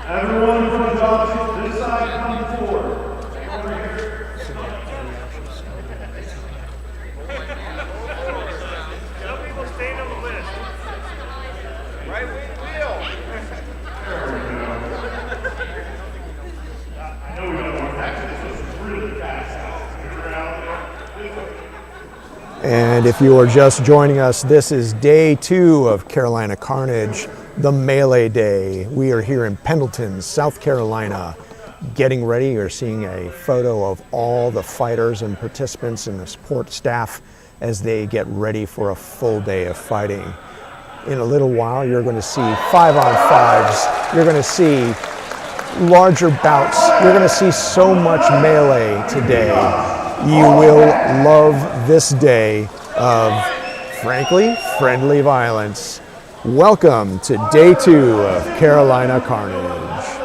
Everyone from the dogs this side come forward. Some people stayed on the list. Right wheel. I know we don't want to this is really fast. And if you are just joining us, this is day 2 of Carolina Carnage, the Melee Day. We are here in Pendleton, South Carolina, getting ready. You're seeing a photo of all the fighters and participants and the support staff as they get ready for a full day of fighting. In a little while, you're going to see 5-on-5s. You're going to see larger bouts. You're going to see so much melee today. You will love this day of, frankly, friendly violence. Welcome to day 2 of Carolina Carnage.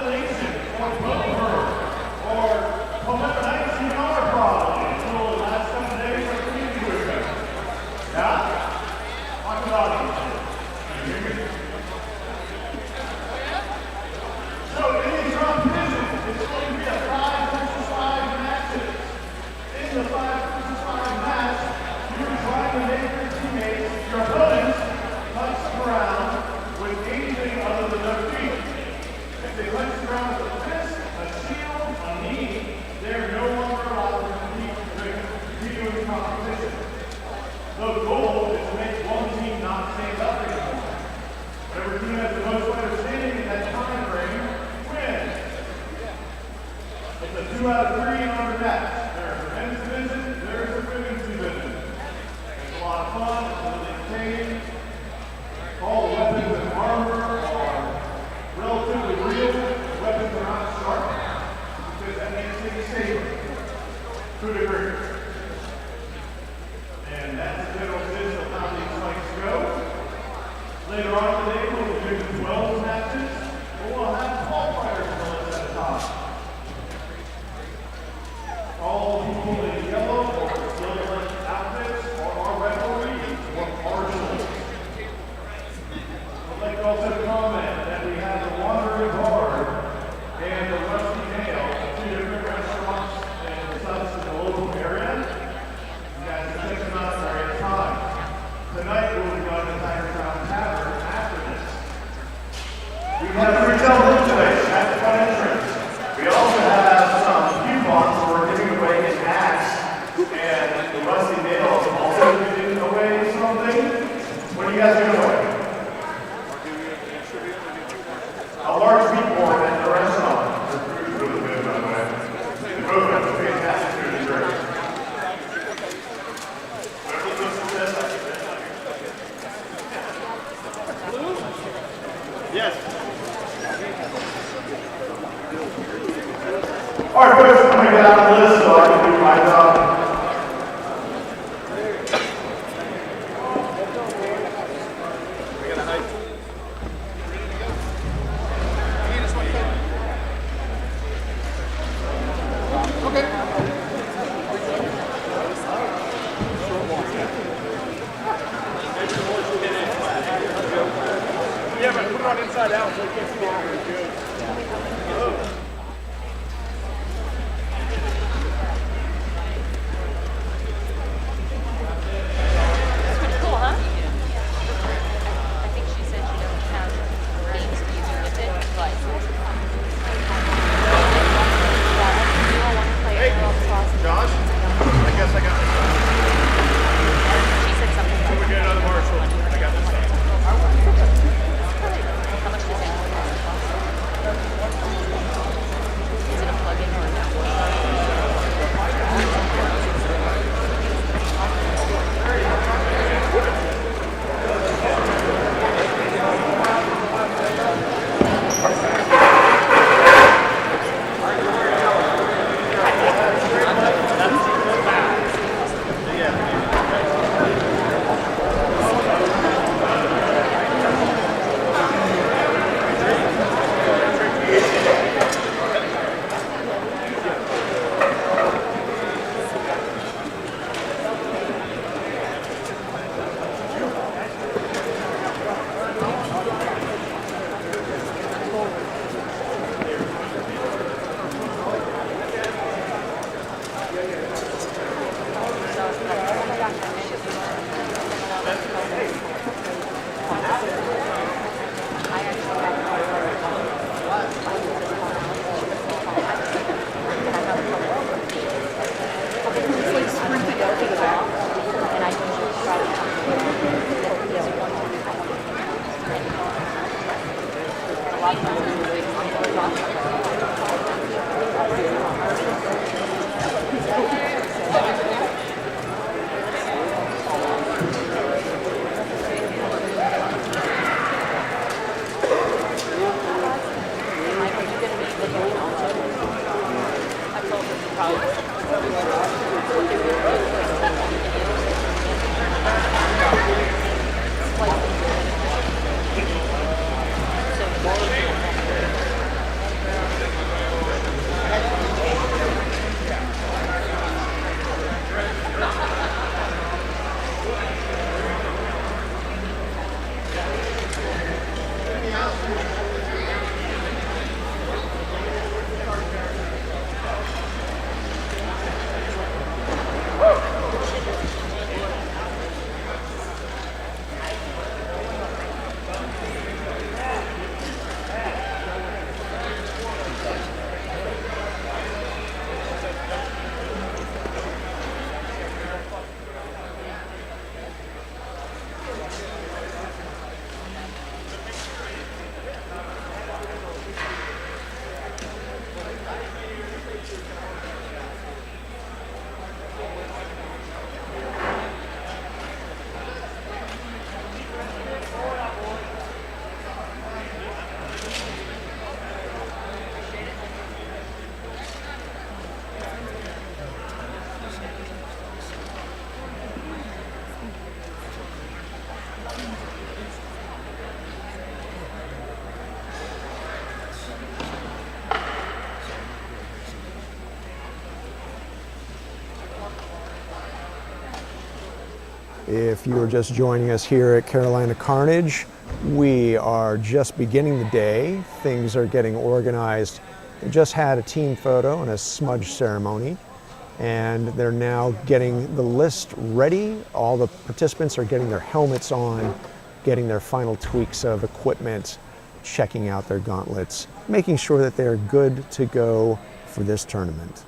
If you are just joining us here at Carolina Carnage, we are just beginning the day. Things are getting organized. We just had a team photo and a smudge ceremony, and they're now getting the list ready. All the participants are getting their helmets on, getting their final tweaks of equipment, checking out their gauntlets, making sure that they're good to go for this tournament.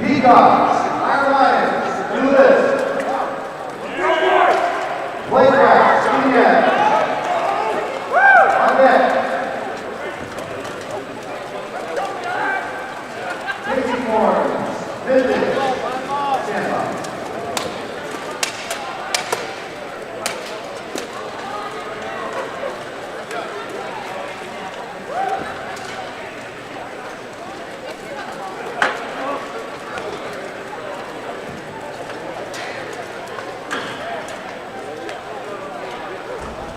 Peacocks, Iron Lions, do this. Playground, Senior. On deck. Pixie forms, Mythics, stand by.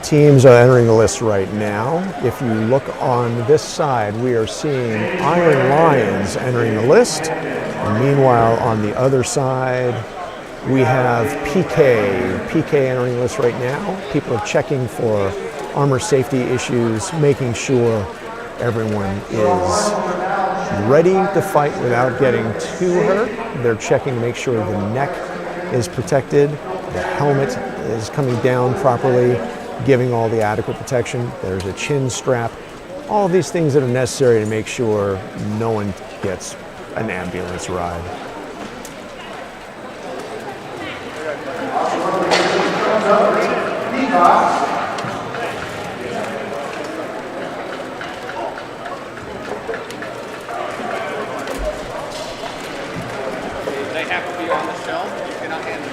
Teams are entering the list right now. If you look on this side, we are seeing Iron Lions entering the list. And meanwhile, on the other side, we have PK entering the list right now. People are checking for armor safety issues, making sure everyone is ready to fight without getting too hurt. They're checking to make sure the neck is protected, the helmet is coming down properly, giving all the adequate protection. There's a chin strap. All of these things that are necessary to make sure no one gets an ambulance ride. They have to be on the shelf. You cannot hand them.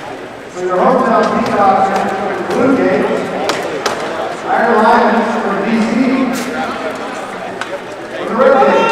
For your hometown Peacocks, Blue Gate, Iron Lions from DC. For the Red Gate.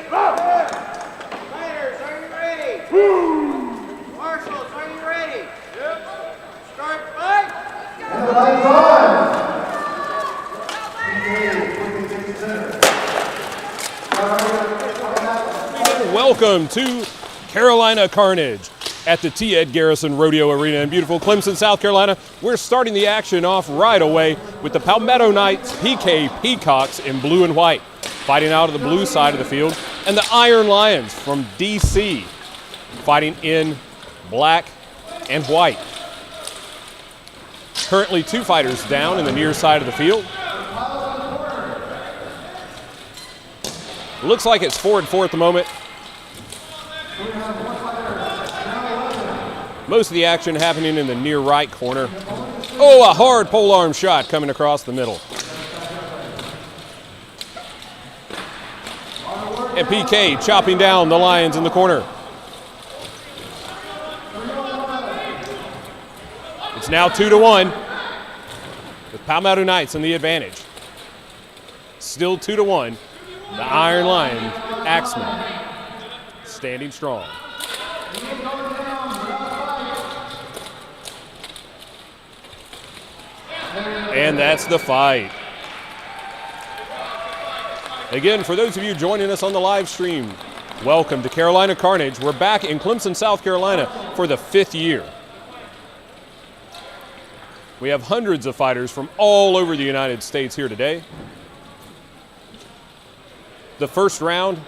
Fighters, are you ready? Marshals, are you ready? Yep. Start fight. And the lights on. Welcome to Carolina Carnage at the T. Ed Garrison Rodeo Arena in beautiful Clemson, South Carolina. We're starting the action off right away with the Palmetto Knights PK Peacocks in blue and white, fighting out of the blue side of the field, and the Iron Lions from DC fighting in black and white. Currently 2 fighters down in the near side of the field. Looks like it's 4-4 at the moment. Most of the action happening in the near right corner. Oh, a hard polearm shot coming across the middle. And PK chopping down the Lions in the corner. It's now 2-1 with Palmetto Knights in the advantage. Still 2-1. The Iron Lion Axemen standing strong. And that's the fight. Again, for those of you joining us on the live stream, welcome to Carolina Carnage. We're back in Clemson, South Carolina for the 5th year. We have hundreds of fighters from all over the United States here today. The first round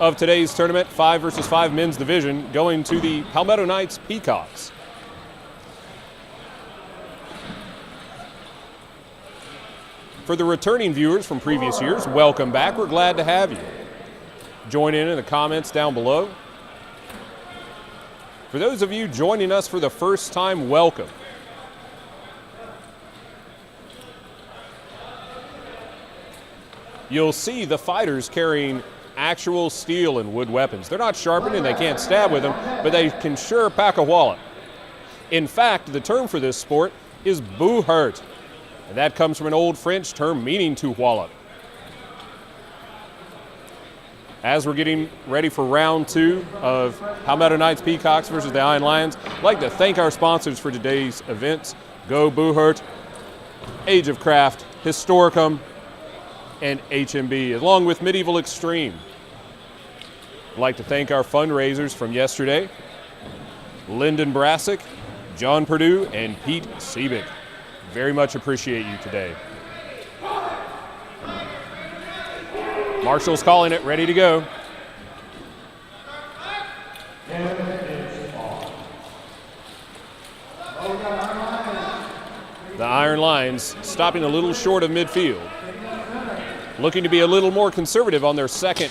of today's tournament, 5 versus 5 men's division, going to the Palmetto Knights Peacocks. For the returning viewers from previous years, welcome back. We're glad to have you. Join in the comments down below. For those of you joining us for the first time, welcome. You'll see the fighters carrying actual steel and wood weapons. They're not sharpened and they can't stab with them, but they can sure pack a wallop. In fact, the term for this sport is bouts, and that comes from an old French term meaning to wallop. As we're getting ready for round 2 of Palmetto Knights Peacocks versus the Iron Lions, I'd like to thank our sponsors for today's events: Go Bouts, Age of Craft, Historicum, and HMB, along with Medieval Extreme. I'd like to thank our fundraisers from yesterday: Lyndon Brassick, John Perdue, and Pete Seebick. Very much appreciate you today. Marshall's calling it, ready to go. The Iron Lions stopping a little short of midfield, looking to be a little more conservative on their second.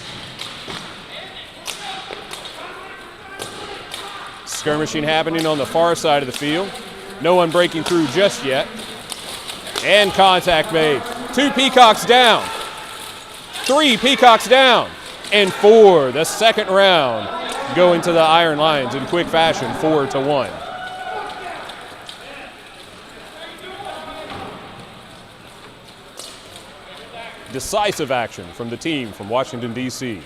Skirmishing happening on the far side of the field. No one breaking through just yet. And contact made. 2 Peacocks down. 3 Peacocks down. And 4, the second round, going to the Iron Lions in quick fashion, 4-1. Decisive action from the team from Washington, D.C.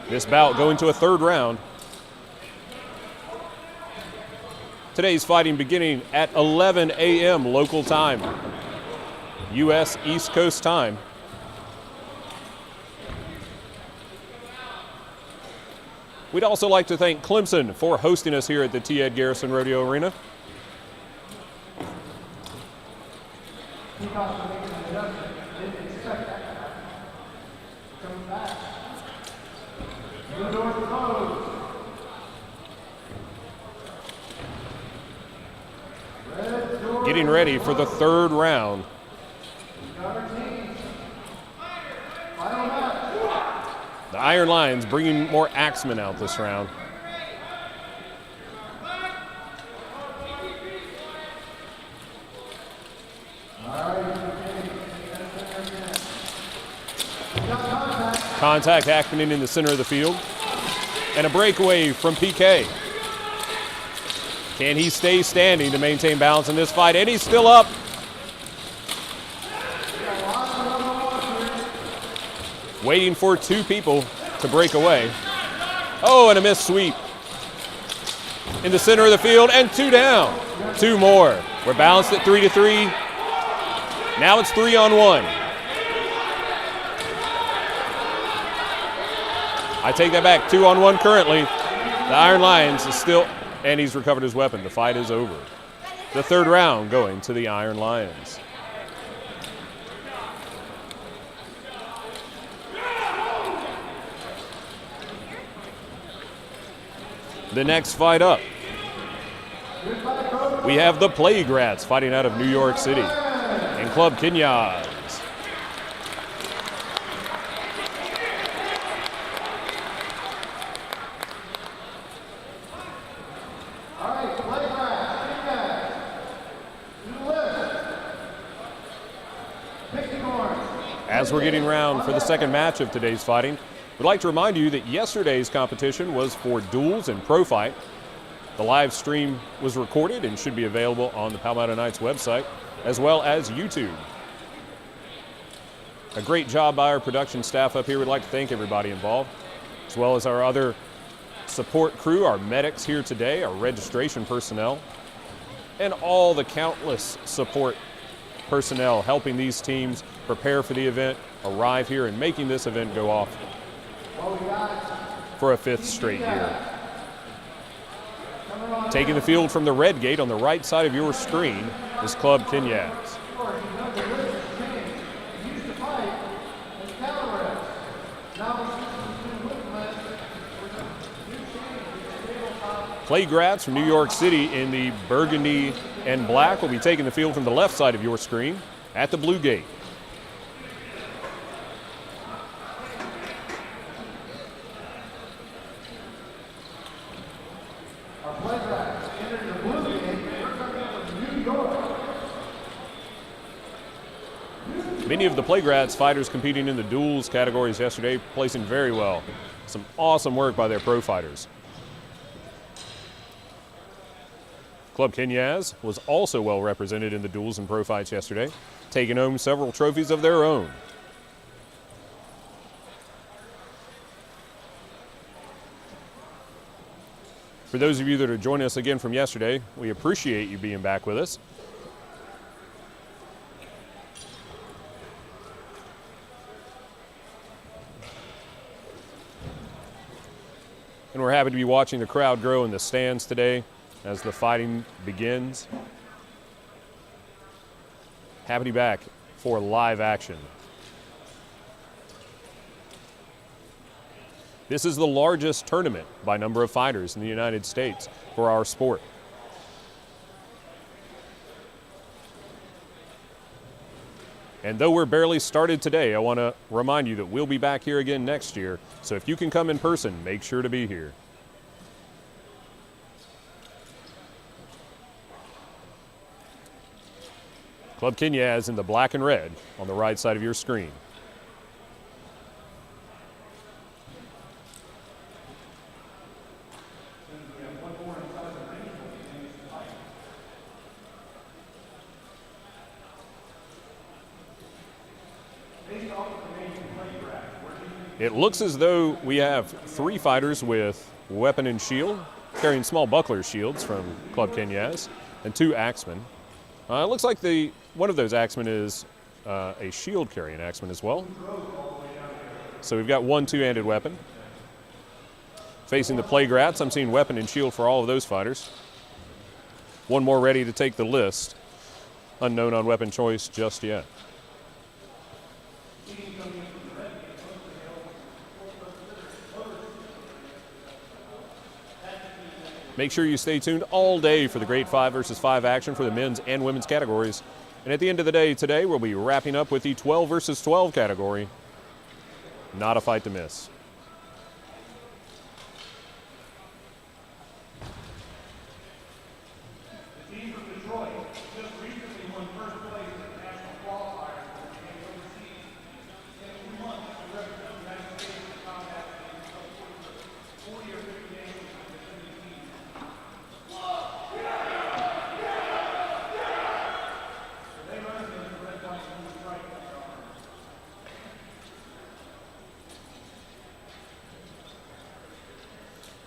This bout going to a 3rd round. Today's fighting beginning at 11 a.m. local time, U.S. East Coast time. We'd also like to thank Clemson for hosting us here at the T. Ed Garrison Rodeo Arena. Getting ready for the 3rd round. The Iron Lions bringing more axemen out this round. Contact happening in the center of the field. And a breakaway from PK. Can he stay standing to maintain balance in this fight? And he's still up. waiting for two people to break away. Oh, and a missed sweep. In the center of the field, and two down. Two more. We're balanced at 3-3. Now it's 3-on-1. I take that back, 2-on-1 currently. The Iron Lions is still, and he's recovered his weapon. The fight is over. The third round going to the Iron Lions. The next fight up, we have the Plague Rats fighting out of New York City and Club Kenyas. As we're getting round for the second match of today's fighting, we'd like to remind you that yesterday's competition was for duels and pro fight. The live stream was recorded and should be available on the Palmetto Knights website as well as YouTube. A great job by our production staff up here. We'd like to thank everybody involved, as well as our other support crew, our medics here today, our registration personnel, and all the countless support personnel helping these teams prepare for the event, arrive here, and making this event go off for a fifth straight year. Taking the field from the red gate on the right side of your screen is Club Kenyas. Plague Rats from New York City in the burgundy and black will be taking the field from the left side of your screen at the blue gate. Many of the Plague Rats fighters competing in the duels categories yesterday placing very well. Some awesome work by their pro fighters. Club Kenyas was also well represented in the duels and pro fights yesterday, taking home several trophies of their own. For those of you that are joining us again from yesterday, we appreciate you being back with us. And we're happy to be watching the crowd grow in the stands today as the fighting begins. Happy to be back for live action. This is the largest tournament by number of fighters in the United States for our sport. And though we're barely started today, I want to remind you that we'll be back here again next year. So if you can come in person, make sure to be here. Club Kenyas in the black and red on the right side of your screen. It looks as though we have three fighters with weapon and shield, carrying small buckler shields from Club Kenyas, and two axemen. It looks like one of those axemen is a shield carrying axeman as well. So we've got one two-handed weapon. Facing the Plague Rats, I'm seeing weapon and shield for all of those fighters. One more ready to take the list. Unknown on weapon choice just yet. Make sure you stay tuned all day for the great 5 versus 5 action for the men's and women's categories. And at the end of the day today, we'll be wrapping up with the 12 versus 12 category. Not a fight to miss.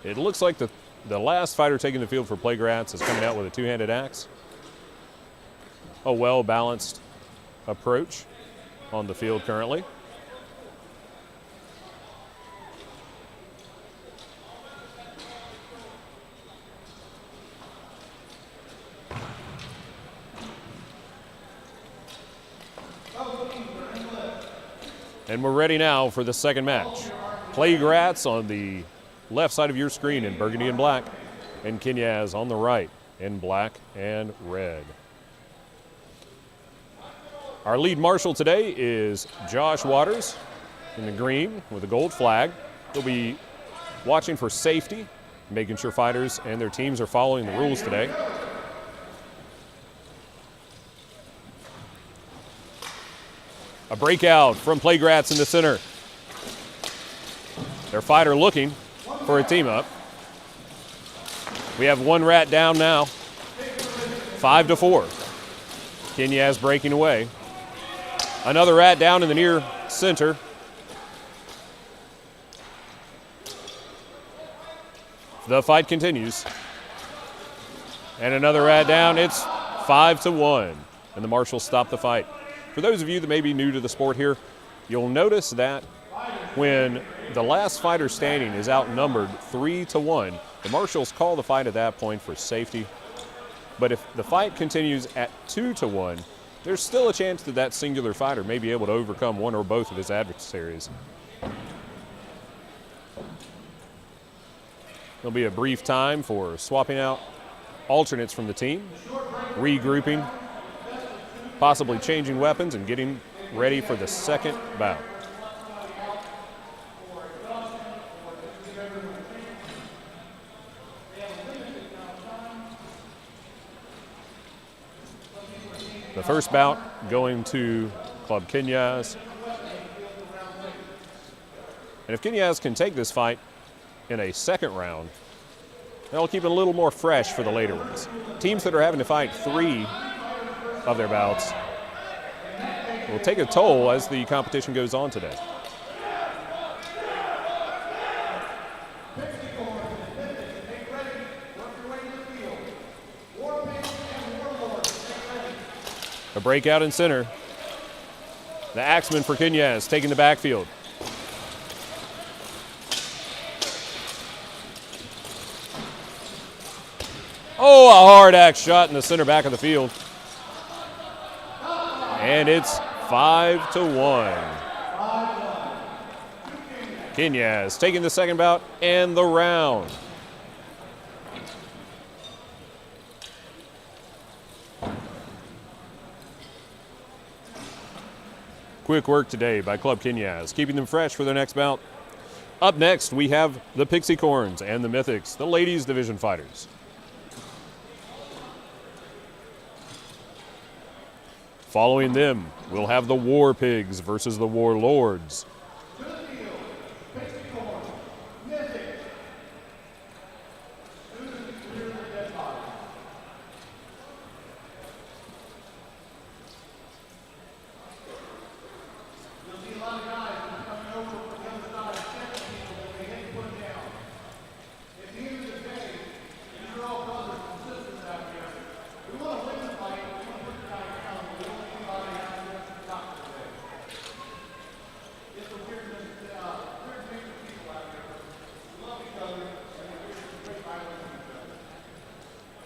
It looks like the last fighter taking the field for Plagrats is coming out with a two-handed axe. A well-balanced approach on the field currently. And we're ready now for the second match. Plagrats on the left side of your screen in burgundy and black, and Kenyaz on the right in black and red. Our lead marshal today is Josh Waters in the green with a gold flag. He'll be watching for safety, making sure fighters and their teams are following the rules today. A breakout from Plagrats in the center. Their fighter looking for a team up. We have one rat down now. 5-4. Kenyaz breaking away. Another rat down in the near center. The fight continues. And another rat down. It's 5-1. And the marshals stop the fight. For those of you that may be new to the sport here, you'll notice that when the last fighter standing is outnumbered 3-1, the marshals call the fight at that point for safety. But if the fight continues at 2-1, there's still a chance that that singular fighter may be able to overcome one or both of his adversaries. There'll be a brief time for swapping out alternates from the team, regrouping, possibly changing weapons and getting ready for the second bout. The first bout going to Club Kenyaz. And if Kenyaz can take this fight in a second round, that'll keep it a little more fresh for the later ones. Teams that are having to fight 3 of their bouts will take a toll as the competition goes on today. A breakout in center. The axeman for Kenyaz taking the backfield. Oh, a hard axe shot in the center back of the field. And it's 5-1. Kenyaz taking the second bout and the round. Quick work today by Club Kenyaz, keeping them fresh for their next bout. Up next, we have the Pixie Corns and the Mythics, the ladies division fighters. Following them, we'll have the War Pigs versus the Warlords.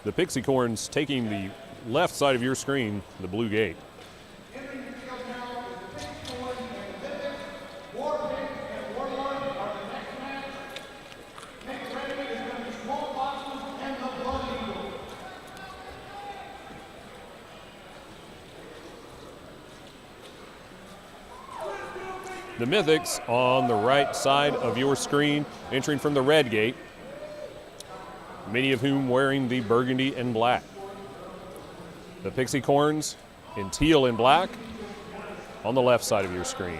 The Pixie Corns taking the left side of your screen, the blue gate. The Mythics on the right side of your screen, entering from the red gate, many of whom wearing the burgundy and black. The Pixie Corns in teal and black on the left side of your screen.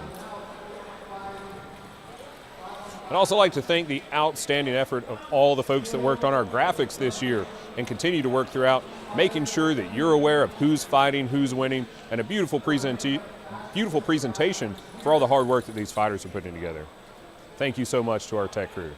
I'd also like to thank the outstanding effort of all the folks that worked on our graphics this year and continue to work throughout, making sure that you're aware of who's fighting, who's winning, and a beautiful presentation for all the hard work that these fighters are putting together. Thank you so much to our tech crew.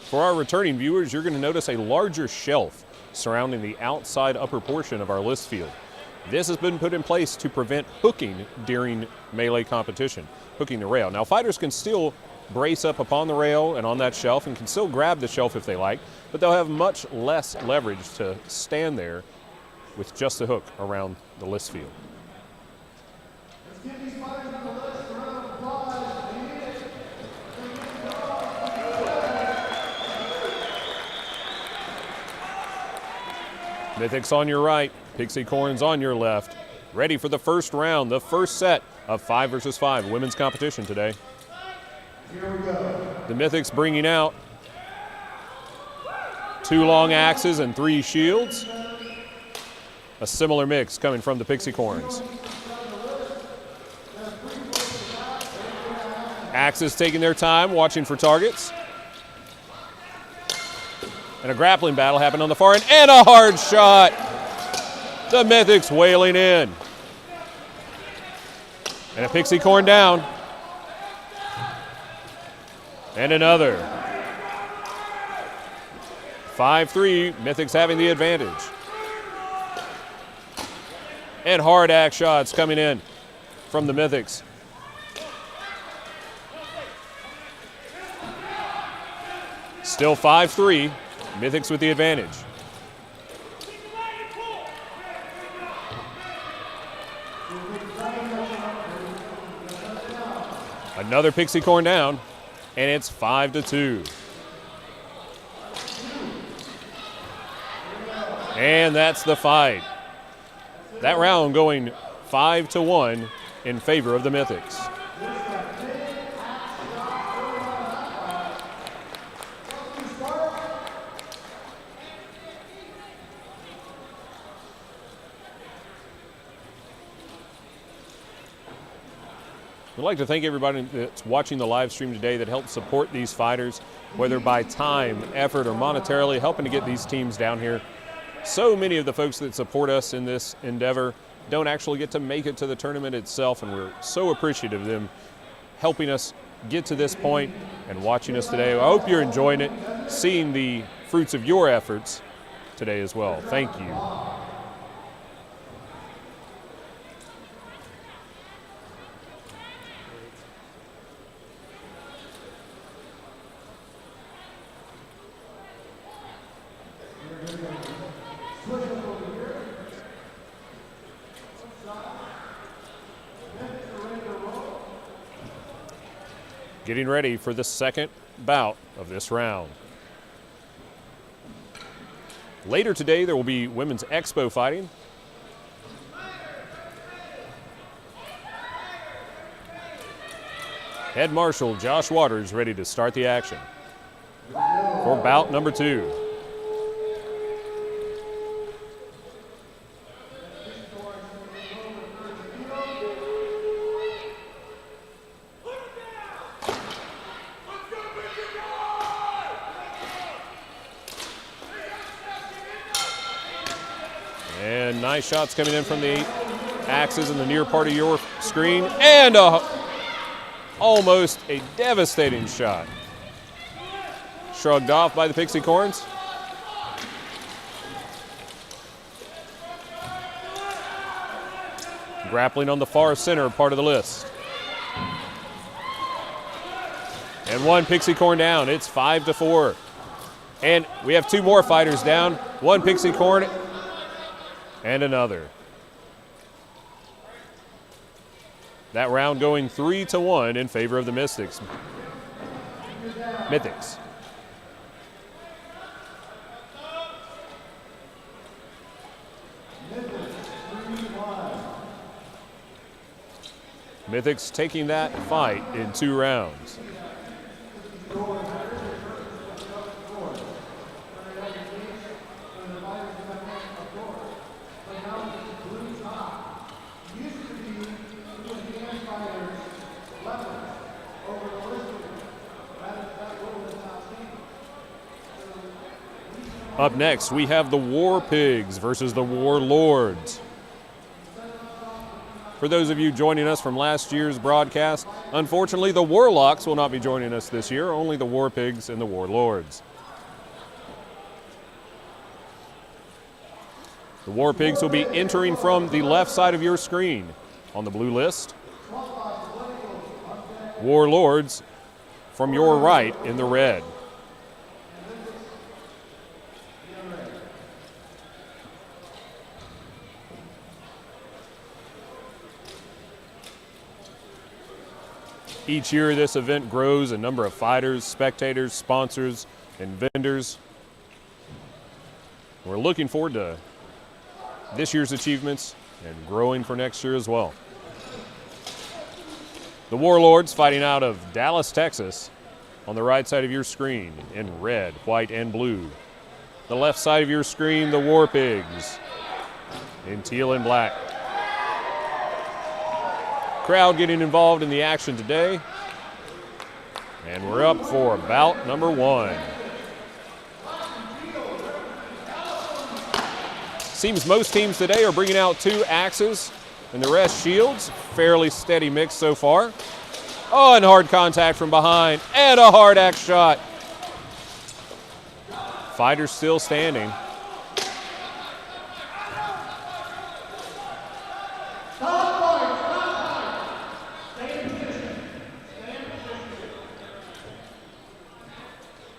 For our returning viewers, you're going to notice a larger shelf surrounding the outside upper portion of our list field. This has been put in place to prevent hooking during melee competition, hooking the rail. Now, fighters can still brace up upon the rail and on that shelf and can still grab the shelf if they like, but they'll have much less leverage to stand there with just a hook around the list field. Mythics on your right, Pixie Corns on your left. Ready for the first round, the first set of 5 versus 5 women's competition today. Here we go. The Mythics bringing out 2 long axes and 3 shields. A similar mix coming from the Pixie Corns. Axes taking their time, watching for targets. And a grappling battle happened on the far end, and a hard shot. The Mythics wailing in. And a Pixie Corn down. And another. 5-3, Mythics having the advantage. And hard axe shots coming in from the Mythics. Still 5-3, Mythics with the advantage. Another Pixie Corn down, and it's 5-2. And that's the fight. That round going 5-1 in favor of the Mythics. We'd like to thank everybody that's watching the live stream today that helped support these fighters, whether by time, effort, or monetarily, helping to get these teams down here. So many of the folks that support us in this endeavor don't actually get to make it to the tournament itself, and we're so appreciative of them helping us get to this point and watching us today. I hope you're enjoying it, seeing the fruits of your efforts today as well. Thank you. Getting ready for the second bout of this round. Later today, there will be women's expo fighting. Head Marshal Josh Waters ready to start the action for bout number 2. And nice shots coming in from the axes in the near part of your screen. And almost a devastating shot. Shrugged off by the Pixie Corns. Grappling on the far center part of the list. And one Pixie Corn down. It's 5-4. And we have 2 more fighters down. One Pixie Corn and another. That round going 3-1 in favor of the Mythics. Mythics taking that fight in 2 rounds. Up next, we have the War Pigs versus the Warlords. For those of you joining us from last year's broadcast, unfortunately the Warlocks will not be joining us this year, only the War Pigs and the Warlords. The War Pigs will be entering from the left side of your screen on the blue list. Warlords from your right in the red. Each year this event grows in number of fighters, spectators, sponsors, and vendors. We're looking forward to this year's achievements and growing for next year as well. The Warlords fighting out of Dallas, Texas on the right side of your screen in red, white, and blue. The left side of your screen, the War Pigs in teal and black. Crowd getting involved in the action today. And we're up for bout number 1. Seems most teams today are bringing out 2 axes and the rest shields. Fairly steady mix so far. Oh, and hard contact from behind and a hard axe shot. Fighters still standing.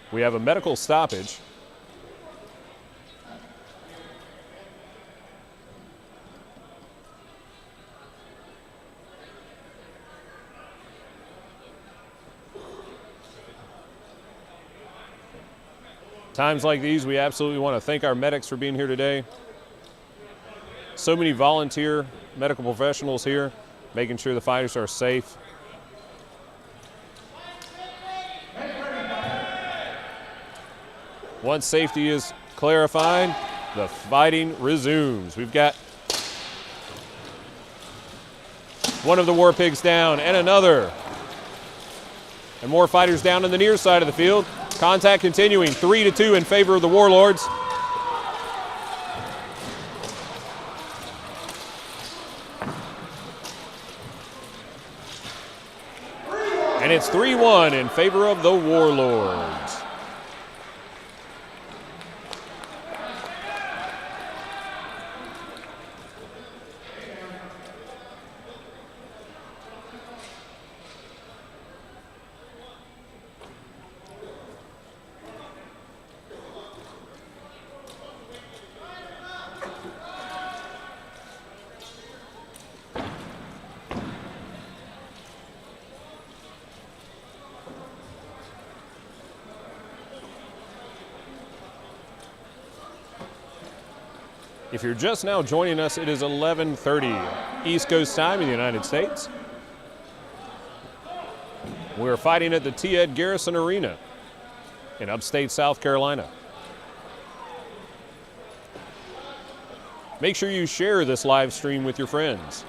We have a medical stoppage. Times like these, we absolutely want to thank our medics for being here today. So many volunteer medical professionals here, making sure the fighters are safe. Once safety is clarified, the fighting resumes. We've got one of the War Pigs down and another. And more fighters down on the near side of the field. Contact continuing, 3-2 in favor of the Warlords. And it's 3-1 in favor of the Warlords. If you're just now joining us, it is 11:30 East Coast time in the United States. We're fighting at the T. Ed Garrison Arena in upstate South Carolina. Make sure you share this live stream with your friends.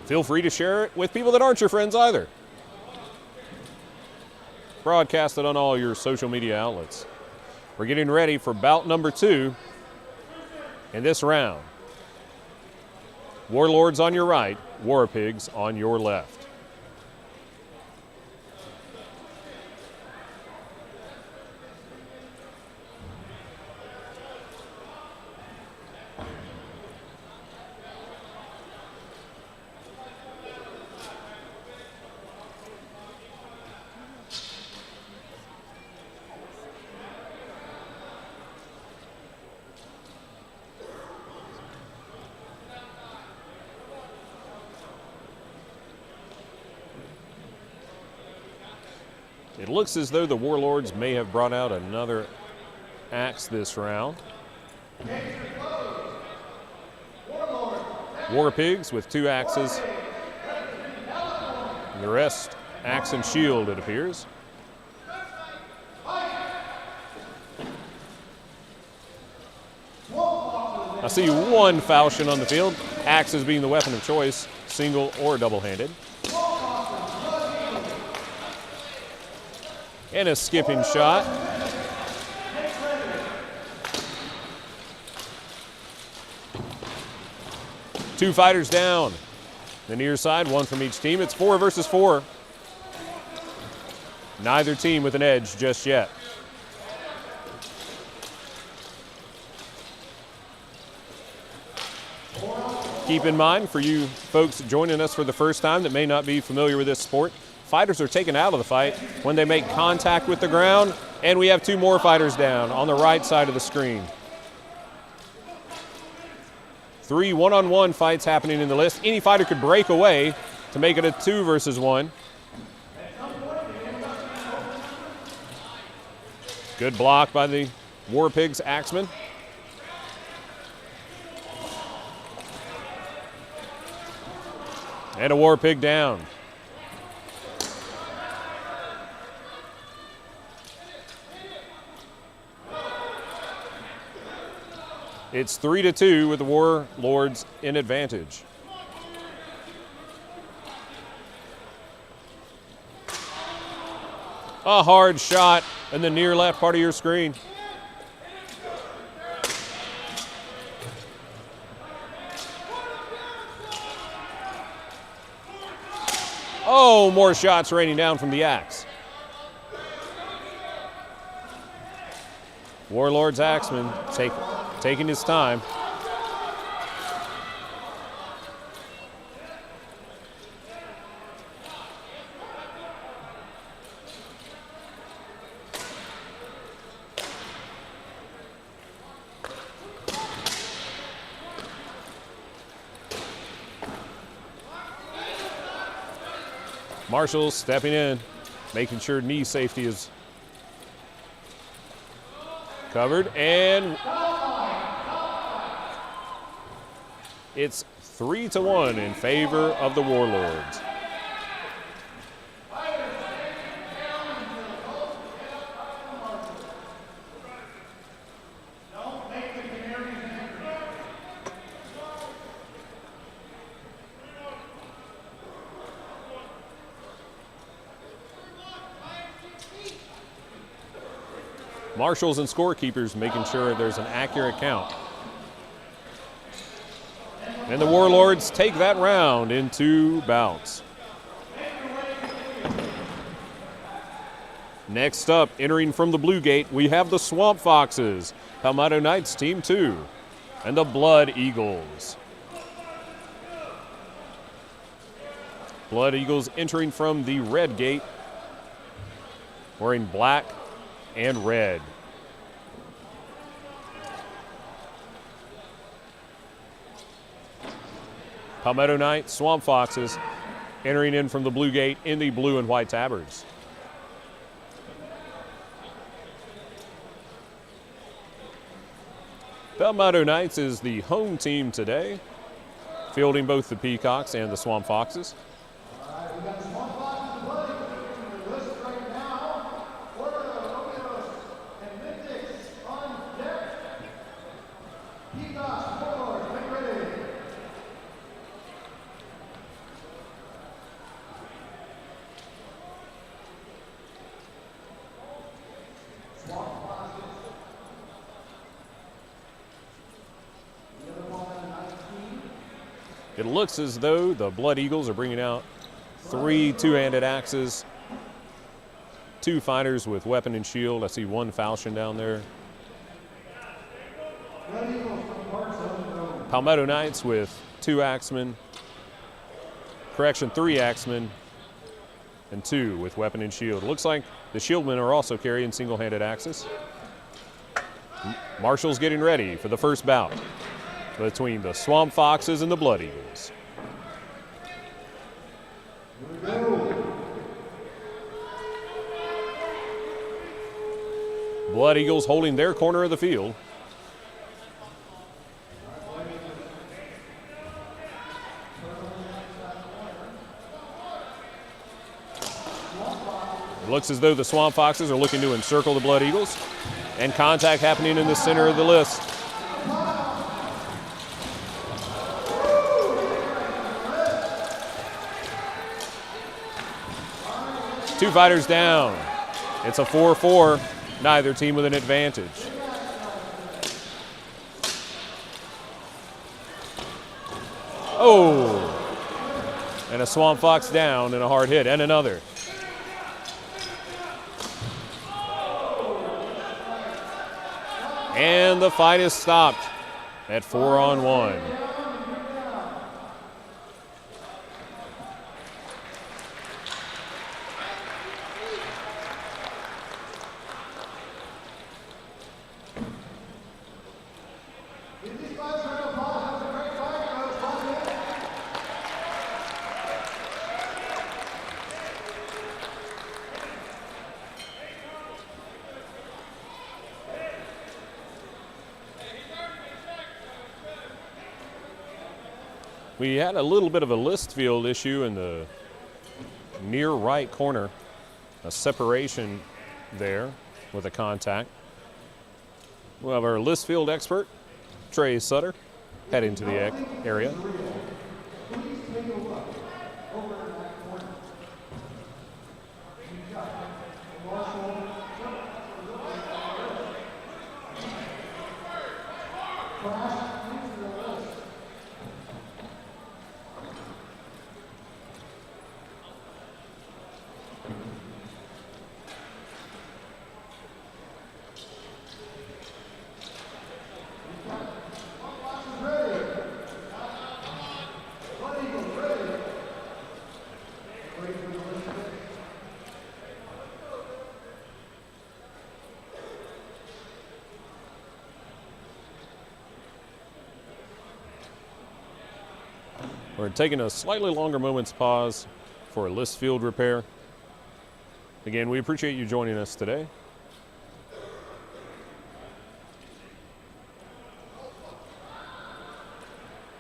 Feel free to share it with people that aren't your friends either. Broadcast it on all your social media outlets. We're getting ready for bout number 2 in this round. Warlords on your right, War Pigs on your left. It looks as though the Warlords may have brought out another axe this round. War Pigs with 2 axes. The rest, axe and shield, it appears. I see 1 falchion on the field. Axes being the weapon of choice, single or double-handed. And a skipping shot. Two fighters down. The near side, 1 from each team. It's 4 versus 4. Neither team with an edge just yet. Keep in mind, for you folks joining us for the first time that may not be familiar with this sport, fighters are taken out of the fight when they make contact with the ground, and we have 2 more fighters down on the right side of the screen. 3 one-on-one fights happening in the list. Any fighter could break away to make it a 2 versus 1. Good block by the War Pigs Axeman. And a War Pig down. It's 3-2 with the Warlords in advantage. A hard shot in the near left part of your screen. Oh, more shots raining down from the axe. Warlords Axeman taking his time. Marshall's stepping in, making sure knee safety is covered, and it's 3-1 in favor of the Warlords. Marshals and scorekeepers making sure there's an accurate count. And the Warlords take that round in 2 bouts. Next up, entering from the blue gate, we have the Swamp Foxes, Palmetto Knights Team 2, and the Blood Eagles. Blood Eagles entering from the red gate, wearing black and red. Palmetto Knights, Swamp Foxes, entering in from the blue gate in the blue and white tabards. Palmetto Knights is the home team today, fielding both the Peacocks and the Swamp Foxes. We got Swamp Foxes and Blood Eagles in the list right now. Ordo, Oblios, and Mythics on deck. Peacocks, Warlords, get ready. Swamp Foxes. The other one on the 19. It looks as though the Blood Eagles are bringing out 3 two-handed axes, 2 fighters with weapon and shield. I see 1 falchion down there. Palmetto Knights with 2 axemen, 3 axemen, and 2 with weapon and shield. It looks like the shieldmen are also carrying single-handed axes. Marshall's getting ready for the first bout between the Swamp Foxes and the Blood Eagles. Blood Eagles holding their corner of the field. It looks as though the Swamp Foxes are looking to encircle the Blood Eagles, and contact happening in the center of the list. Two fighters down. It's a 4-4, neither team with an advantage. Oh, and a Swamp Fox down and a hard hit, and another. And the fight is stopped at 4-on-1. We had a little bit of a list field issue in the near right corner, a separation there with a contact. We'll have our list field expert, Trey Sutter, heading to the area. We're taking a slightly longer moment's pause for a list field repair. Again, we appreciate you joining us today.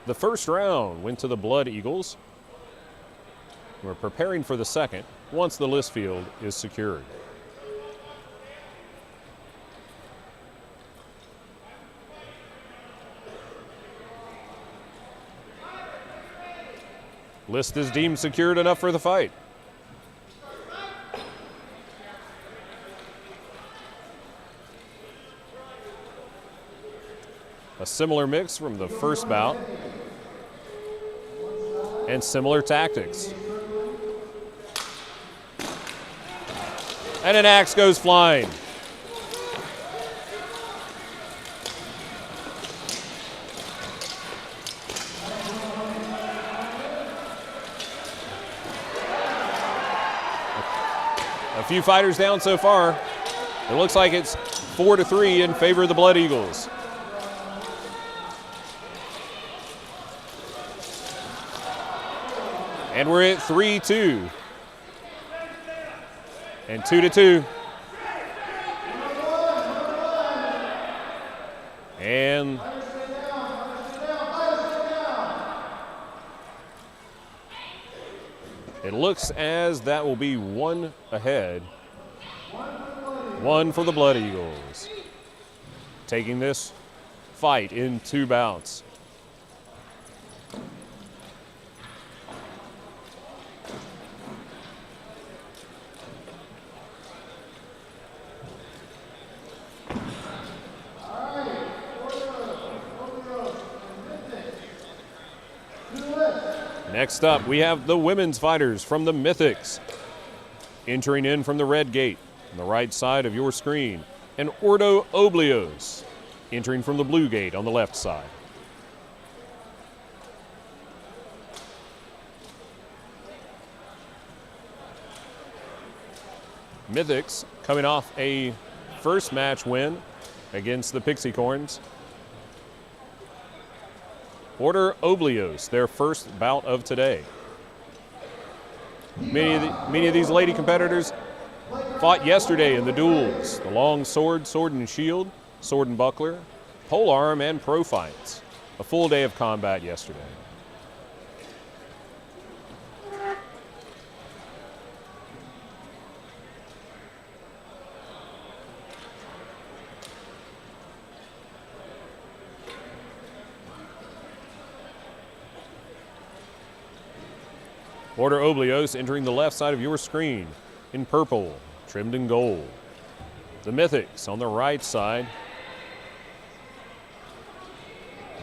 The first round went to the Blood Eagles. We're preparing for the second once the list field is secured. List is deemed secured enough for the fight. A similar mix from the first bout and similar tactics. And an axe goes flying. A few fighters down so far. It looks like it's 4-3 in favor of the Blood Eagles. And we're at 3-2. And 2-2. And it looks as that will be one ahead. One for the Blood Eagles. Taking this fight in 2 bouts. Next up, we have the women's fighters from the Mythics. Entering in from the red gate on the right side of your screen, and Ordo Oblios entering from the blue gate on the left side. Mythics coming off a first match win against the Pixie Corns. Ordo Oblios, their first bout of today. Many of these lady competitors fought yesterday in the duels. The long sword, sword and shield, sword and buckler, pole arm, and pro fights. A full day of combat yesterday. Ordo Oblios entering the left side of your screen in purple, trimmed in gold. The Mythics on the right side,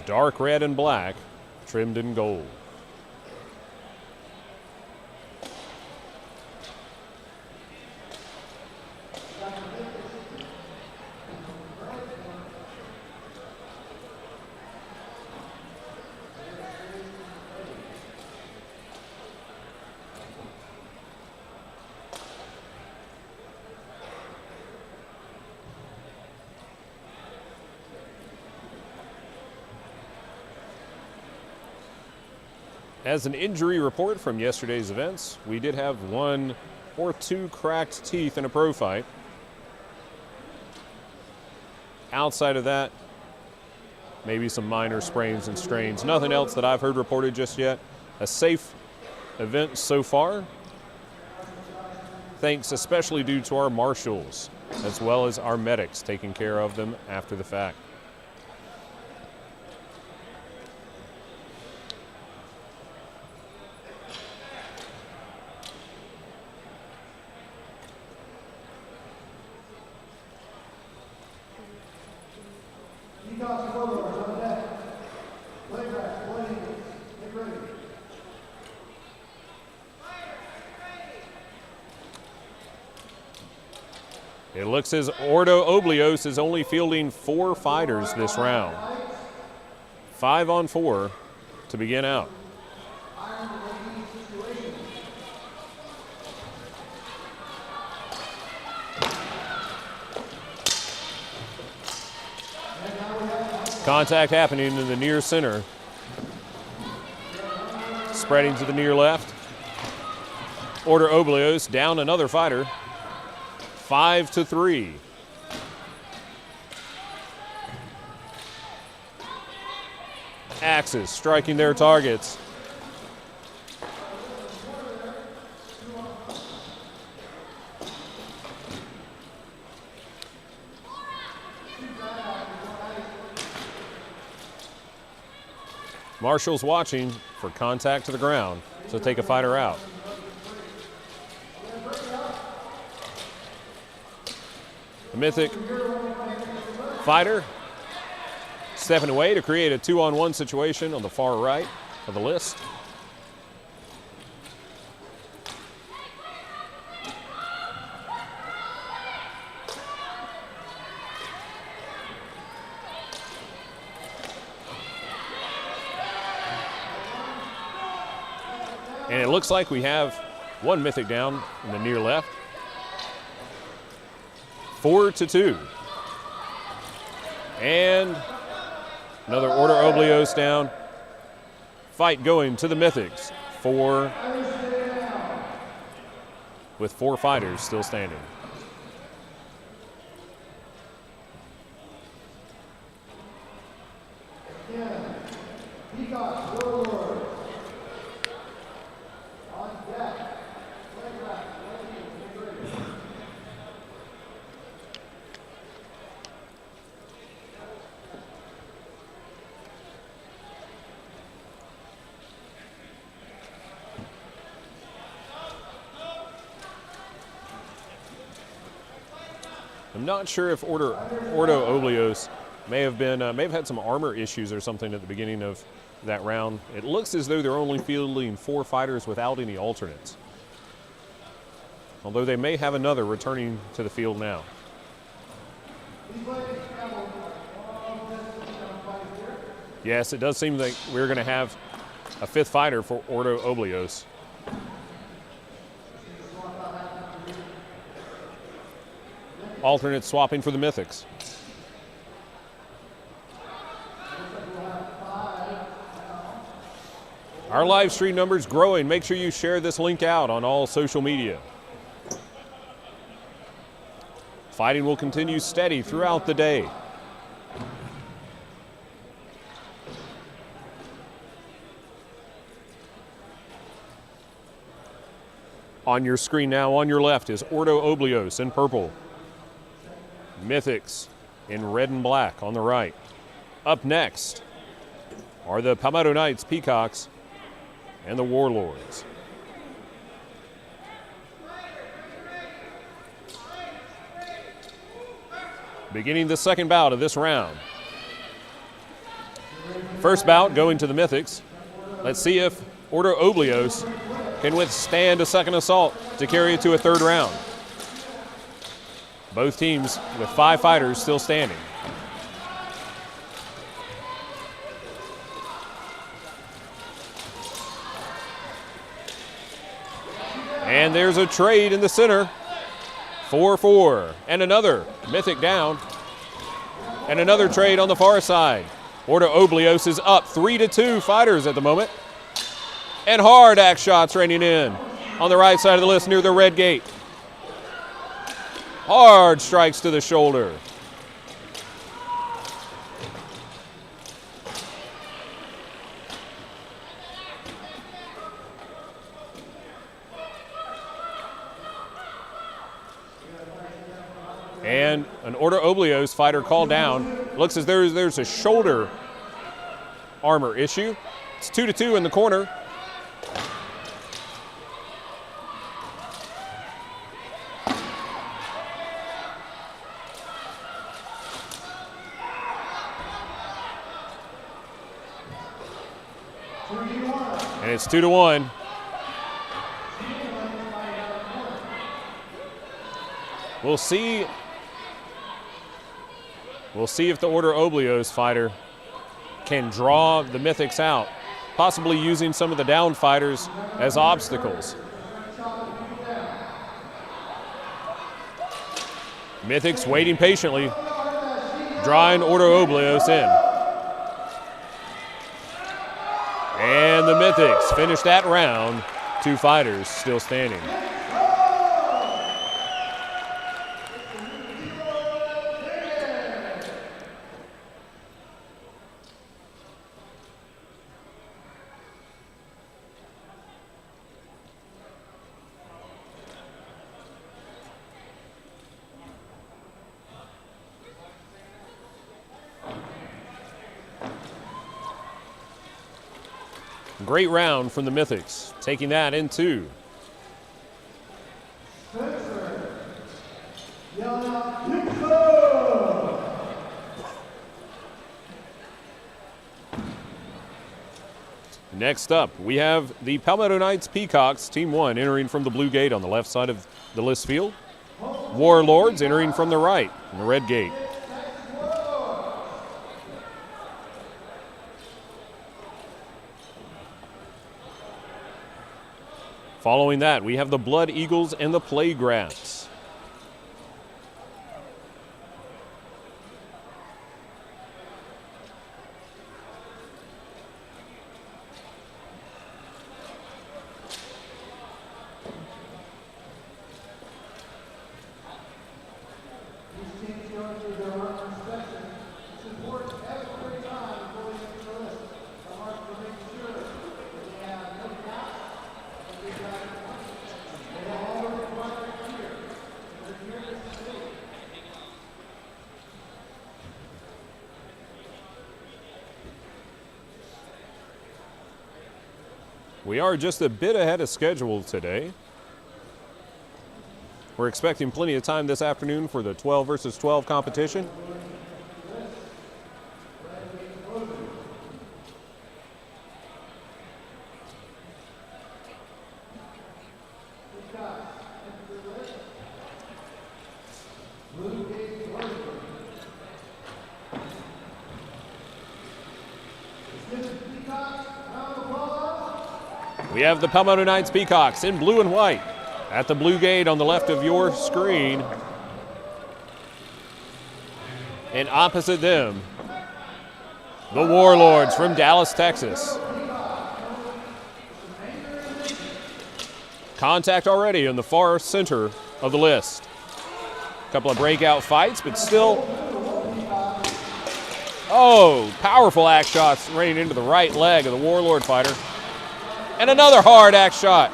dark red and black, trimmed in gold. As an injury report from yesterday's events, we did have 1 or 2 cracked teeth in a pro fight. Outside of that, maybe some minor sprains and strains. Nothing else that I've heard reported just yet. A safe event so far. Thanks especially due to our marshals, as well as our medics taking care of them after the fact. Peacocks and Warlords on deck. Rematch, get ready. It looks as Ordo Oblios is only fielding 4 fighters this round. 5 on 4 to begin out. Contact happening in the near center. Spreading to the near left. Ordo Oblios down another fighter. 5-3. Axes striking their targets. Marshall's watching for contact to the ground, so take a fighter out. The Mythic fighter stepping away to create a 2-on-1 situation on the far right of the list. And it looks like we have one Mythic down in the near left. 4-2. And another Ordo Oblios down. Fight going to the Mythics. 4 with 4 fighters still standing. Peacocks, Warlords. On deck. I'm not sure if Ordo Oblios may have had some armor issues or something at the beginning of that round. It looks as though they're only fielding 4 fighters without any alternates. Although they may have another returning to the field now. Yes, it does seem like we're going to have a 5th fighter for Ordo Oblios. Alternate swapping for the Mythics. Our live stream numbers growing. Make sure you share this link out on all social media. Fighting will continue steady throughout the day. On your screen now, on your left, is Ordo Oblios in purple. Mythics in red and black on the right. Up next are the Palmetto Knights, Peacocks, and the Warlords. Beginning the second bout of this round. First bout going to the Mythics. Let's see if Ordo Oblios can withstand a second assault to carry it to a 3rd round. Both teams with 5 fighters still standing. And there's a trade in the center. 4-4. And another Mythic down. And another trade on the far side. Ordo Oblios is up 3-2 fighters at the moment. And hard axe shots raining in on the right side of the list near the red gate. Hard strikes to the shoulder. And an Ordo Oblios fighter called down. Looks as though there's a shoulder armor issue. It's 2-2 in the corner. And it's 2-1. We'll see if the Ordo Oblios fighter can draw the Mythics out, possibly using some of the down fighters as obstacles. Mythics waiting patiently, drawing Ordo Oblios in. And the Mythics finish that round. 2 fighters still standing. Great round from the Mythics, taking that in 2. Next up, we have the Palmetto Knights Peacocks, Team 1, entering from the blue gate on the left side of the list field. Warlords entering from the right in the red gate. Following that, we have the Blood Eagles and the Playgraphs. We are just a bit ahead of schedule today. We're expecting plenty of time this afternoon for the 12 versus 12 competition. We have the Palmetto Knights Peacocks in blue and white at the blue gate on the left of your screen. And opposite them, the Warlords from Dallas, Texas. Contact already in the far center of the list. A couple of breakout fights, but still, powerful axe shots raining into the right leg of the Warlord fighter. And another hard axe shot.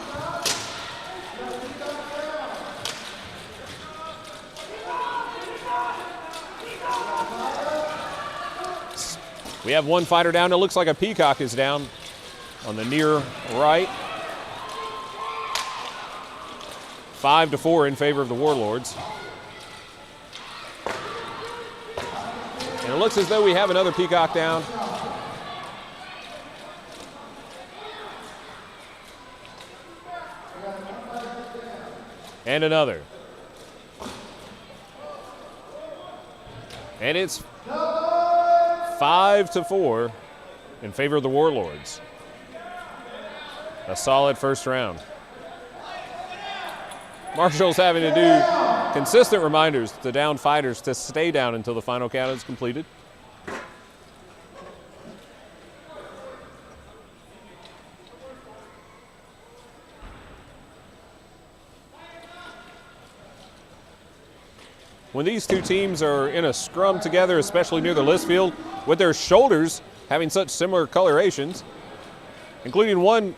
We have one fighter down. It looks like a Peacock is down on the near right. 5-4 in favor of the Warlords. And it looks as though we have another Peacock down. And another. And it's 5-4 in favor of the Warlords. A solid first round. Marshall's having to do consistent reminders to down fighters to stay down until the final count is completed. When these two teams are in a scrum together, especially near the list field, with their shoulders having such similar colorations, including one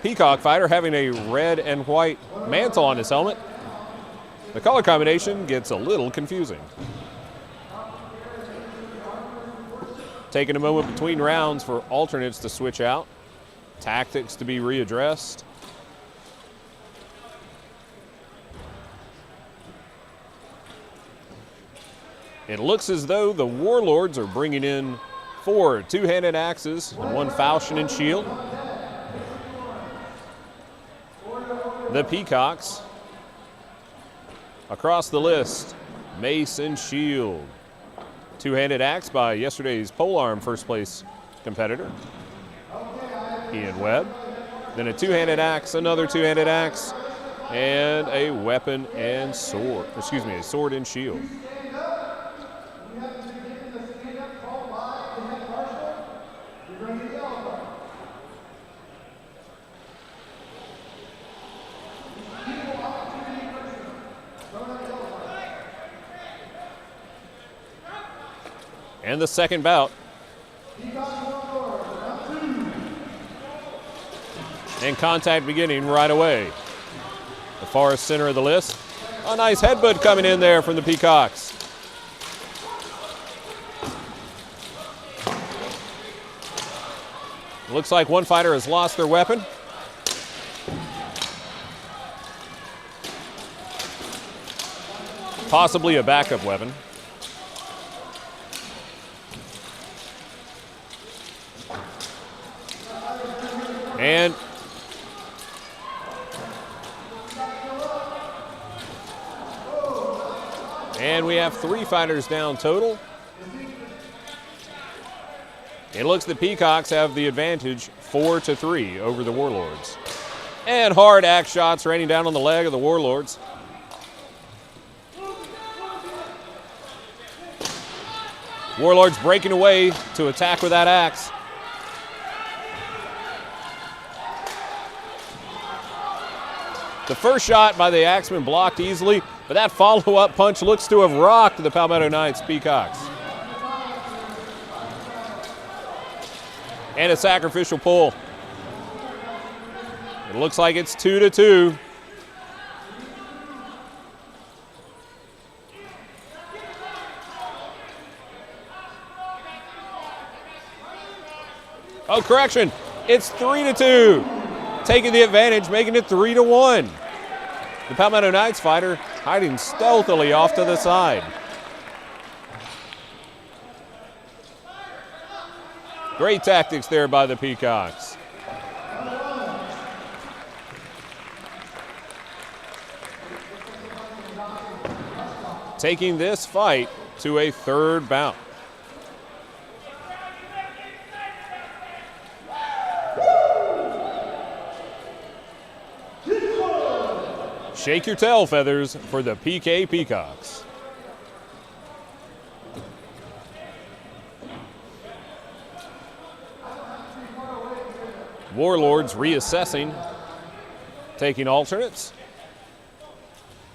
Peacock fighter having a red and white mantle on his helmet, The color combination gets a little confusing. Taking a moment between rounds for alternates to switch out, tactics to be readdressed. It looks as though the Warlords are bringing in 4 two-handed axes and 1 falchion and shield. The Peacocks, across the list, mace and shield. Two-handed axe by yesterday's polearm first place competitor, Ian Webb. Then a two-handed axe, another two-handed axe, and a weapon and sword, a sword and shield. And the second bout. And contact beginning right away. The far center of the list. A nice headbutt coming in there from the Peacocks. Looks like one fighter has lost their weapon. Possibly a backup weapon. And we have 3 fighters down total. It looks the Peacocks have the advantage 4-3 over the Warlords. And hard axe shots raining down on the leg of the Warlords. Warlords breaking away to attack with that axe. The first shot by the Axeman blocked easily, but that follow-up punch looks to have rocked the Palmetto Knights Peacocks. And a sacrificial pull. It looks like it's 2-2. Oh, correction. It's 3-2. Taking the advantage, making it 3-1. The Palmetto Knights fighter hiding stealthily off to the side. Great tactics there by the Peacocks. Taking this fight to a third bout. Shake your tail feathers for the PK Peacocks. Warlords reassessing, taking alternates.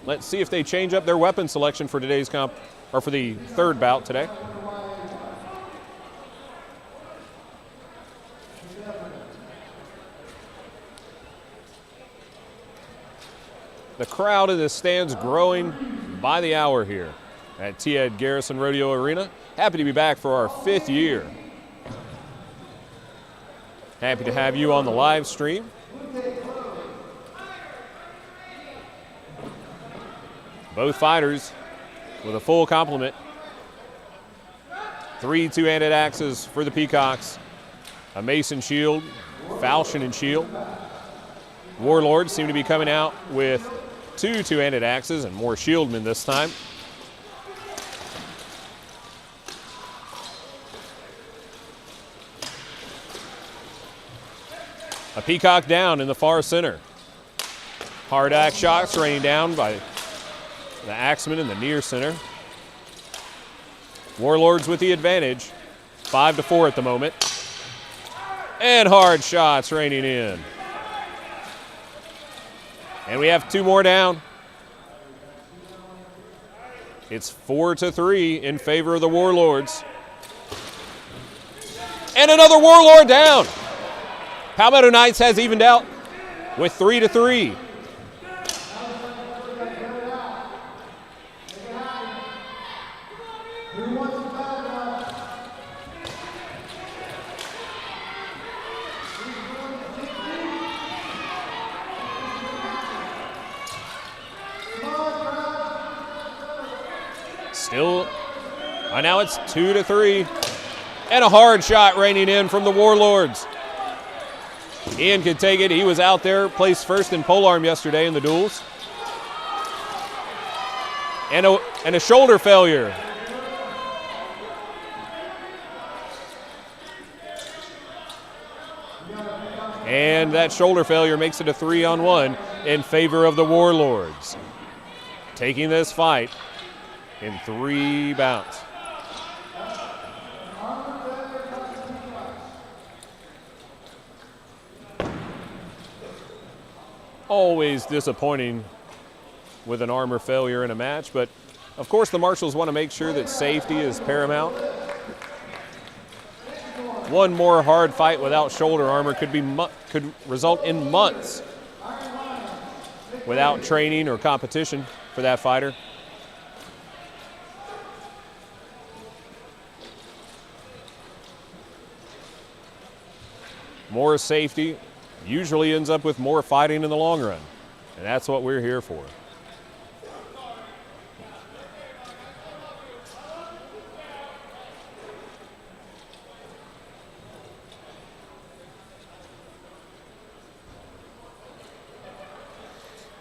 Let's see if they change up their weapon selection for today's for the third bout today. The crowd in the stands growing by the hour here at T-Ed Garrison Rodeo Arena. Happy to be back for our 5th year. Happy to have you on the live stream. Both fighters with a full complement. 3 two-handed axes for the Peacocks. A mace and shield, falchion and shield. Warlords seem to be coming out with 2 two-handed axes and more shieldmen this time. A Peacock down in the far center. Hard axe shots raining down by the axeman in the near center. Warlords with the advantage, 5-4 at the moment. And hard shots raining in. And we have 2 more down. It's 4-3 in favor of the Warlords. And another Warlord down. Palmetto Knights has evened out with 3-3. Who wants to battle now? Still, now it's 2-3. And a hard shot raining in from the Warlords. Ian can take it. He was out there, placed first in polearm yesterday in the duels. And a shoulder failure. And that shoulder failure makes it a 3-on-1 in favor of the Warlords. Taking this fight in 3 bouts. Always disappointing with an armor failure in a match, but of course the marshals want to make sure that safety is paramount. One more hard fight without shoulder armor could result in months without training or competition for that fighter. More safety usually ends up with more fighting in the long run, and that's what we're here for.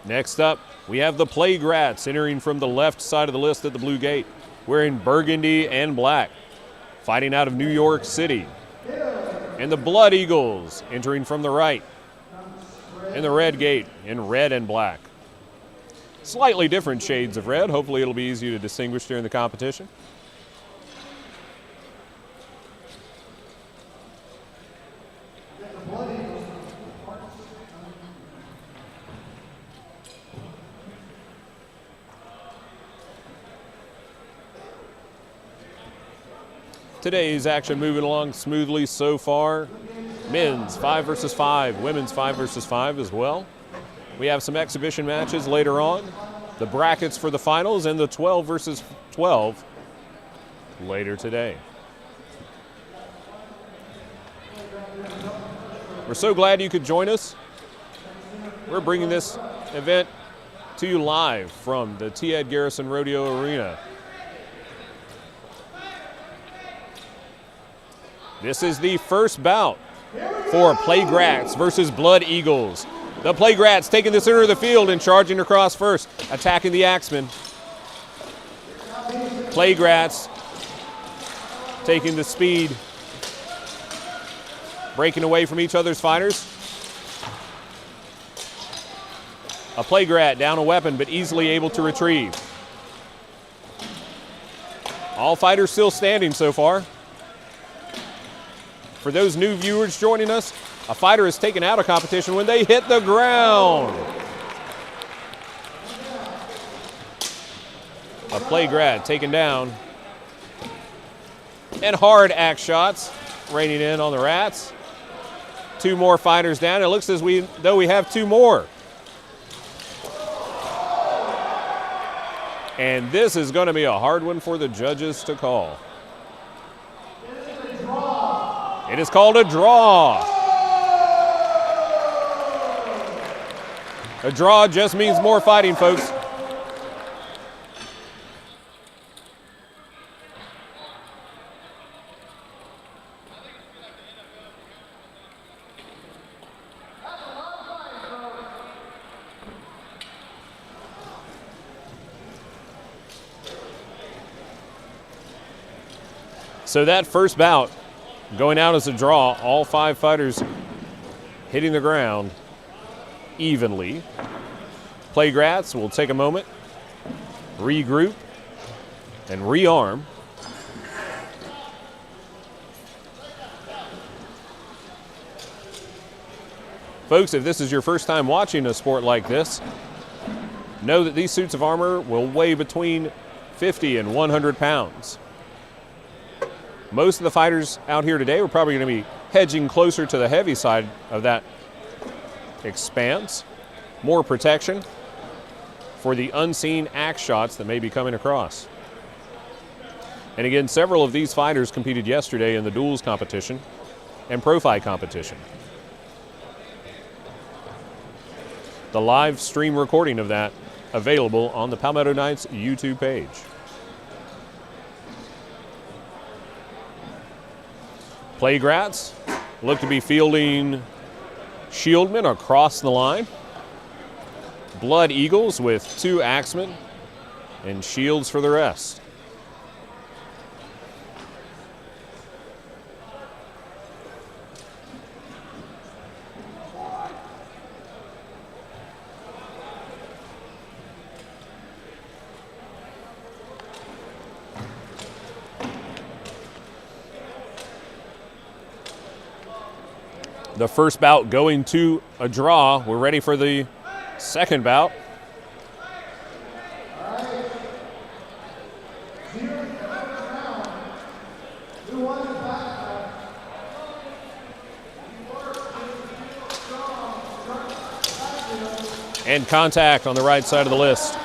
Next up, we have the Plague Rats entering from the left side of the list at the blue gate, wearing burgundy and black, fighting out of New York City. And the Blood Eagles entering from the right in the red gate in red and black. Slightly different shades of red. Hopefully it'll be easy to distinguish during the competition. Today's action moving along smoothly so far. Men's 5 versus 5, women's 5 versus 5 as well. We have some exhibition matches later on. The brackets for the finals and the 12 versus 12 later today. We're so glad you could join us. We're bringing this event to you live from the T. Ed Garrison Rodeo Arena. This is the first bout for Plague Rats versus Blood Eagles. The Plague Rats taking the center of the field and charging across first, attacking the Axemen. Plague Rats taking the speed, breaking away from each other's fighters. A Plague Rat down a weapon, but easily able to retrieve. All fighters still standing so far. For those new viewers joining us, a fighter is taken out of competition when they hit the ground. A Plague Rat taken down. And hard axe shots raining in on the Rats. 2 more fighters down. It looks as though we have 2 more. And this is going to be a hard one for the judges to call. It is called a draw. A draw just means more fighting, folks. So that first bout going out as a draw, all 5 fighters hitting the ground evenly. Plague Rats will take a moment, regroup, and rearm. Folks, if this is your first time watching a sport like this, know that these suits of armor will weigh between 50 and 100 pounds. Most of the fighters out here today are probably going to be hedging closer to the heavy side of that expanse. More protection for the unseen axe shots that may be coming across. And again, several of these fighters competed yesterday in the duels competition and pro fight competition. The live stream recording of that available on the Palmetto Knights YouTube page. Playgrats look to be fielding shieldmen across the line. Blood Eagles with 2 axemen and shields for the rest. The first bout going to a draw. We're ready for the second bout. And contact on the right side of the list.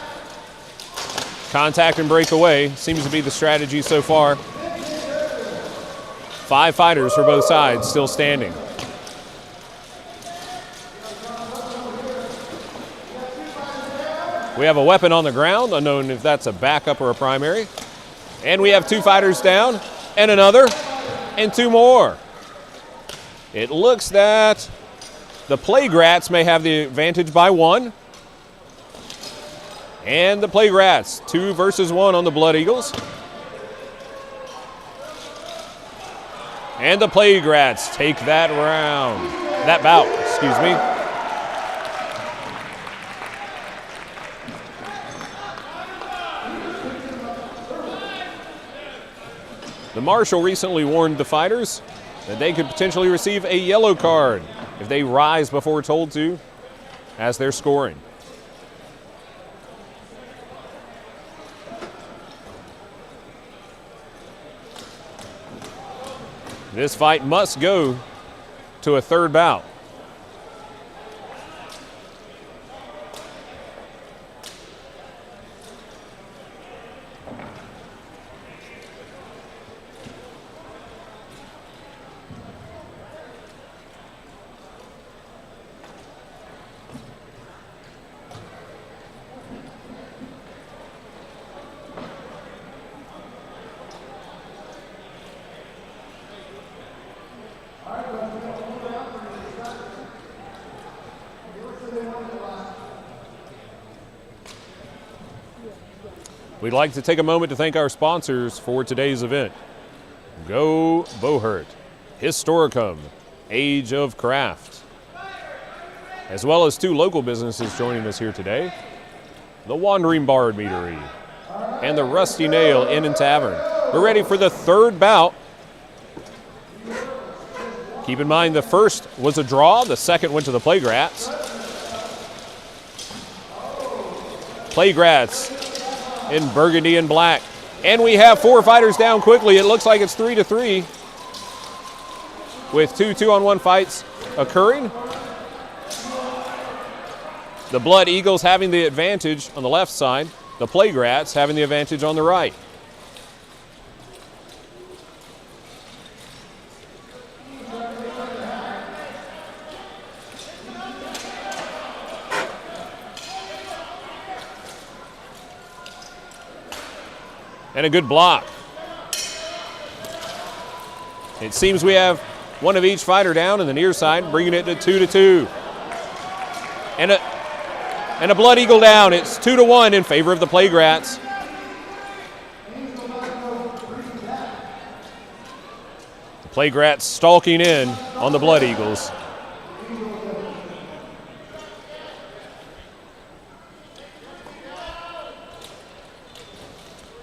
Contact and break away seems to be the strategy so far. 5 fighters for both sides still standing. We have a weapon on the ground, unknown if that's a backup or a primary. And we have 2 fighters down, and another, and 2 more. It looks that the Playgrats may have the advantage by 1. And the Playgrats, 2 versus 1 on the Blood Eagles. And the Playgrats take that round, that bout, excuse me. The Marshal recently warned the fighters that they could potentially receive a yellow card if they rise before told to as they're scoring. This fight must go to a third bout. We'd like to take a moment to thank our sponsors for today's event. Go Bohurt, Historicum, Age of Craft, as well as 2 local businesses joining us here today, the Wandering Bard Meadery and the Rusty Nail Inn and Tavern. We're ready for the third bout. Keep in mind the first was a draw, the second went to the Playgrats. Playgrats in burgundy and black. And we have 4 fighters down quickly. It looks like it's 3-3 with 2 2-on-1 fights occurring. The Blood Eagles having the advantage on the left side, the Playgrats having the advantage on the right. And a good block. It seems we have 1 of each fighter down in the near side, bringing it to 2-2. And a Blood Eagle down. It's 2-1 in favor of the Playgrats. The Playgrats stalking in on the Blood Eagles.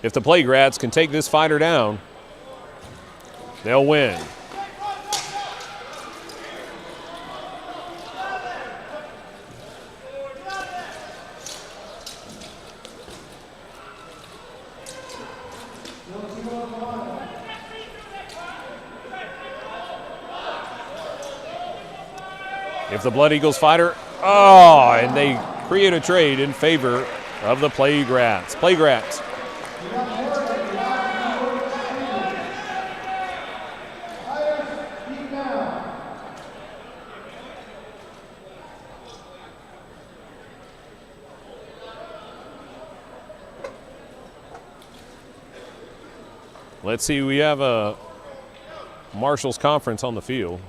If the Playgrats can take this fighter down, they'll win. If the Blood Eagles fighter, and they create a trade in favor of the Playgrats. Playgrats Let's see, we have a Marshals conference on the field.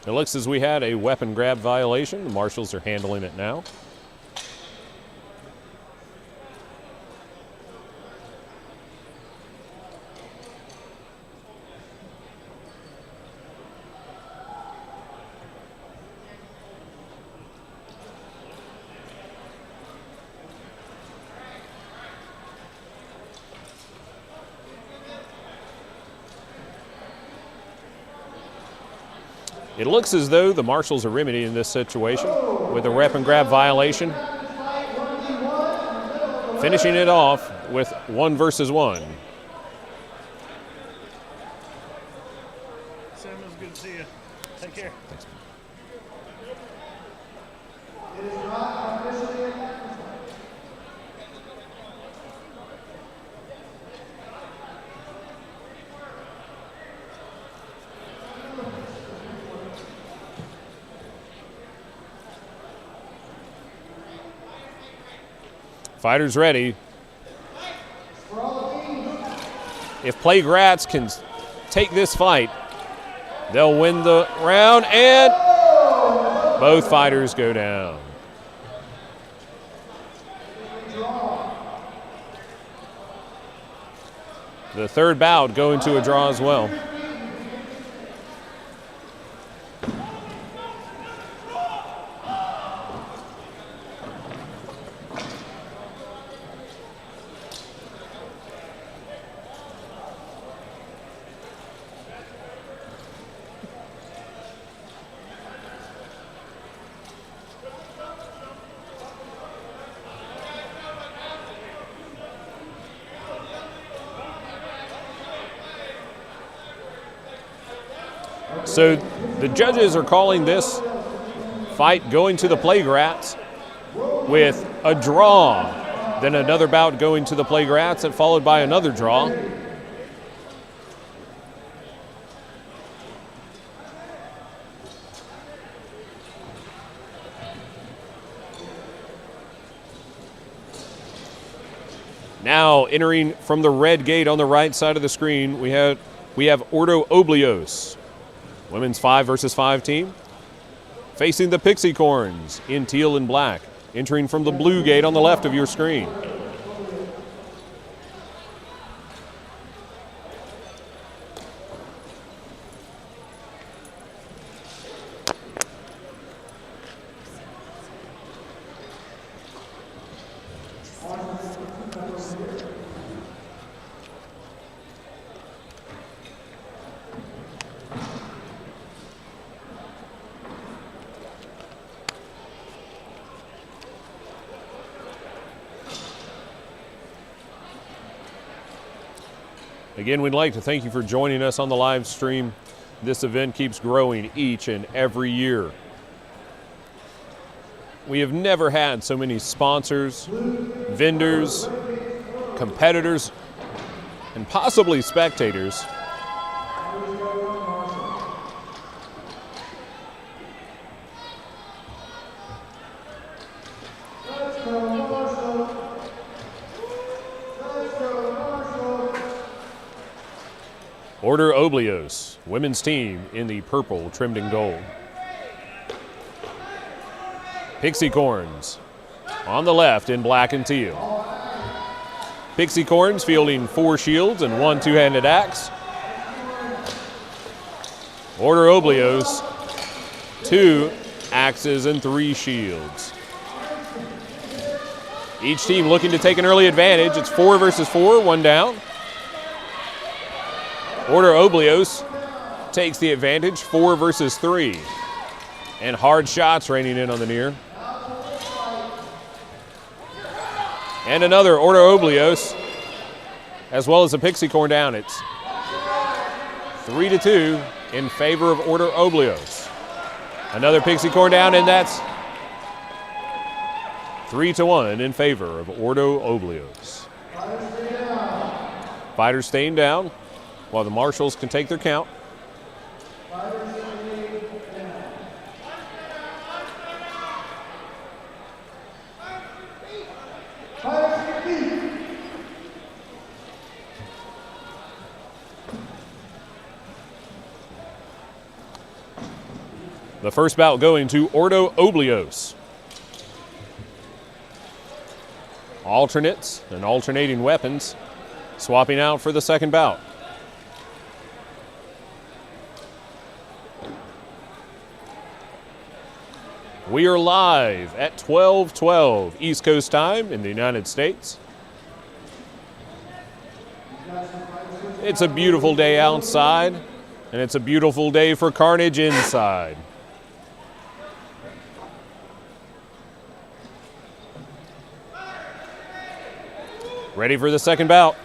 It looks as we had a weapon grab violation. The Marshals are handling it now. It looks as though the Marshals are remedying this situation with a weapon grab violation, finishing it off with 1 versus 1. Sam, it was good to see you. Take care. Thanks. Fighters ready. If Plague Rats can take this fight, they'll win the round, and both fighters go down. The third bout going to a draw as well. So the judges are calling this fight going to the Plague Rats with a draw. Then another bout going to the Plague Rats and followed by another draw. Now entering from the red gate on the right side of the screen, we have Ordo Oblios. Women's 5 versus 5 team. Facing the Pixie Corns in teal and black. Entering from the blue gate on the left of your screen. Again, we'd like to thank you for joining us on the live stream. This event keeps growing each and every year. We have never had so many sponsors, vendors, competitors, and possibly spectators. Ordo Oblios, women's team in the purple trimmed in gold. Pixie Corns on the left in black and teal. Pixie Corns fielding 4 shields and 1 two-handed axe. Ordo Oblios, 2 axes and 3 shields. Each team looking to take an early advantage. It's 4 versus 4, 1 down. Ordo Oblios takes the advantage, 4 versus 3. And hard shots raining in on the near. And another Ordo Oblios, as well as a Pixie Corn down. It's 3-2 in favor of Ordo Oblios. Another Pixie corn down, and that's 3-1 in favor of Ordo Oblios. Fighters staying down while the marshals can take their count. The first bout going to Ordo Oblios. Alternates and alternating weapons swapping out for the second bout. We are live at 12:12 East Coast time in the United States. It's a beautiful day outside, and it's a beautiful day for Carnage inside. Ready for the second bout.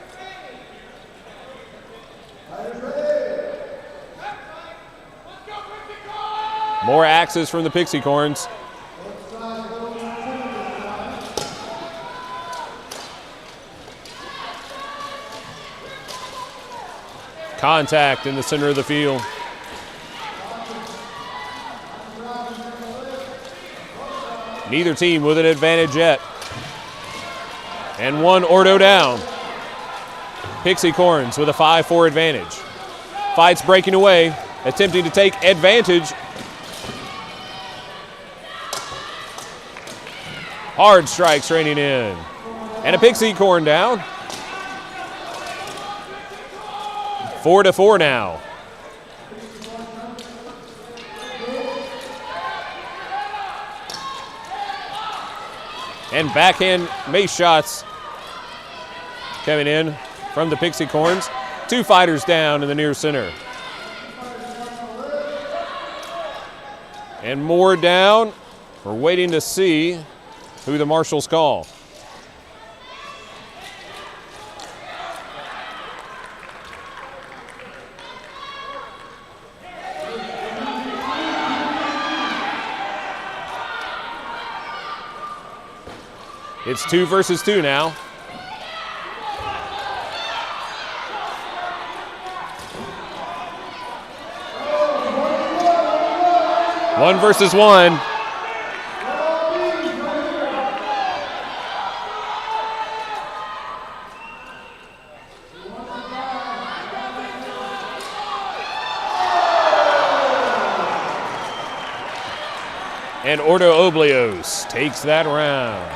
More axes from the Pixie corns. Contact in the center of the field. Neither team with an advantage yet. And one Ordo down. Pixie corns with a 5-4 advantage. Fight's breaking away, attempting to take advantage. Hard strikes raining in. And a Pixie corn down. 4-4 now. And backhand mace shots coming in from the Pixie corns. Two fighters down in the near center. And more down. We're waiting to see who the marshals call. It's 2 versus 2 now. One versus one. And Ordo Oblios takes that round.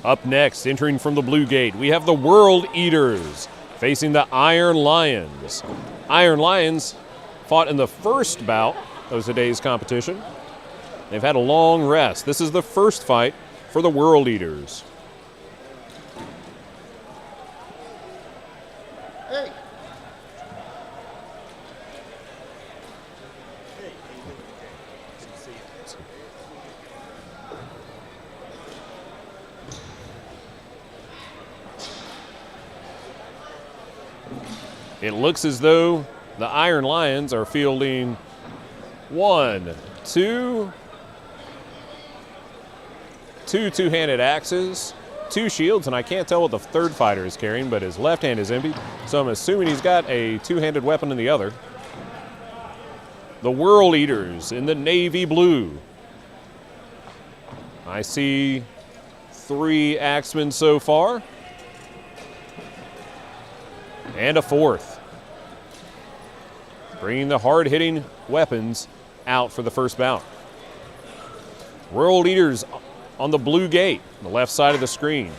Up next, entering from the blue gate, we have the World Eaters facing the Iron Lions. Iron Lions fought in the first bout of today's competition. They've had a long rest. This is the first fight for the World Eaters. Hey. It looks as though the Iron Lions are fielding two two-handed axes, 2 shields, and I can't tell what the third fighter is carrying, but his left hand is empty, so I'm assuming he's got a two-handed weapon in the other. The World Eaters in the navy blue. I see 3 axemen so far, and a 4th. bringing the hard-hitting weapons out for the first bout. World leaders on the blue gate, the left side of the screen.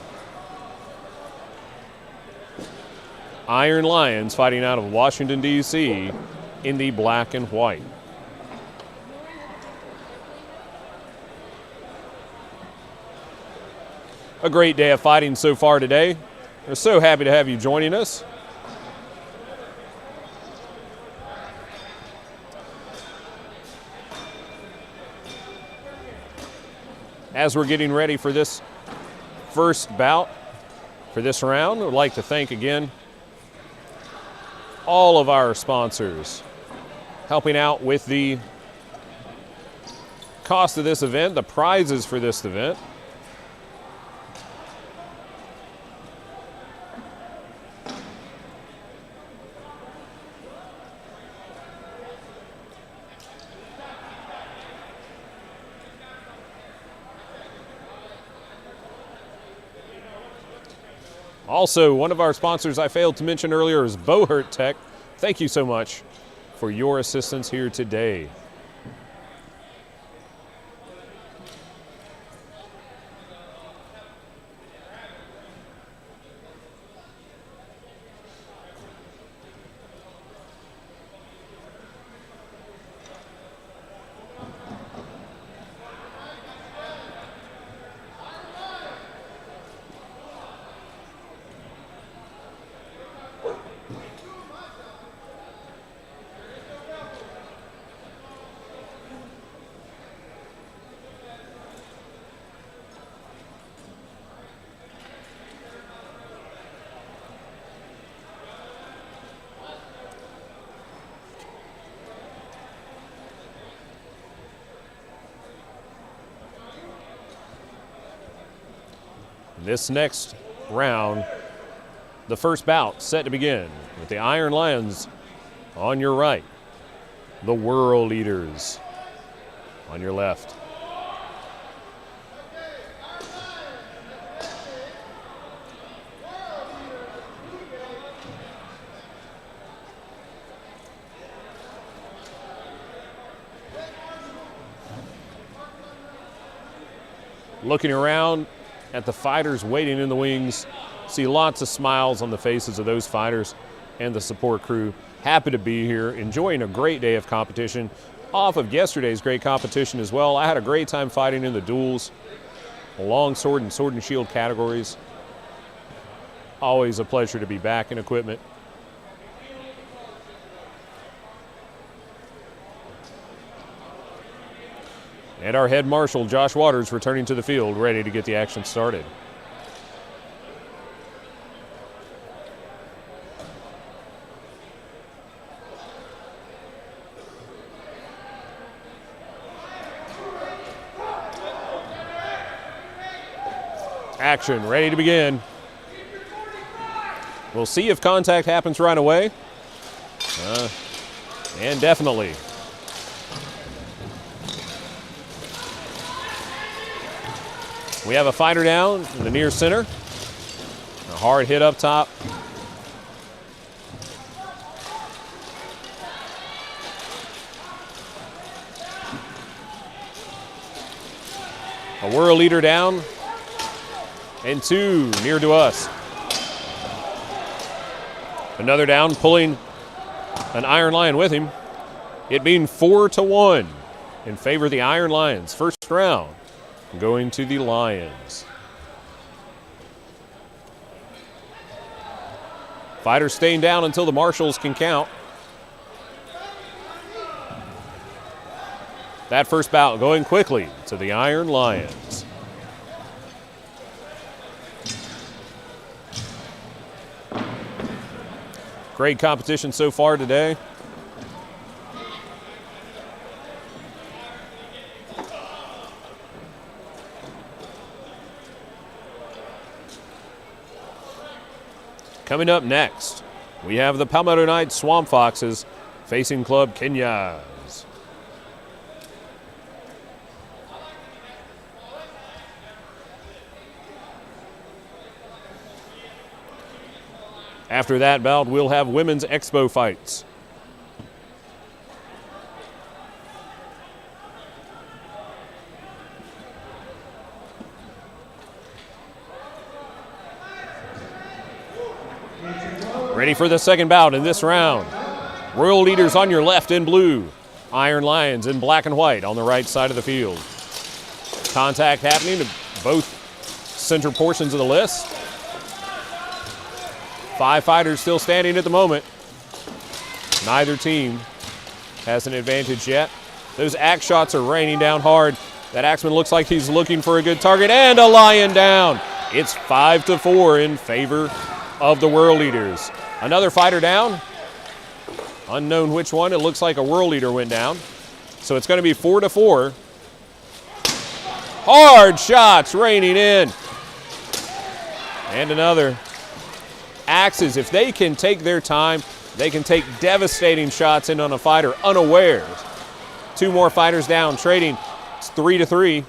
Iron Lions fighting out of Washington, D.C. in the black and white. A great day of fighting so far today. We're so happy to have you joining us. As we're getting ready for this first bout, for this round, I'd like to thank again all of our sponsors helping out with the cost of this event, the prizes for this event. Also, one of our sponsors I failed to mention earlier is Bohurt Tech. Thank you so much for your assistance here today. This next round, the first bout set to begin with the Iron Lions on your right, the World Leaders on your left. Looking around at the fighters waiting in the wings, see lots of smiles on the faces of those fighters and the support crew. Happy to be here, enjoying a great day of competition. Off of yesterday's great competition as well. I had a great time fighting in the duels, long sword and shield categories. Always a pleasure to be back in equipment. And our head marshal, Josh Waters, returning to the field, ready to get the action started. Action ready to begin. We'll see if contact happens right away. And definitely. We have a fighter down in the near center. A hard hit up top. A world leader down. And two near to us. Another down, pulling an Iron Lion with him. It being 4-1 in favor of the Iron Lions. First round going to the Lions. Fighters staying down until the marshals can count. That first bout going quickly to the Iron Lions. Great competition so far today. Coming up next, we have the Palmetto Knights Swamp Foxes facing Club Kenyas. After that bout, we'll have women's expo fights. Ready for the second bout in this round. Royal Leaders on your left in blue. Iron Lions in black and white on the right side of the field. Contact happening to both center portions of the list. 5 fighters still standing at the moment. Neither team has an advantage yet. Those axe shots are raining down hard. That axeman looks like he's looking for a good target, and a lion down. It's 5-4 in favor of the World Leaders. Another fighter down. Unknown which one. It looks like a World Leader went down. So it's going to be 4-4. Hard shots raining in. And another. Axes, if they can take their time, they can take devastating shots in on a fighter unawares. 2 more fighters down, trading. It's 3-3.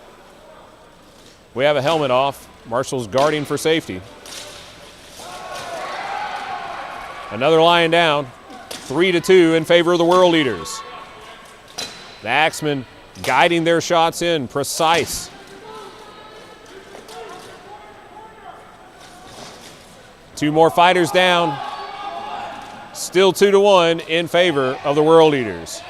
We have a helmet off. Marshall's guarding for safety. Another lion down. 3-2 in favor of the World Leaders. The Axemen guiding their shots in, precise. Two more fighters down. Still 2-1 in favor of the World Leaders.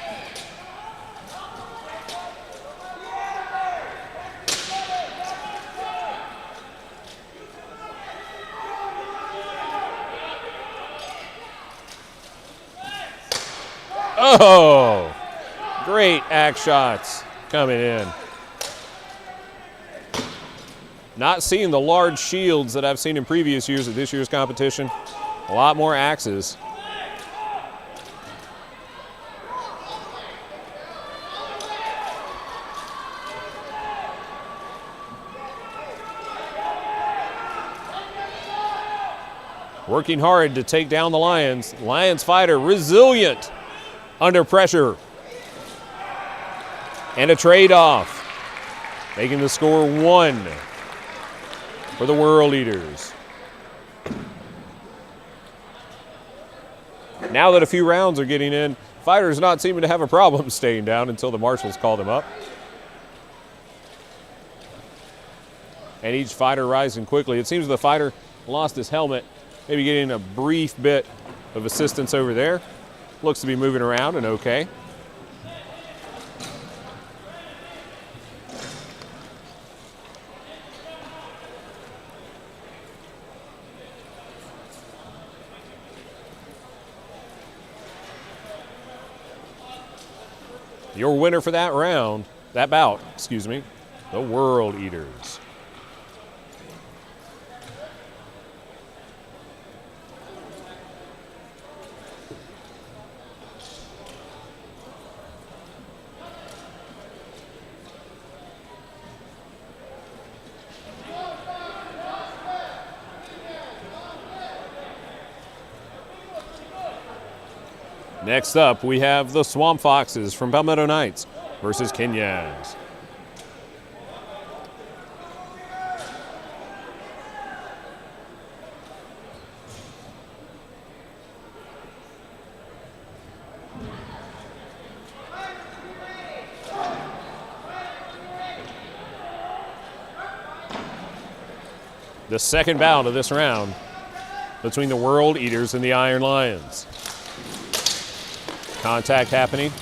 Oh, great axe shots coming in. Not seeing the large shields that I've seen in previous years of this year's competition. A lot more axes. Working hard to take down the Lions. Lions fighter resilient under pressure. And a trade-off. Making the score 1 for the World Leaders. Now that a few rounds are getting in, fighters not seeming to have a problem staying down until the marshals call them up. And each fighter rising quickly. It seems the fighter lost his helmet, maybe getting a brief bit of assistance over there. Looks to be moving around and okay. Your winner for that round, that bout, excuse me, the World Eaters. Next up, we have the Swamp Foxes from Palmetto Knights versus Kenyans. The second bout of this round between the World Eaters and the Iron Lions. Contact happening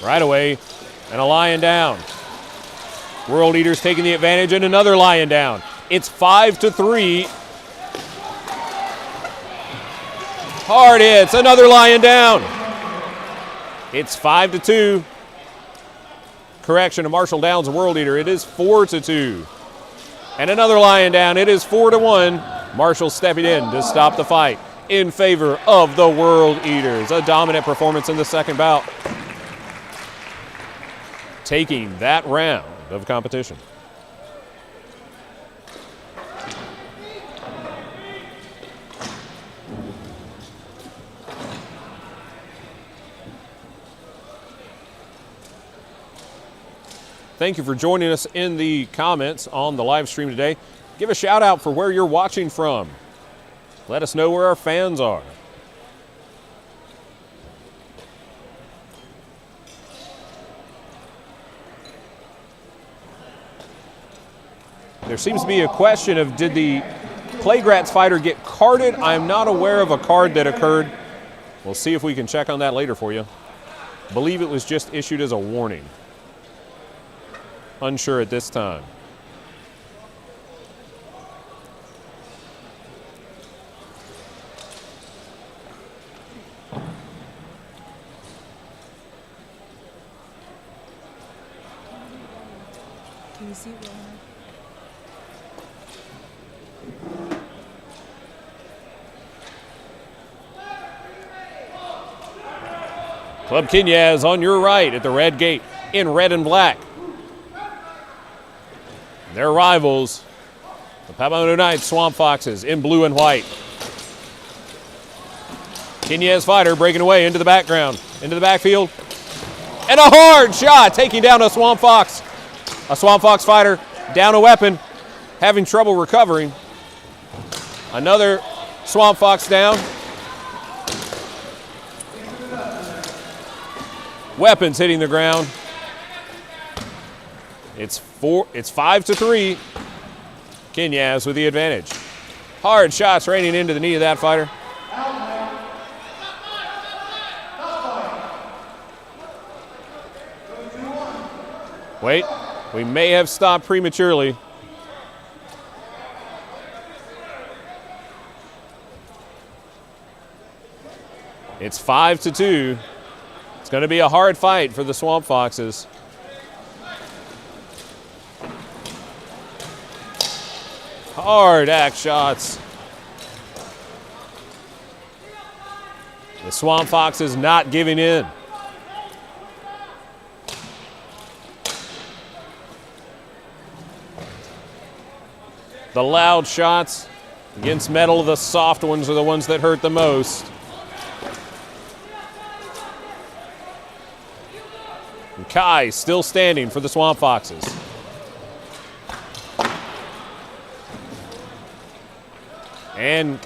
right away, and a lion down. World Eaters taking the advantage, and another lion down. It's 5-3. Hard hits, another lion down. It's 5-2. Correction, a Marshall Downs World Eater. It is 4-2. And another lion down. It is 4-1. Marshall stepping in to stop the fight in favor of the World Eaters. A dominant performance in the second bout, taking that round of competition. Thank you for joining us in the comments on the live stream today. Give a shout out for where you're watching from. Let us know where our fans are. There seems to be a question of, did the Plague Rats fighter get carded? I'm not aware of a card that occurred. We'll see if we can check on that later for you. I believe it was just issued as a warning. Unsure at this time. Can you see it? Club Kenyaz on your right at the red gate in red and black. Their rivals, the Palmetto Knights Swamp Foxes in blue and white. Kenyaz fighter breaking away into the background, into the backfield. And a hard shot taking down a Swamp Fox. A Swamp Fox fighter down a weapon, having trouble recovering. Another Swamp Fox down. Weapons hitting the ground. It's 5-3. Kenyaz with the advantage. Hard shots raining into the knee of that fighter. Wait, we may have stopped prematurely. It's 5-2. It's going to be a hard fight for the Swamp Foxes. Hard axe shots. The Swamp Foxes not giving in. The loud shots against metal, the soft ones are the ones that hurt the most. And Kai still standing for the Swamp Foxes. And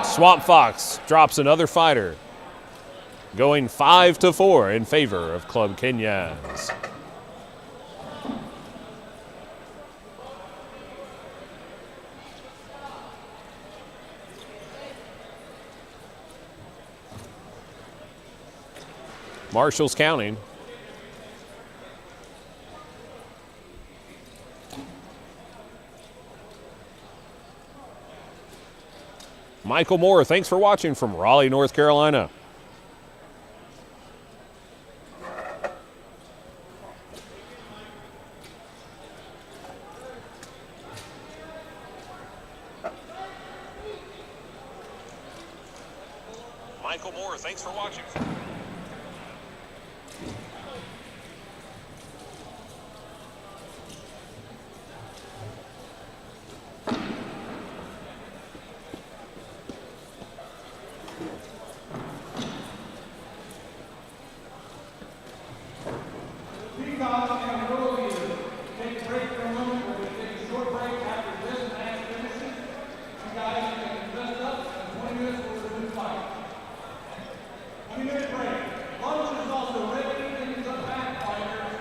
Swamp Fox drops another fighter, going 5-4 in favor of Club Kenyaz. Marshall's counting. Michael Moore, thanks for watching from Raleigh, North Carolina. Michael Moore, thanks for watching. Peacocks and Ordo take a break for a moment. We're going to take a short break after this match finishes. You guys can rest up, and 20 minutes we'll resume fight. 20-minute break. Lunch is also ready. Things up back, fighters.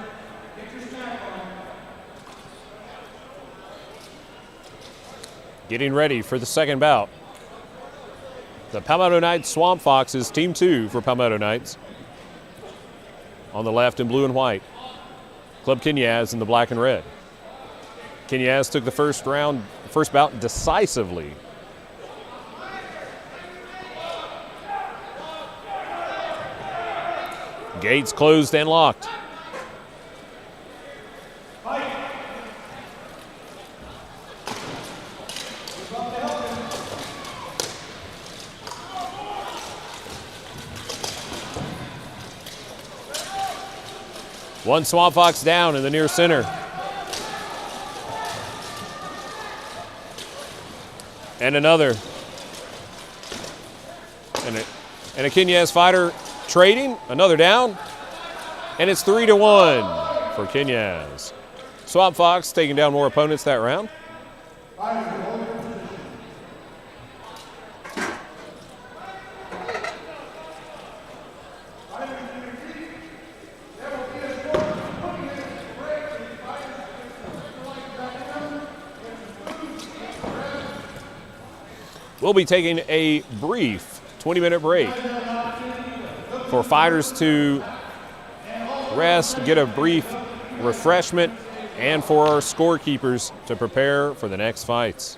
Get your snack on. Getting ready for the second bout. The Palmetto Knights Swamp Foxes, Team 2 for Palmetto Knights. On the left in blue and white. Club Kenyaz in the black and red. Kenyaz took the first bout decisively. Gates closed and locked. One Swamp Fox down in the near center. And another. And a Kenyaz fighter trading. Another down. And it's 3-1 for Kenyaz. Swamp Fox taking down more opponents that round. We'll be taking a brief 20-minute break for fighters to rest, get a brief refreshment, and for our scorekeepers to prepare for the next fights.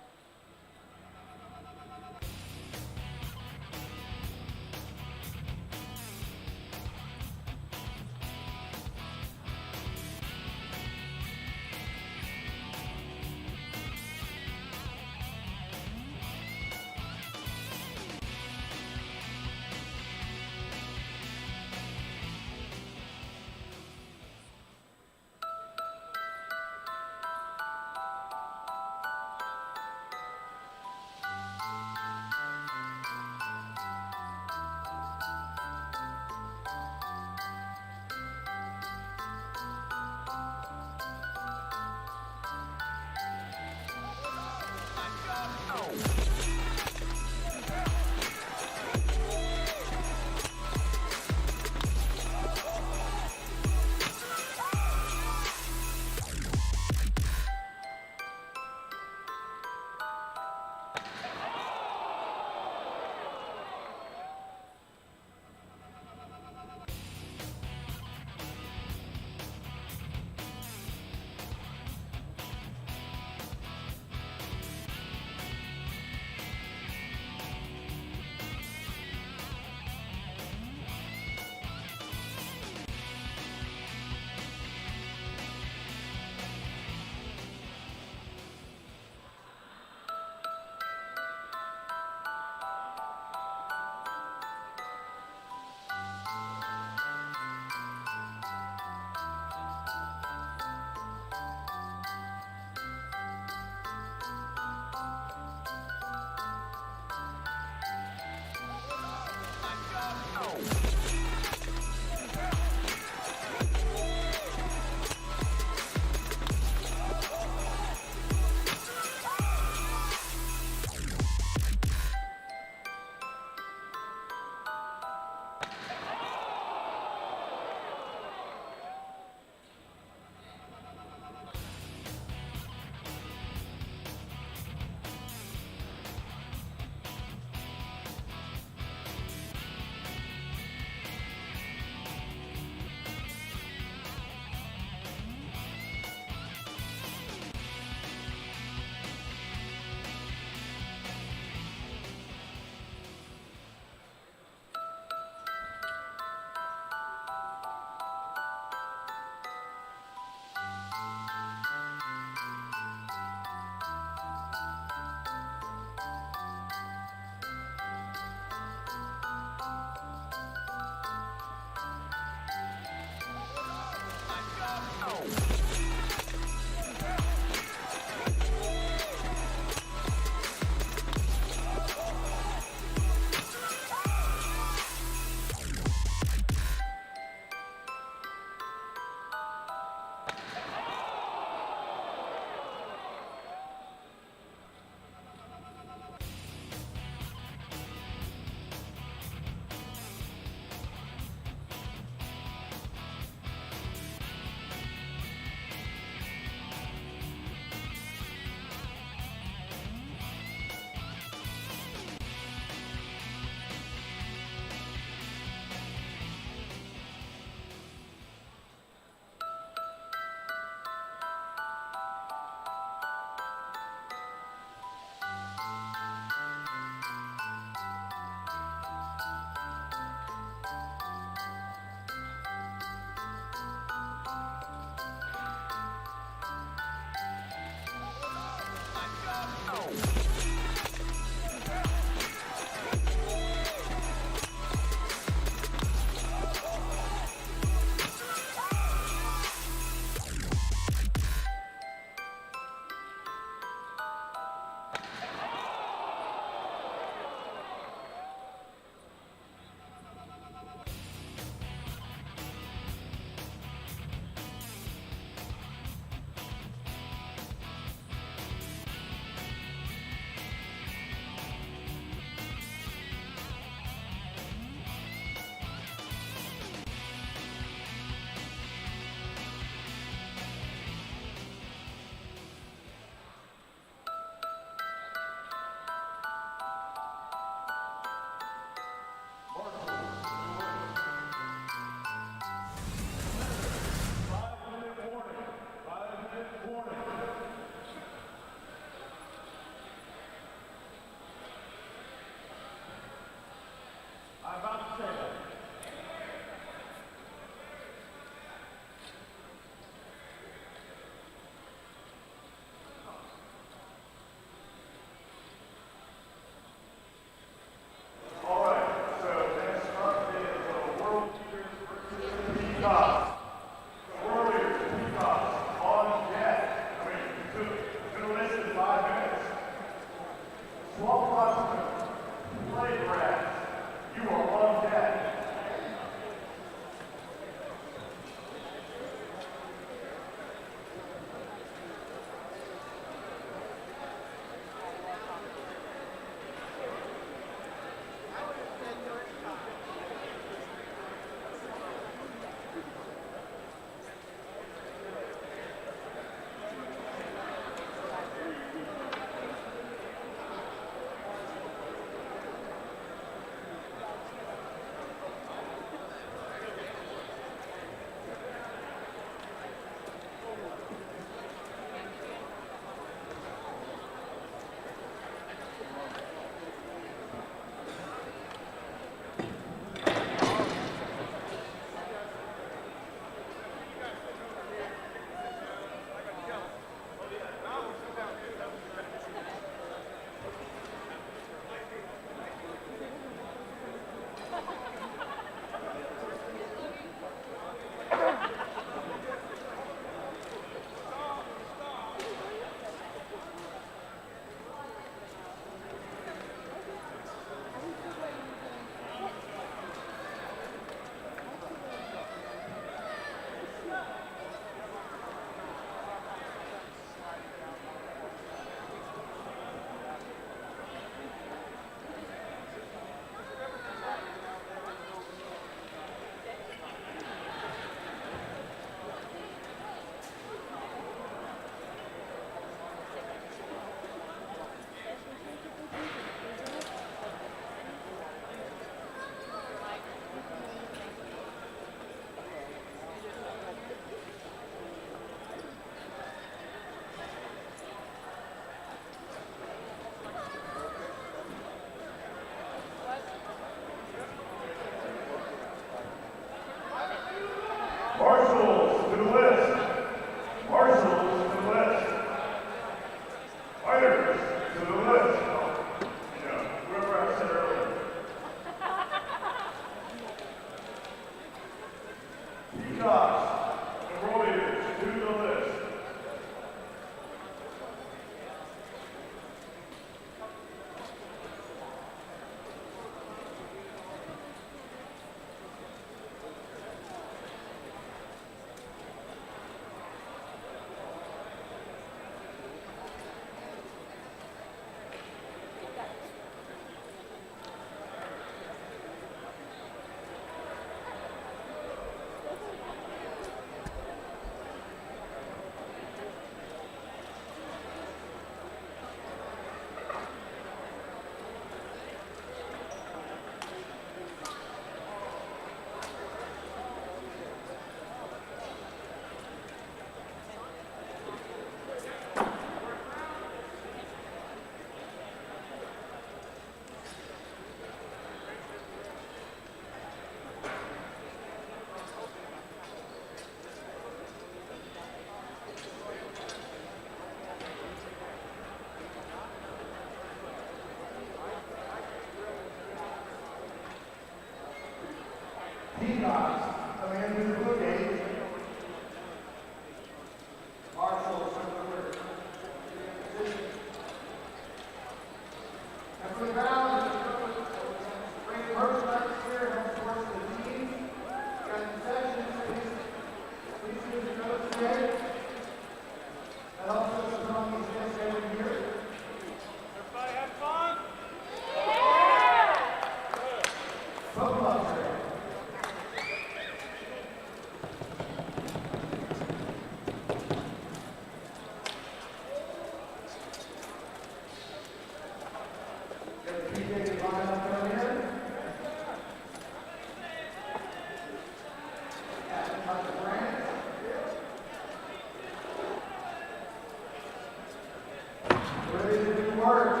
support.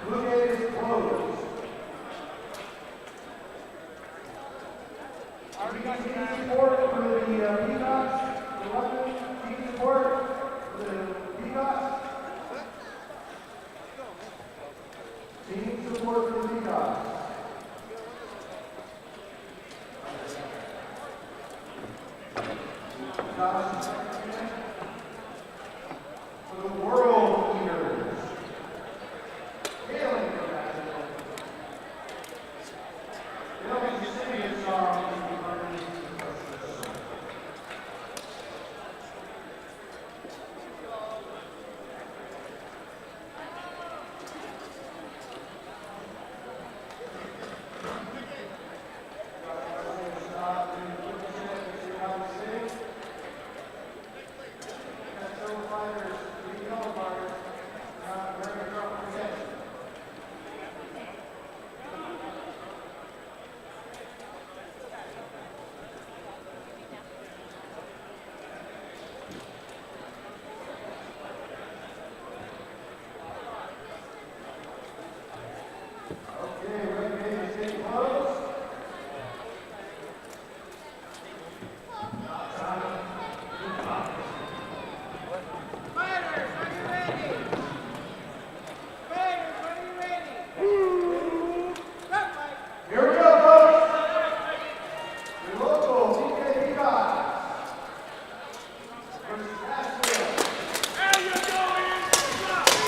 Blue gate is closed. Team support for the Peacocks. Team support for the Peacocks. Team support for the Peacocks. For the world leaders. Hailing from Mexico. They don't get to sing a song.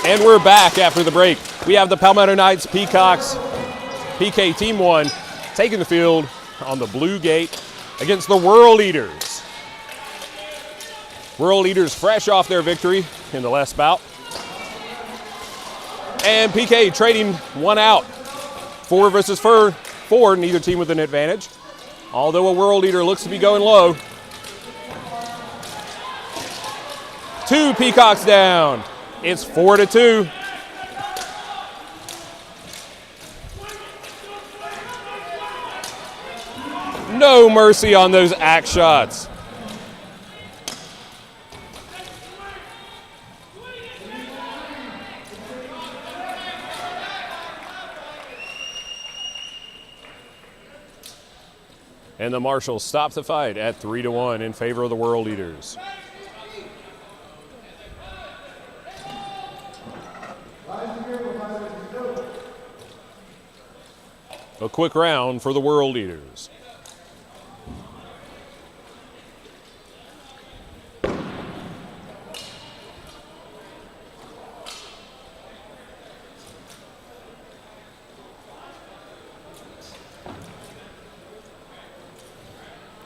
And we're back after the break. We have the Palmetto Knights Peacocks PK Team 1 taking the field on the blue gate against the World Eaters. World Eaters fresh off their victory in the last bout. And PK trading one out. 4 versus 4, neither team with an advantage. Although a World Eater looks to be going low. 2 Peacocks down. It's 4-2. No mercy on those axe shots. And the Marshals stop the fight at 3-1 in favor of the World Eaters. A quick round for the World Eaters.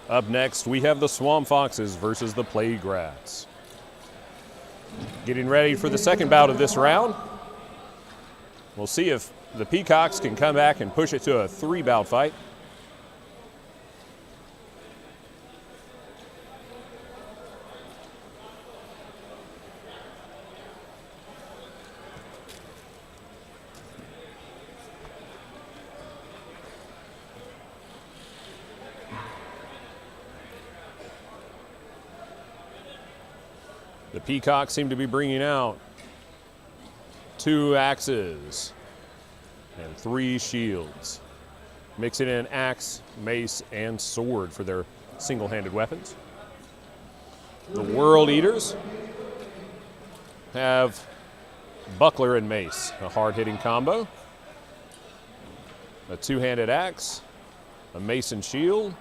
Up next, we have the Swamp Foxes versus the Plague Rats. Getting ready for the second bout of this round. We'll see if the Peacocks can come back and push it to a 3-bout fight. The Peacocks seem to be bringing out 2 axes and 3 shields, mixing in axe, mace, and sword for their single-handed weapons. The World Eaters have buckler and mace, a hard-hitting combo, a 2-handed axe, a mace and shield,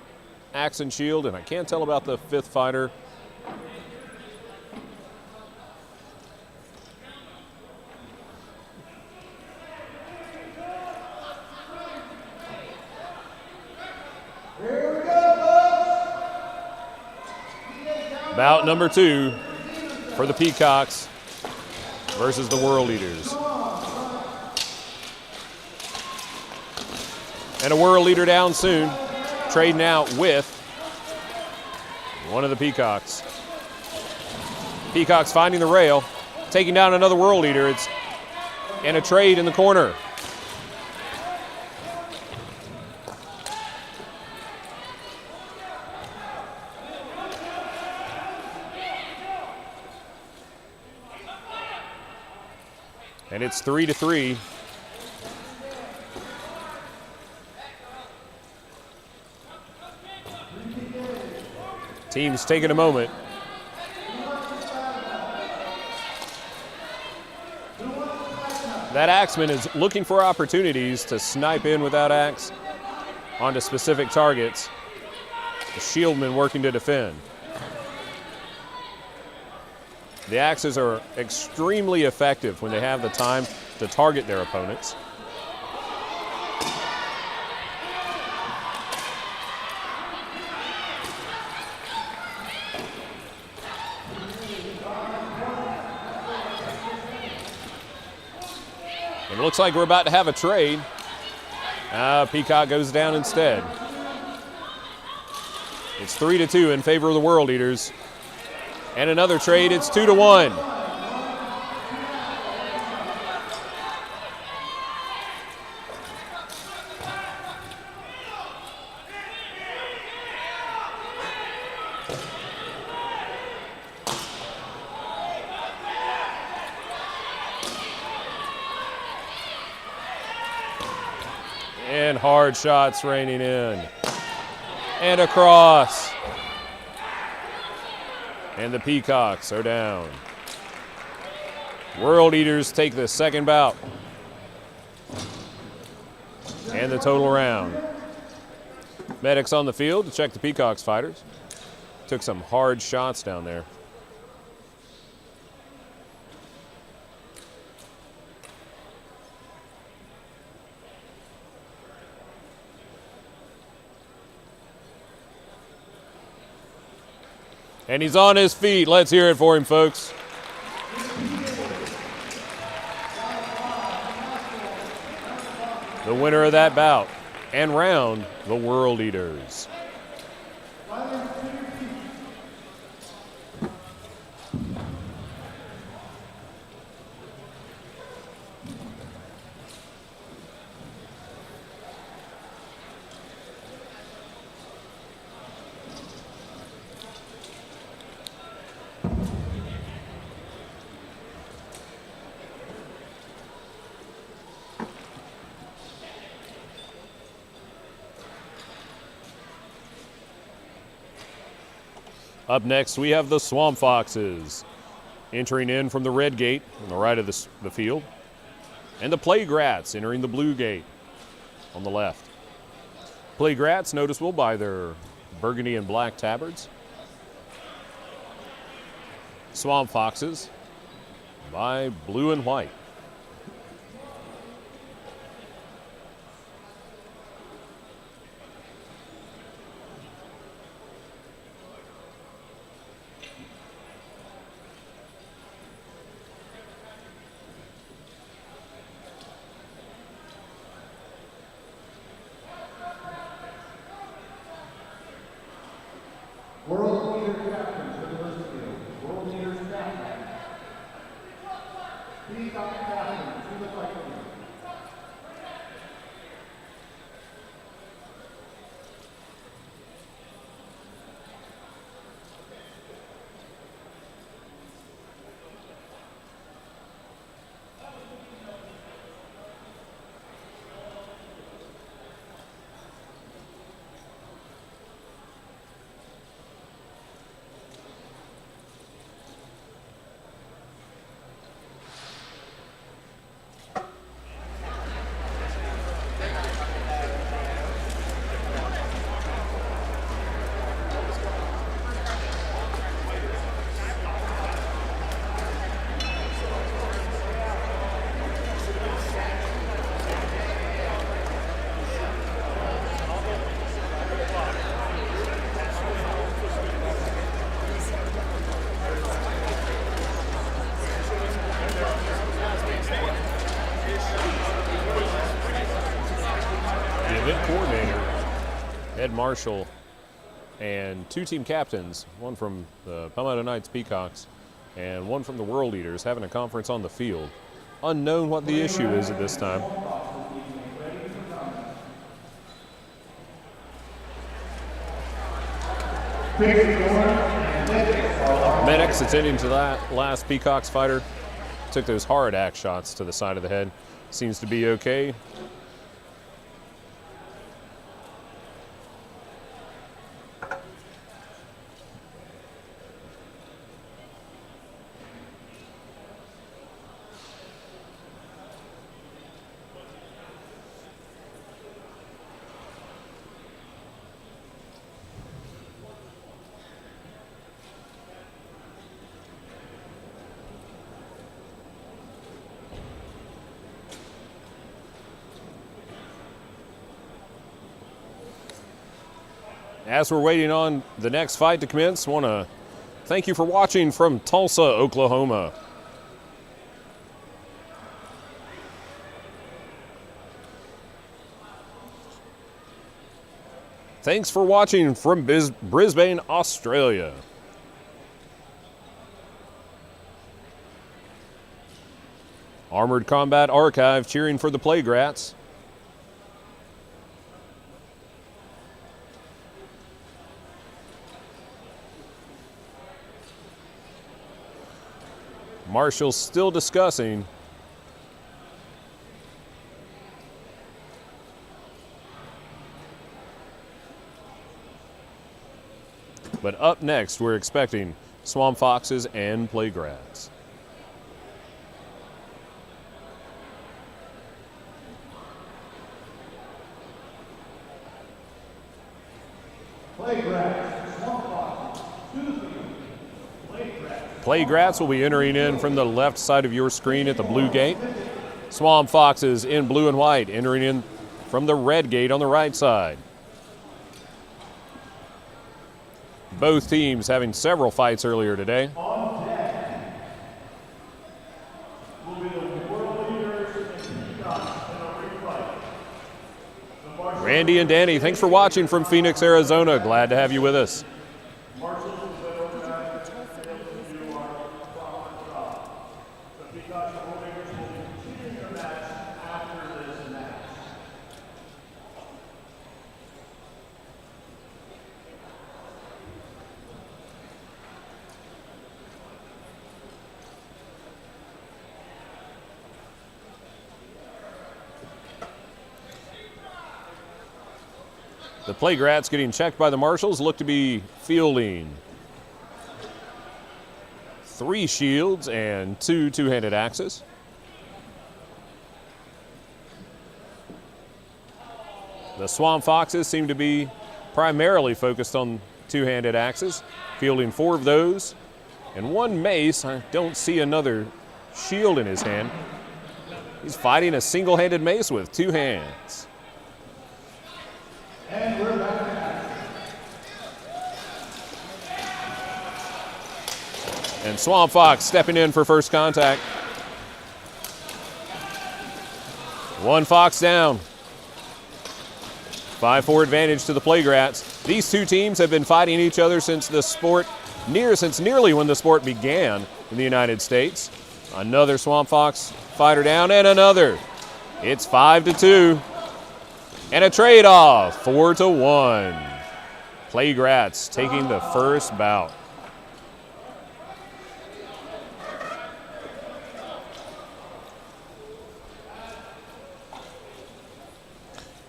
axe and shield, and I can't tell about the 5th fighter. Bout number 2 for the Peacocks versus the World Eaters. And a World Eater down soon, trading out with one of the Peacocks. Peacocks finding the rail, taking down another World Eater. It's and a trade in the corner. And it's 3-3. Teams taking a moment. That Axeman is looking for opportunities to snipe in without axe onto specific targets. The Shieldman working to defend. The axes are extremely effective when they have the time to target their opponents. It looks like we're about to have a trade. Peacock goes down instead. It's 3-2 in favor of the World Eaters. And another trade, it's 2-1. And hard shots raining in. And across. And the Peacocks are down. World Eaters take the second bout. And the total round. Medics on the field to check the Peacocks fighters. Took some hard shots down there. And he's on his feet. Let's hear it for him, folks. The winner of that bout and round, the World Eaters. Up next, we have the Swamp Foxes entering in from the red gate on the right of the field, and the Plague Rats entering the blue gate on the left. Plague Rats noticeable by their burgundy and black tabards. Swamp Foxes by blue and white. World Eater captains for the list field. World Eater captain. Peacock captains to the fight field. Ed Marshall and two team captains, one from the Palmetto Knights Peacocks and one from the World Eaters, having a conference on the field. Unknown what the issue is at this time. Mythics attending to that last Peacocks fighter. Took those hard axe shots to the side of the head. Seems to be okay. As we're waiting on the next fight to commence, want to thank you for watching from Tulsa, Oklahoma. Thanks for watching from Brisbane, Australia. Armored Combat Archive cheering for the Playgrats. Marshall's still discussing. But up next, we're expecting Swamp Foxes and Playgrats. Playgrats will be entering in from the left side of your screen at the blue gate. Swamp Foxes in blue and white entering in from the red gate on the right side. Both teams having several fights earlier today. On deck will be the world leaders and Peacocks in a replay. Randy and Danny, thanks for watching from Phoenix, Arizona. Glad to have you with us. The Playgrats getting checked by the marshals look to be fielding 3 shields and 2 two-handed axes. The Swamp Foxes seem to be primarily focused on two-handed axes, fielding 4 of those and 1 mace. I don't see another shield in his hand. He's fighting a single-handed mace with 2 hands. And we're back. And Swamp Fox stepping in for first contact. 1 Fox down. 5-4 advantage to the Playgrats. These 2 teams have been fighting each other since nearly when the sport began in the United States. Another Swamp Fox fighter down and another. It's 5-2. And a trade-off, 4-1. Playgrats taking the first bout.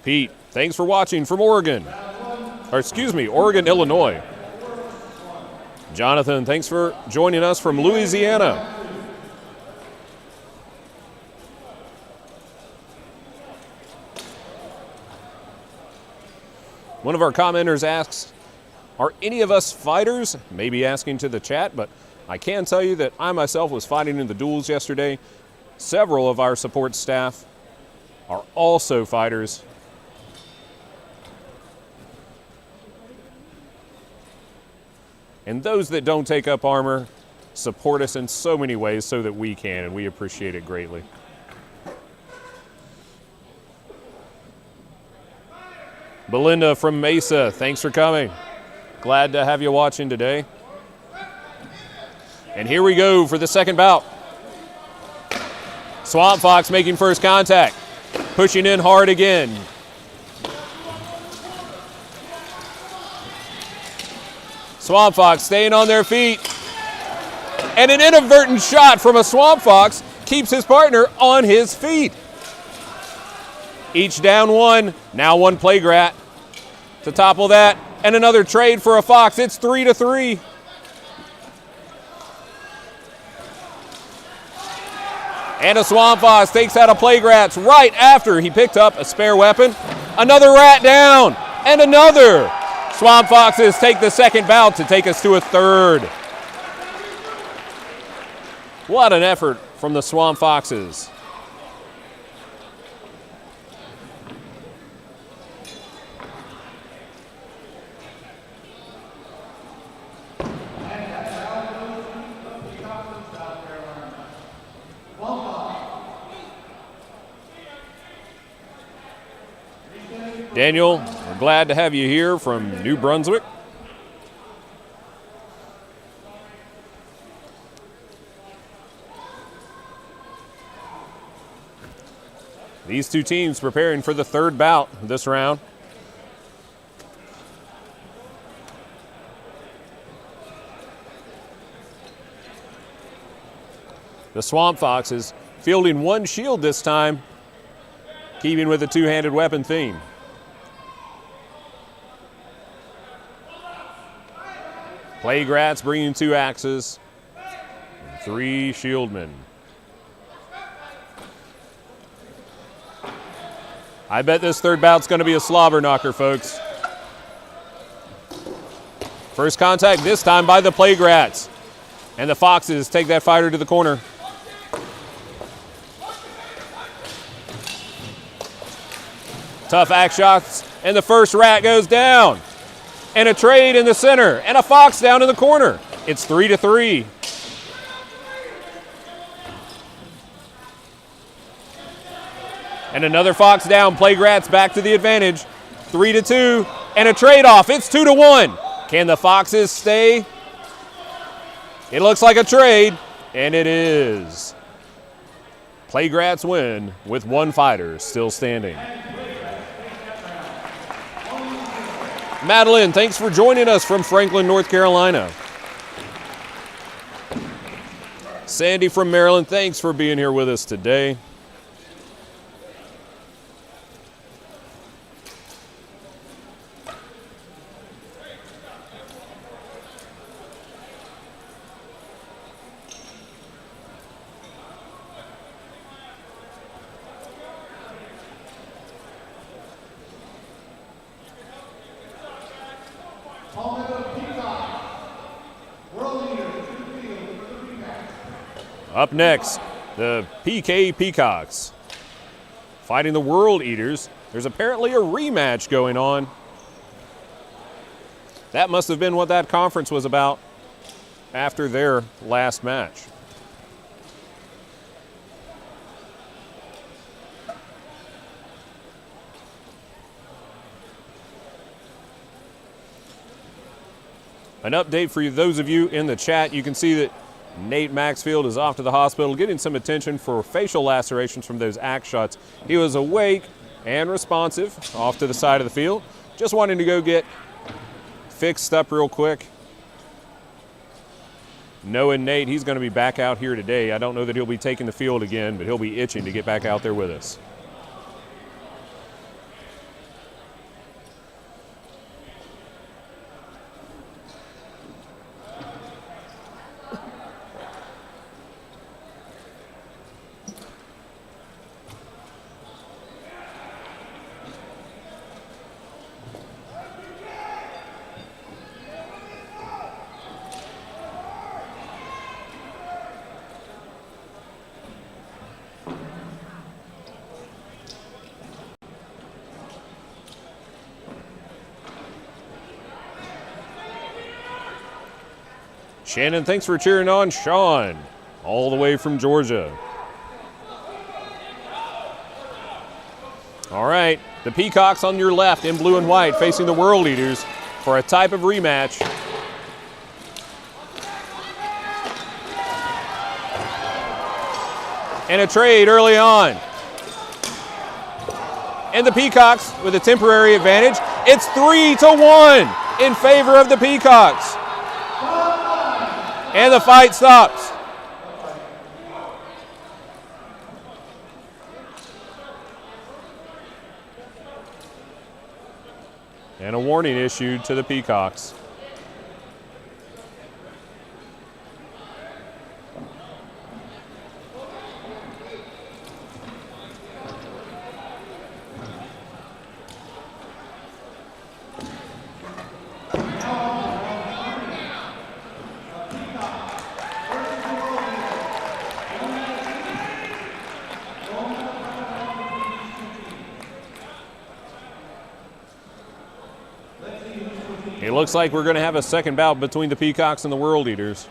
Pete, thanks for watching from Oregon, Illinois. Jonathan, thanks for joining us from Louisiana. One of our commenters asks, are any of us fighters? Maybe asking to the chat, but I can tell you that I myself was fighting in the duels yesterday. Several of our support staff are also fighters. And those that don't take up armor support us in so many ways so that we can, and we appreciate it greatly. Belinda from Mesa, thanks for coming. Glad to have you watching today. And here we go for the second bout. Swamp Fox making first contact, pushing in hard again. Swamp Fox staying on their feet. And an inadvertent shot from a Swamp Fox keeps his partner on his feet. Each down one, now one plague rat to topple that, and another trade for a fox. It's 3-3. And a swamp fox takes out a plague rat right after he picked up a spare weapon. Another rat down, and another. Swamp foxes take the second bout to take us to a third. What an effort from the swamp foxes. Daniel, we're glad to have you here from New Brunswick. These two teams preparing for the third bout this round. The Swamp Foxes fielding one shield this time, keeping with the two-handed weapon theme. Plague Rats bringing 2 axes, and 3 shieldmen. I bet this third bout's going to be a slobber knocker, folks. First contact this time by the Plague Rats. And the Foxes take that fighter to the corner. Tough axe shots, and the first rat goes down. And a trade in the center, and a fox down in the corner. It's 3-3. And another fox down. Plague Rats back to the advantage. 3-2, and a trade-off. It's 2-1. Can the Foxes stay? It looks like a trade, and it is. Plague Rats win with 1 fighter still standing. Madeline, thanks for joining us from Franklin, North Carolina. Sandy from Maryland, thanks for being here with us today. Palmetto Peacocks, world leader, to the field for the rematch. Up next, the PK Peacocks fighting the World Eaters. There's apparently a rematch going on. That must have been what that conference was about after their last match. An update for you, those of you in the chat, you can see that Nate Maxfield is off to the hospital getting some attention for facial lacerations from those axe shots. He was awake and responsive off to the side of the field. Just wanting to go get fixed up real quick. Knowing Nate, he's going to be back out here today. I don't know that he'll be taking the field again, but he'll be itching to get back out there with us. Shannon, thanks for cheering on Sean, all the way from Georgia. All right, the Peacocks on your left in blue and white facing the World Eaters for a type of rematch. And a trade early on. And the Peacocks with a temporary advantage. It's 3-1 in favor of the Peacocks. And the fight stops. And a warning issued to the Peacocks. It looks like we're going to have a second bout between the Peacocks and the World Eaters.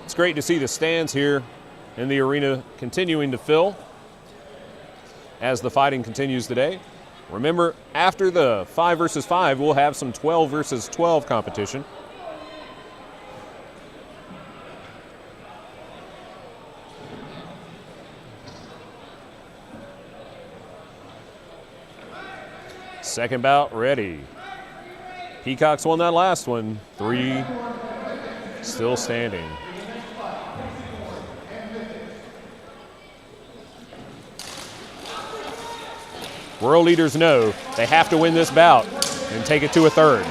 It's great to see the stands here in the arena continuing to fill as the fighting continues today. Remember, after the 5 versus 5, we'll have some 12 versus 12 competition. Second bout ready. Peacocks won that last one. 3 still standing. World Eaters know they have to win this bout and take it to a third.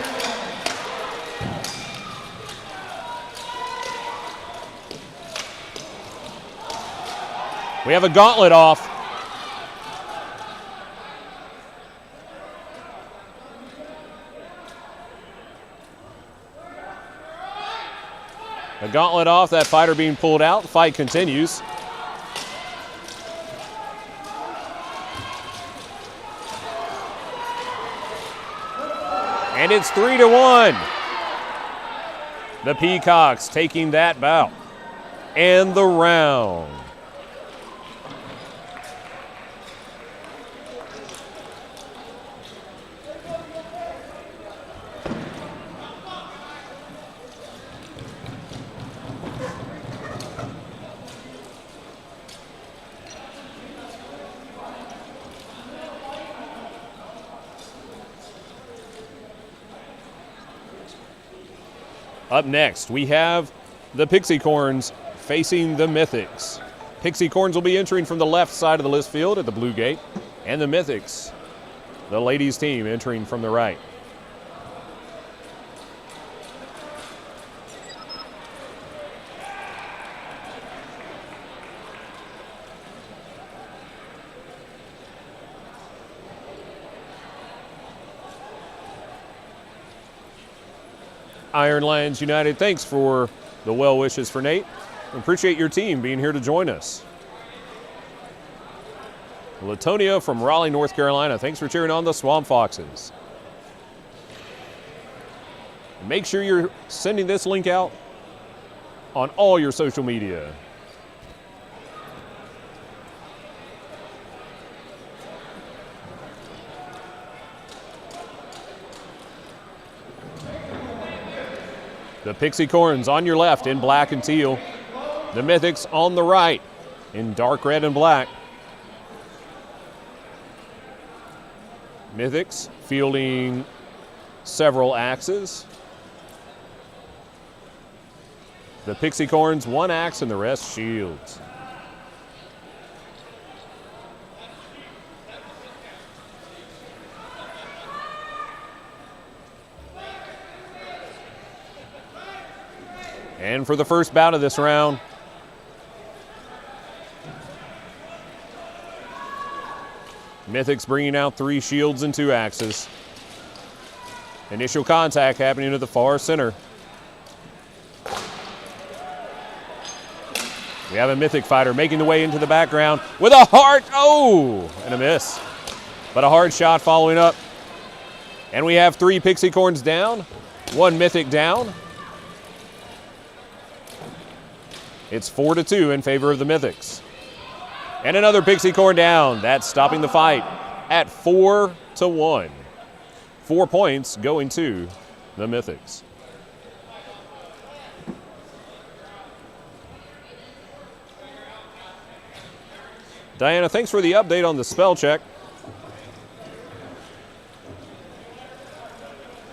We have a gauntlet off. A gauntlet off, that fighter being pulled out. The fight continues. And it's 3-1. The Peacocks taking that bout and the round. Up next, we have the Pixie Corns facing the Mythics. Pixie Corns will be entering from the left side of the list field at the blue gate, and the Mythics, the ladies team, entering from the right. Iron Lions United, thanks for the well wishes for Nate. Appreciate your team being here to join us. Latonia from Raleigh, North Carolina, thanks for cheering on the Swamp Foxes. Make sure you're sending this link out on all your social media. The Pixie Corns on your left in black and teal. The Mythics on the right in dark red and black. Mythics fielding several axes. The Pixie Corns, 1 axe and the rest shields. And for the first bout of this round, Mythics bringing out 3 shields and 2 axes. Initial contact happening at the far center. We have a Mythic fighter making the way into the background with a hard, and a miss. But a hard shot following up. And we have 3 Pixie Corns down, 1 Mythic down. It's 4-2 in favor of the Mythics. And another Pixie Corn down. That's stopping the fight at 4-1. 4 points going to the Mythics. Diana, thanks for the update on the spell check.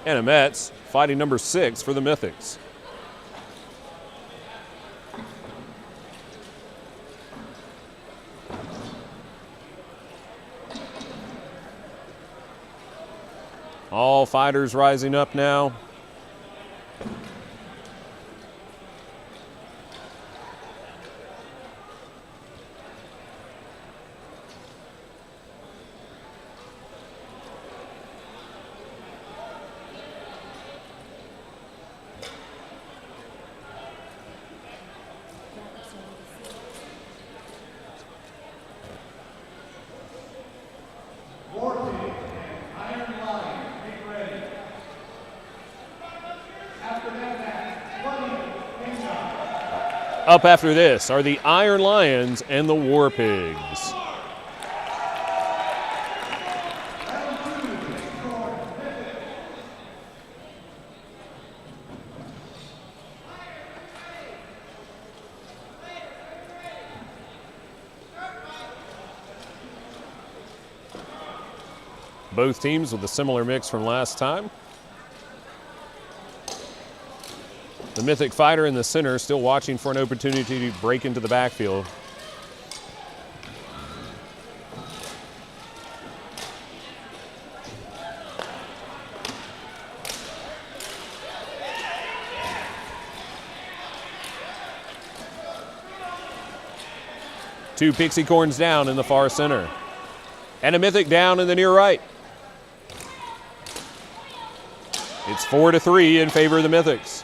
And Metz fighting number 6 for the All fighters rising up now. Up after this are the Iron Lions and the War Pigs. Both teams with a similar mix from last time. The Mythic fighter in the center still watching for an opportunity to break into the backfield. Two Pixie corns down in the far center. And a Mythic down in the near right. It's 4-3 in favor of the Mythics.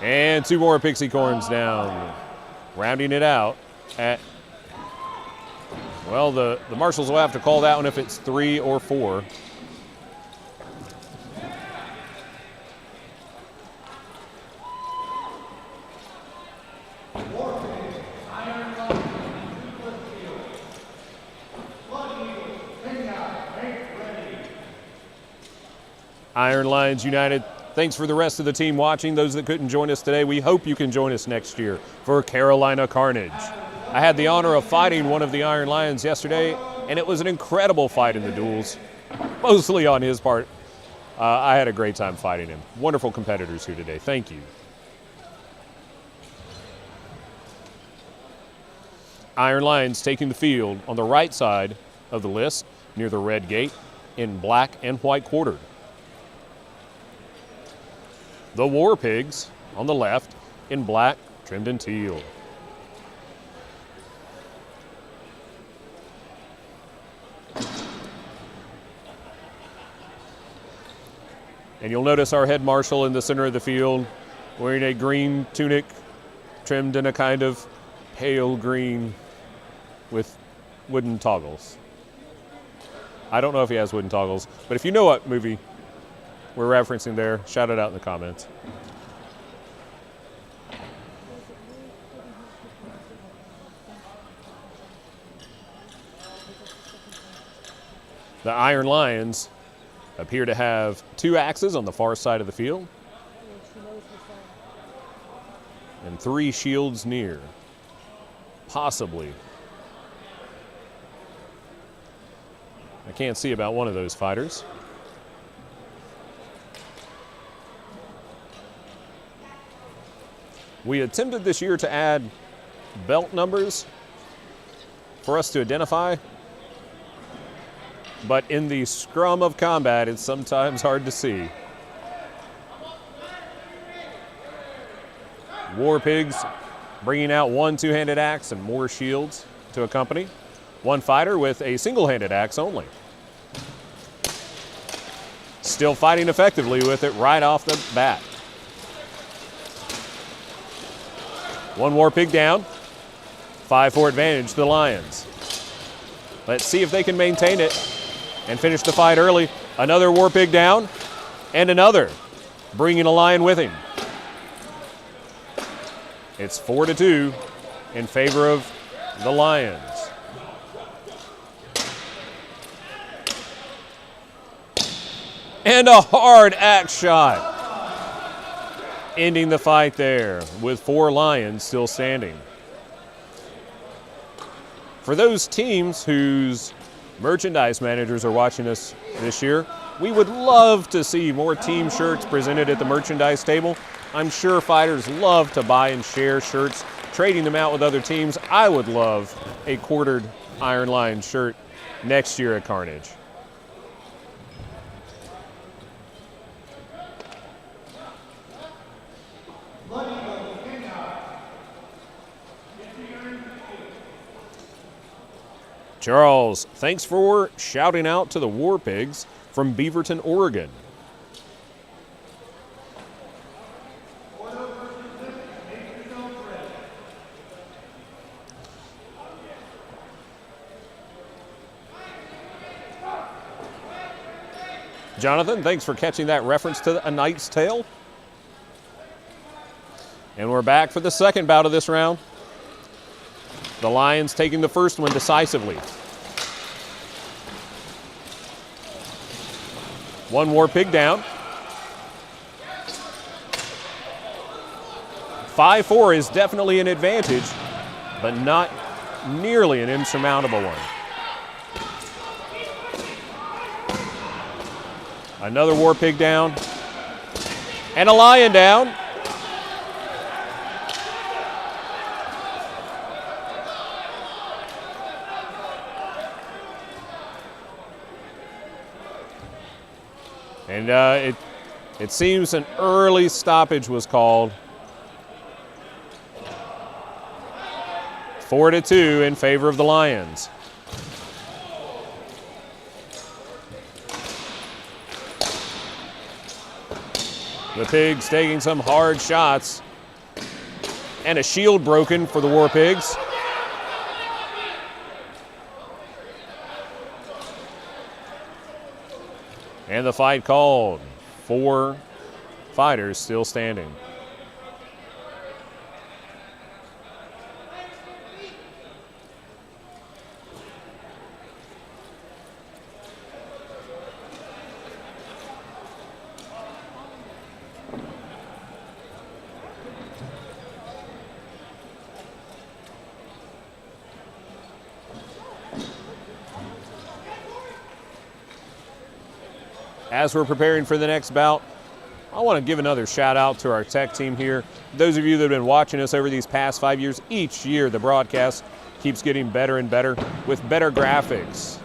And two more Pixie corns down. Rounding it out at, well, the marshals will have to call that one if it's 3 or 4. Iron Lions United. Thanks for the rest of the team watching. Those that couldn't join us today, we hope you can join us next year for Carolina Carnage. I had the honor of fighting one of the Iron Lions yesterday, and it was an incredible fight in the duels, mostly on his part. I had a great time fighting him. Wonderful competitors here today. Thank you. Iron Lions taking the field on the right side of the list near the red gate in black and white quartered. The War Pigs on the left in black, trimmed in teal. And you'll notice our head marshal in the center of the field wearing a green tunic trimmed in a kind of pale green with wooden toggles. I don't know if he has wooden toggles, but if you know what movie we're referencing there, shout it out in the comments. The Iron Lions appear to have 2 axes on the far side of the field and 3 shields near, possibly. I can't see about one of those fighters. We attempted this year to add belt numbers for us to identify, but in the scrum of combat, it's sometimes hard to see. War Pigs bringing out 1 two-handed axe and more shields to accompany. 1 fighter with a single-handed axe only. Still fighting effectively with it right off the bat. 1 War Pig down, 5-4 advantage to the Lions. Let's see if they can maintain it and finish the fight early. Another War Pig down, and another, bringing a Lion with him. It's 4-2 in favor of the Lions. And a hard axe shot, ending the fight there with 4 Lions still standing. For those teams whose merchandise managers are watching us this year, we would love to see more team shirts presented at the merchandise table. I'm sure fighters love to buy and share shirts, trading them out with other teams. I would love a quartered Iron Lion shirt next year at Carnage. Charles, thanks for shouting out to the War Pigs from Beaverton, Oregon. Jonathan, thanks for catching that reference to A Knight's Tale. And we're back for the second bout of this round. The Lions taking the first one decisively. One War Pig down. 5-4 is definitely an advantage, but not nearly an insurmountable one. Another War Pig down. And a Lion down. And it seems an early stoppage was called. 4-2 in favor of the Lions. The Pigs taking some hard shots. And a shield broken for the War Pigs. And the fight called. 4 fighters still standing. As we're preparing for the next bout, I want to give another shout out to our tech team here. Those of you that have been watching us over these past 5 years, each year the broadcast keeps getting better and better with better graphics,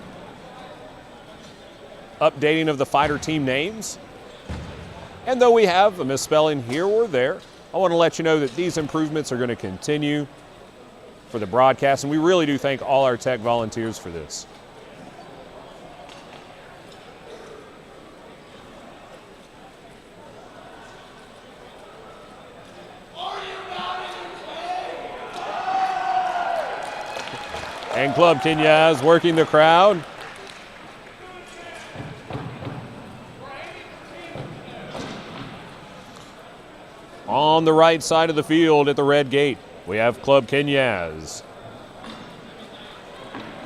updating of the fighter team names. And though we have a misspelling here or there, I want to let you know that these improvements are going to continue for the broadcast, and we really do thank all our tech volunteers for this. And Club Kenyaz working the crowd. On the right side of the field at the red gate, we have Club Kenyaz.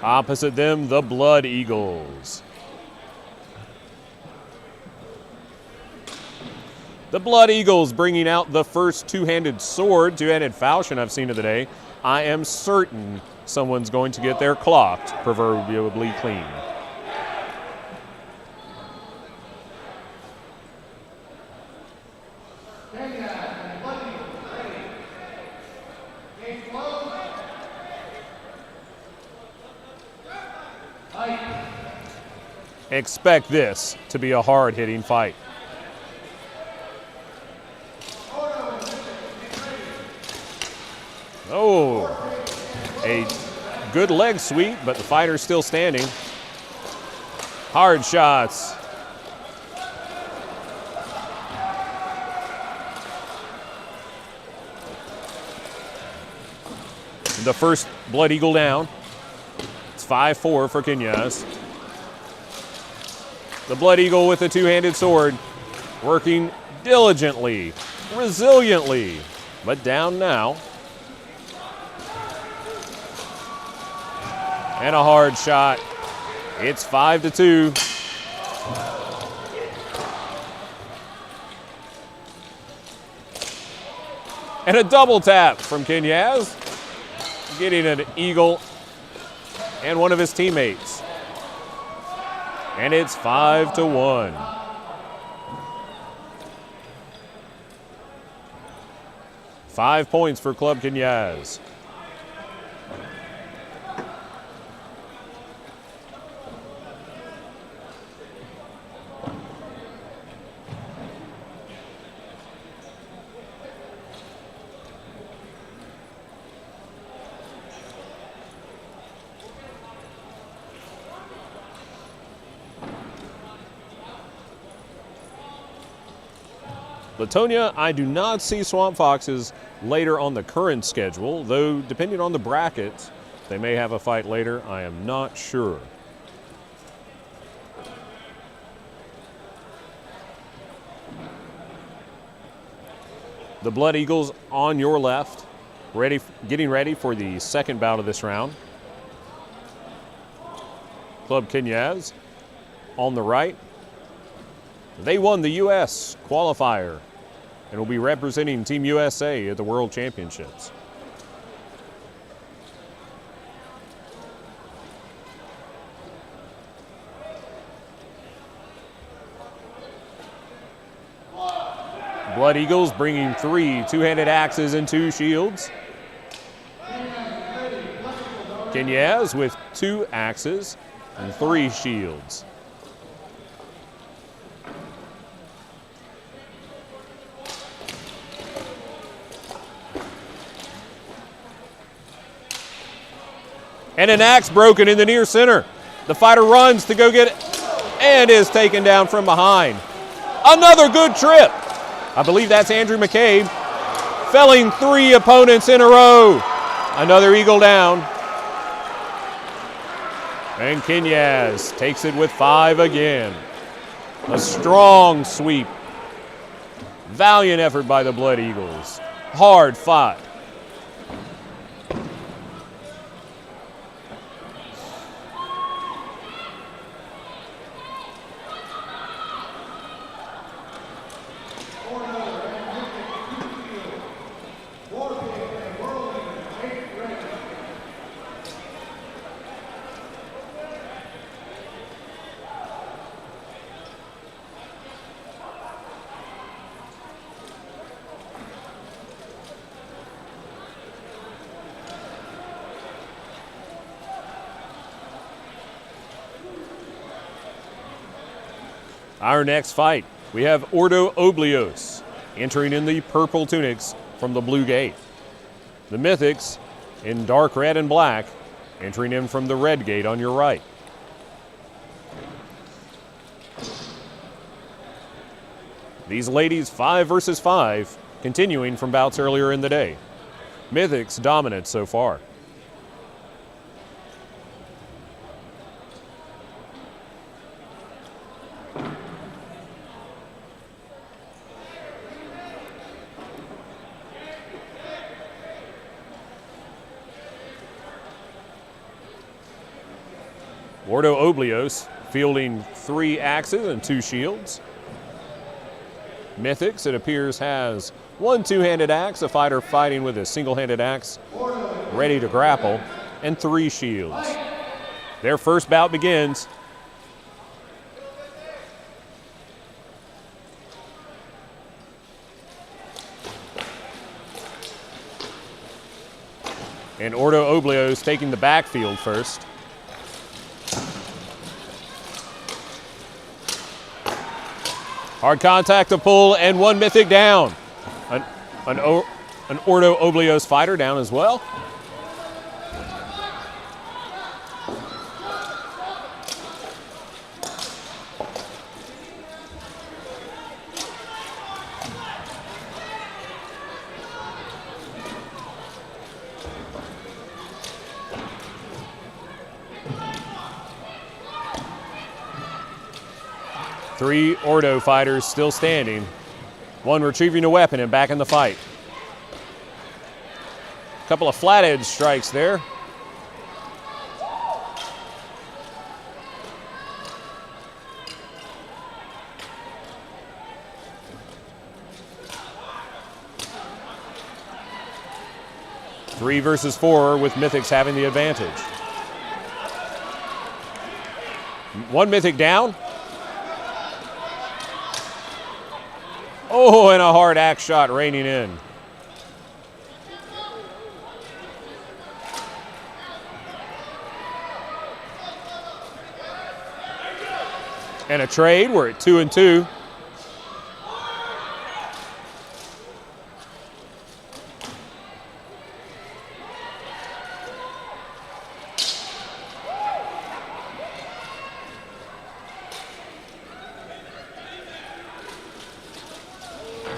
Opposite them, the Blood Eagles. The Blood Eagles bringing out the first two-handed sword, two-handed falchion I've seen of the day. I am certain someone's going to get their clocked proverbially clean. Expect this to be a hard-hitting fight. Oh, a good leg sweep, but the fighter's still standing. Hard shots. The first Blood Eagle down. It's 5-4 for Kenyaz. The Blood Eagle with the two-handed sword, working diligently, resiliently, but down now. And a hard shot. It's 5-2. And a double tap from Kenyaz, getting an eagle and one of his teammates. And it's 5-1. Five points for Club Kenyaz. Latonia, I do not see Swamp Foxes later on the current schedule, though depending on the brackets, they may have a fight later. I am not sure. The Blood Eagles on your left, getting ready for the second bout of this round. Club Kenyaz on the right. They won the U.S. qualifier and will be representing Team USA at the World Championships. Blood Eagles bringing 3 two-handed axes and 2 shields. Kenyaz with 2 axes and 3 shields. And an axe broken in the near center. The fighter runs to go get it and is taken down from behind. Another good trip. I believe that's Andrew McCabe, felling 3 opponents in a row. Another eagle down. And Kenyaz takes it with 5 again. A strong sweep. Valiant effort by the Blood Eagles. Hard fought. Our next fight, we have Ordo Oblios entering in the purple tunics from the blue gate. The Mythics in dark red and black entering in from the red gate on your right. These ladies 5 versus 5, continuing from bouts earlier in the day. Mythics dominant so far. Ordo Oblios fielding 3 axes and 2 shields. Mythics, it appears, has 1 two-handed axe, a fighter fighting with a single-handed axe, ready to grapple, and 3 shields. Their first bout begins. And Ordo Oblios taking the backfield first. Hard contact to pull, and 1 Mythic down. An Ordo Oblios fighter down as well. Three Ordo fighters still standing. 1 retrieving a weapon and back in the fight. A couple of flat edge strikes there. Three versus 4 with Mythics having the advantage. 1 Mythic down. Oh, and a hard axe shot raining in. And a trade, we're at 2 and 2.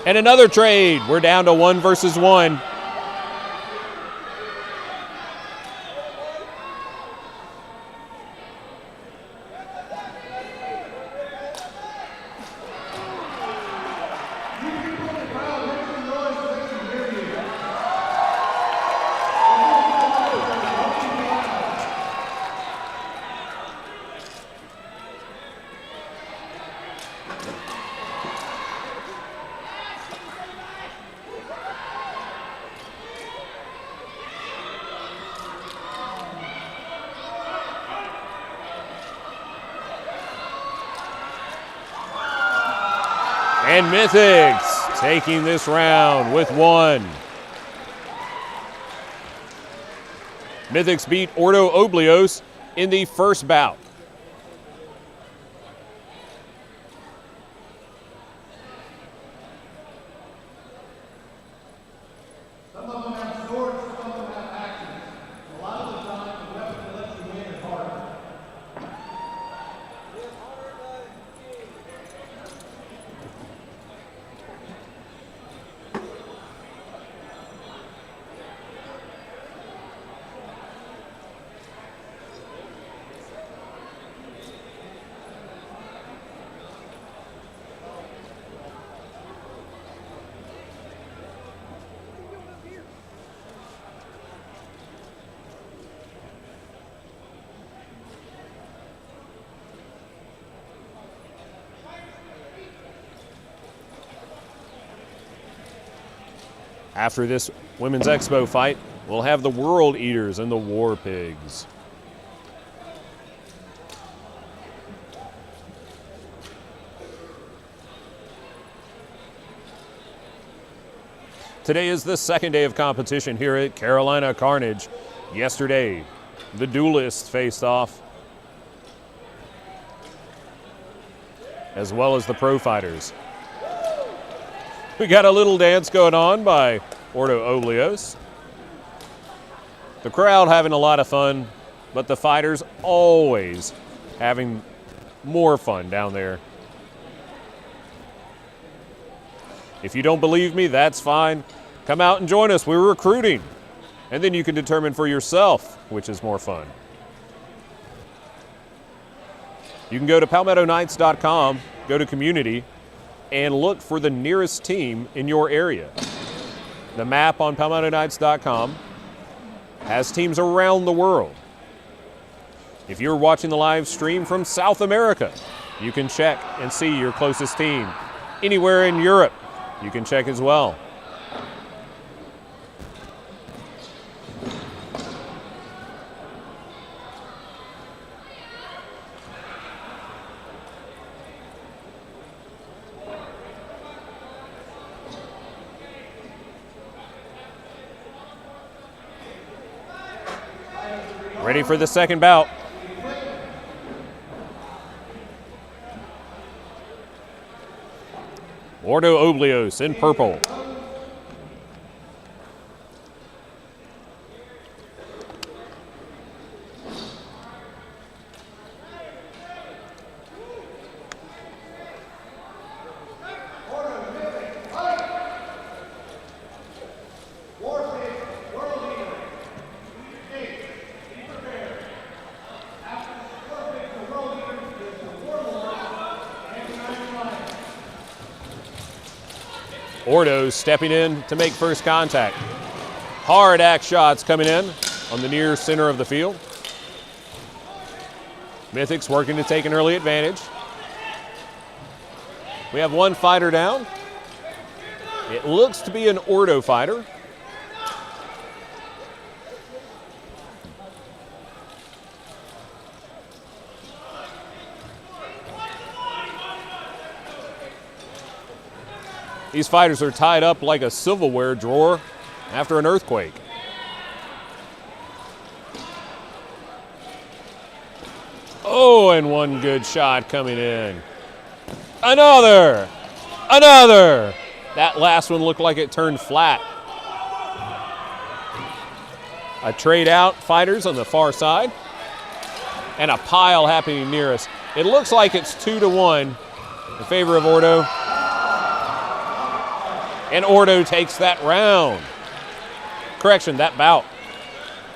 And another trade. We're down to 1 versus 1. And Mythics taking this round with 1. Mythics beat Ordo Oblios in the first bout. Some of them have swords, some of them have axes. A lot of the time, the weapon that lets you win is harder. After this Women's Expo fight, we'll have the World Eaters and the War Pigs. Today is the second day of competition here at Carolina Carnage. Yesterday, the duelists faced off, as well as the pro fighters. We got a little dance going on by Ordo Oblios. The crowd having a lot of fun, but the fighters always having more fun down there. If you don't believe me, that's fine. Come out and join us. We're recruiting. And then you can determine for yourself which is more fun. You can go to palmettoknights.com, go to community, and look for the nearest team in your area. The map on palmettoknights.com has teams around the world. If you're watching the live stream from South America, you can check and see your closest team. Anywhere in Europe, you can check as well. Ready for the second bout. Ordo Oblios in purple. Ordo stepping in to make first contact. Hard axe shots coming in on the near center of the field. Mythics working to take an early advantage. We have one fighter down. It looks to be an Ordo fighter. These fighters are tied up like a silverware drawer after an earthquake. Oh, and one good shot coming in. Another! Another! That last one looked like it turned flat. A trade out, fighters on the far side. And a pile happening near us. It looks like it's 2-1 in favor of Ordo. And Ordo takes that round. Correction, that bout.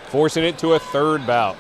Forcing it to a third bout.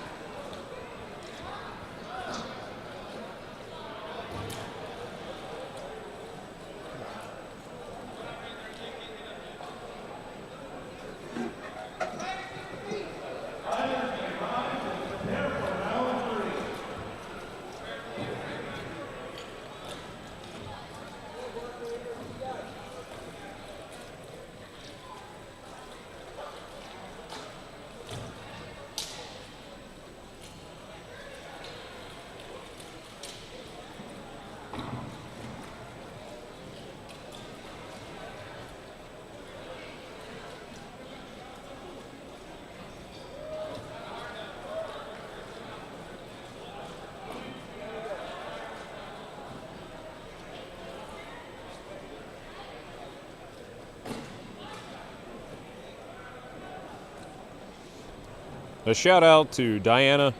A shout out to Diana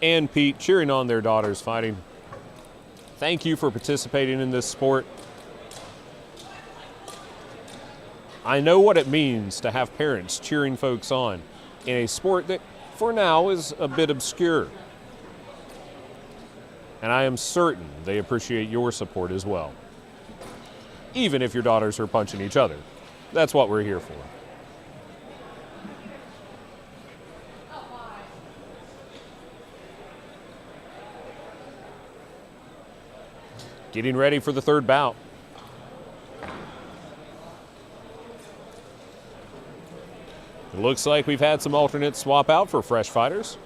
and Pete cheering on their daughters fighting. Thank you for participating in this sport. I know what it means to have parents cheering folks on in a sport that for now is a bit obscure. And I am certain they appreciate your support as well. Even if your daughters are punching each other. That's what we're here for. Getting ready for the third bout. It looks like we've had some alternates swap out for fresh fighters.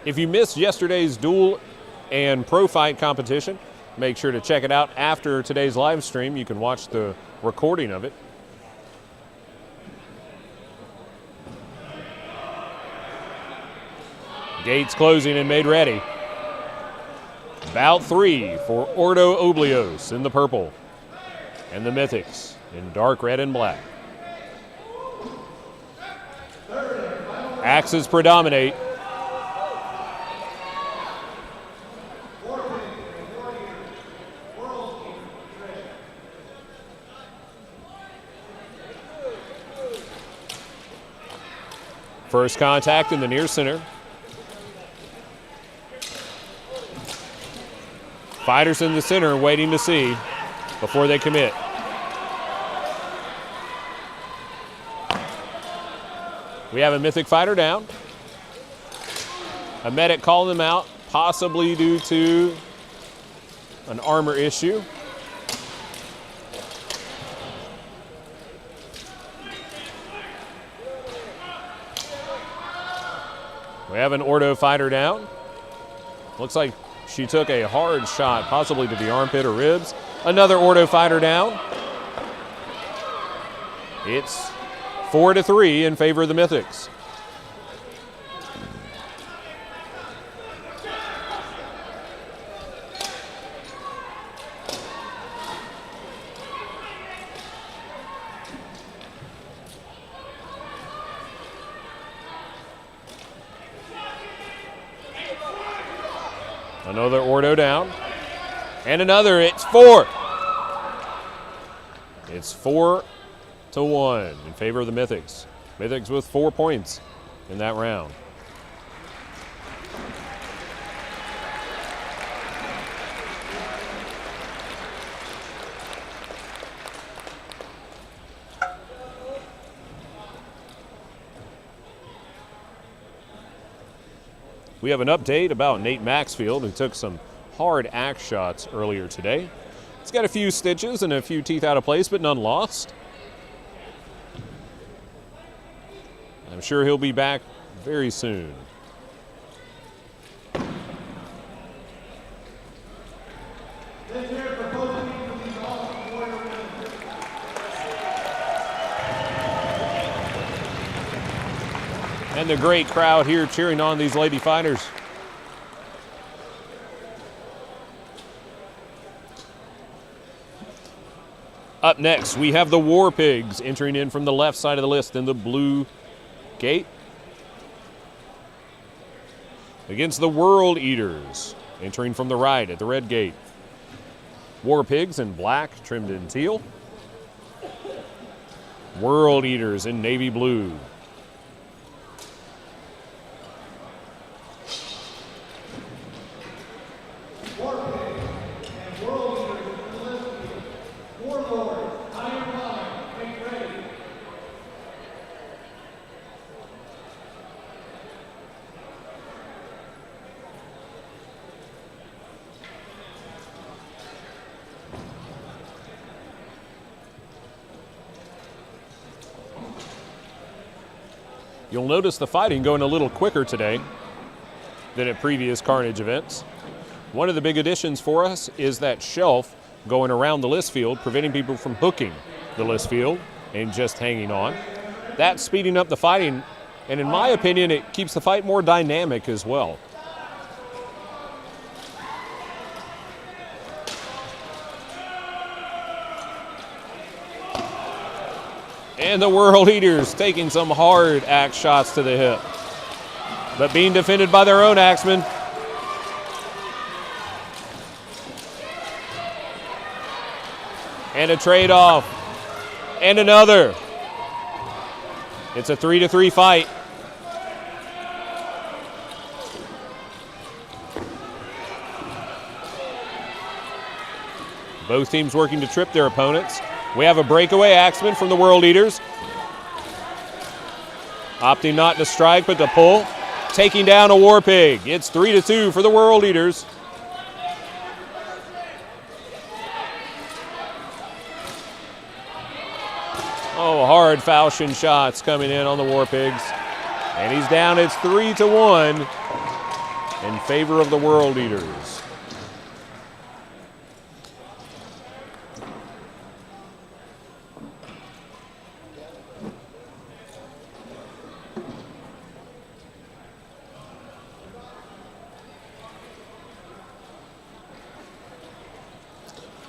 If you missed yesterday's duel and pro fight competition, make sure to check it out after today's live stream. You can watch the recording of it. Gates closing and made ready. Bout 3 for Ordo Oblios in the purple and the Mythics in dark red and black. Axes predominate. First contact in the near center. Fighters in the center waiting to see before they commit. We have a Mythic fighter down. A medic calling them out, possibly due to an armor issue. We have an Ordo fighter down. Looks like she took a hard shot, possibly to the armpit or ribs. Another Ordo fighter down. It's 4-3 in favor of the Mythics. Another Ordo down. And another, it's 4. It's 4-1 in favor of the Mythics. Mythics with 4 points in that round. We have an update about Nate Maxfield, who took some hard axe shots earlier today. He's got a few stitches and a few teeth out of place, but none lost. I'm sure he'll be back very soon. And the great crowd here cheering on these lady fighters. Up next, we have the War Pigs entering in from the left side of the list in the blue gate against the World Eaters entering from the right at the red gate. War Pigs in black, trimmed in teal. World Eaters in navy blue. Warlords, iron line, make ready. You'll notice the fighting going a little quicker today than at previous Carnage events. One of the big additions for us is that shelf going around the list field, preventing people from hooking the list field and just hanging on. That's speeding up the fighting, and in my opinion, it keeps the fight more dynamic as well. And the World Eaters taking some hard axe shots to the hip, but being defended by their own axemen. And a trade-off. And another. It's a 3-3 fight. Both teams working to trip their opponents. We have a breakaway axeman from the World Eaters. Opting not to strike, but to pull. Taking down a War Pig. It's 3-2 for the World Eaters. Oh, hard falchion shots coming in on the War Pigs. And he's down. It's 3-1 in favor of the World Eaters.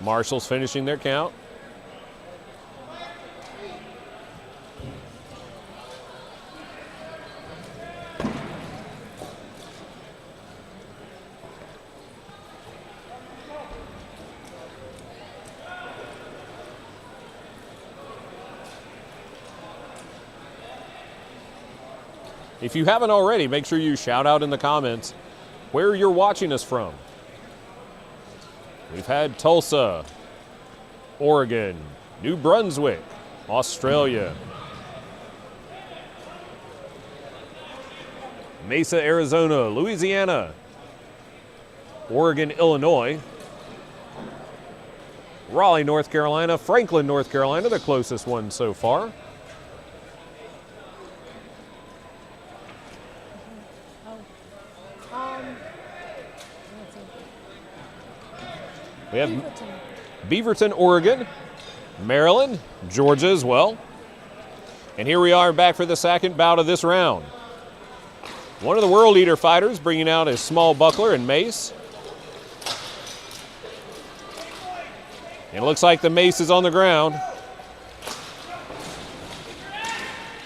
Marshals finishing their count. If you haven't already, make sure you shout out in the comments where you're watching us from. We've had Tulsa, Oregon, New Brunswick, Australia, Mesa, Arizona, Louisiana, Oregon, Illinois, Raleigh, North Carolina, Franklin, North Carolina, the closest one so far. We have Beaverton, Oregon, Maryland, Georgia as well. And here we are back for the second bout of this round. One of the World Eater fighters bringing out his small buckler and mace. It looks like the mace is on the ground.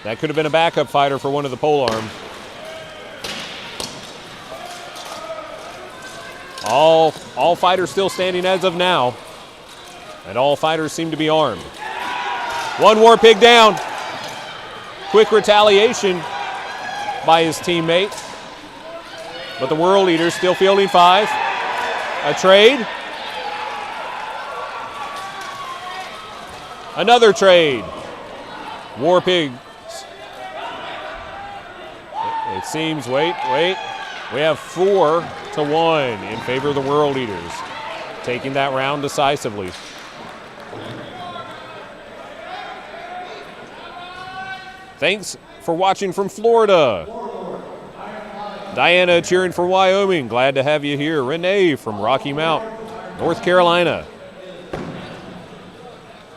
That could have been a backup fighter for one of the pole arms. All fighters still standing as of now, and all fighters seem to be armed. One War Pig down. Quick retaliation by his teammate, but the World Eaters still fielding 5. A trade. Another trade. War Pigs. It seems, wait. We have 4-1 in favor of the World Eaters, taking that round decisively. Thanks for watching from Florida. Diana cheering for Wyoming. Glad to have you here. Renee from Rocky Mount, North Carolina.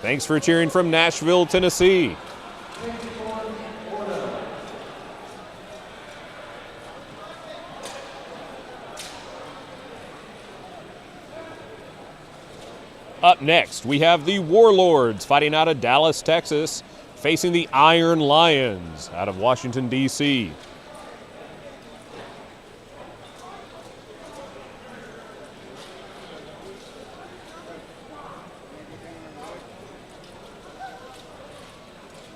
Thanks for cheering from Nashville, Tennessee. Up next, we have the Warlords fighting out of Dallas, Texas, facing the Iron Lions out of Washington, D.C.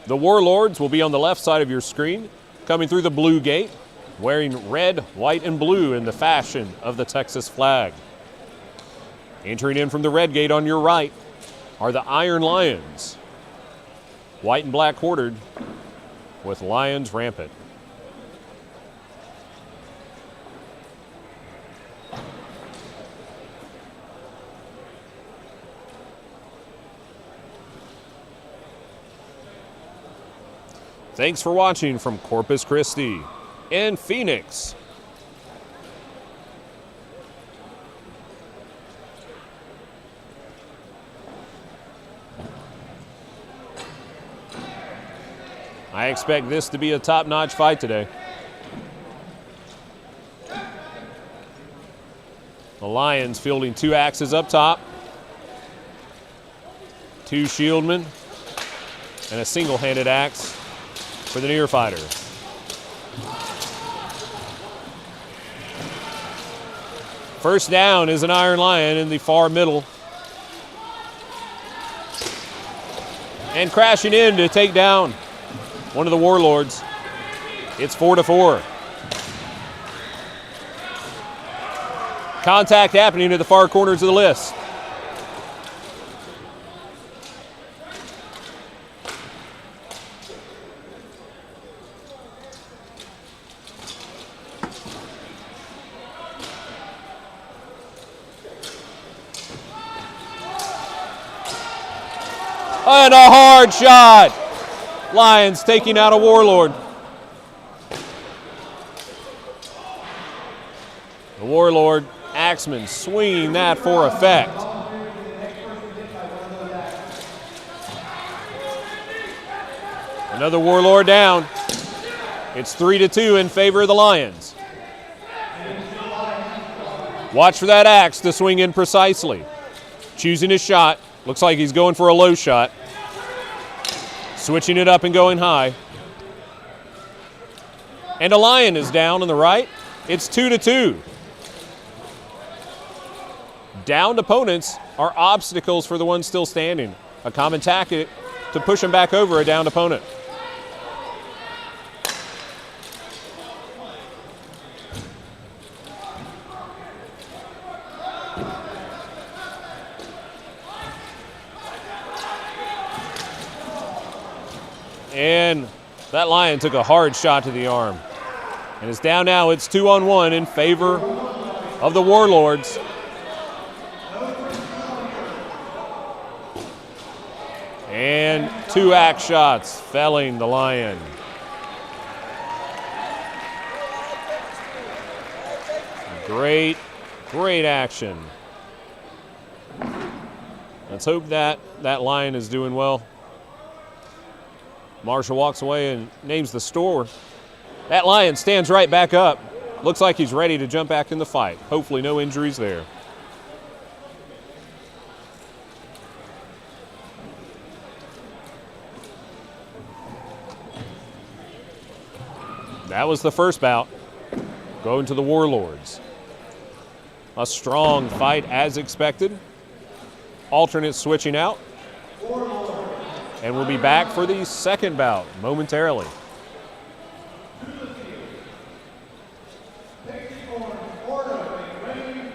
The Warlords will be on the left side of your screen, coming through the blue gate, wearing red, white, and blue in the fashion of the Texas flag. Entering in from the red gate on your right are the Iron Lions, white and black quartered with lions rampant. Thanks for watching from Corpus Christi and Phoenix. I expect this to be a top-notch fight today. The Lions fielding 2 axes up top, 2 shieldmen, and a single-handed axe for the near fighter. First down is an Iron Lion in the far middle. And crashing in to take down one of the Warlords. It's 4-4. Contact happening at the far corners of the list. And a hard shot. Lions taking out a Warlord. The Warlord axeman swinging that for effect. Another Warlord down. It's 3-2 in favor of the Lions. Watch for that axe to swing in precisely. Choosing his shot. Looks like he's going for a low shot. Switching it up and going high. And a Lion is down on the right. It's 2-2. Downed opponents are obstacles for the ones still standing. A common tactic to push them back over a downed opponent. And that Lion took a hard shot to the arm. And it's down now. It's 2-on-1 in favor of the Warlords. And 2 axe shots felling the Lion. Great, great action. Let's hope that Lion is doing well. Marshall walks away and names the store. That Lion stands right back up. Looks like he's ready to jump back in the fight. Hopefully no injuries there. That was the first bout. Going to the Warlords. A strong fight as expected. Alternates switching out. And we'll be back for the second bout momentarily. Ordo, ready,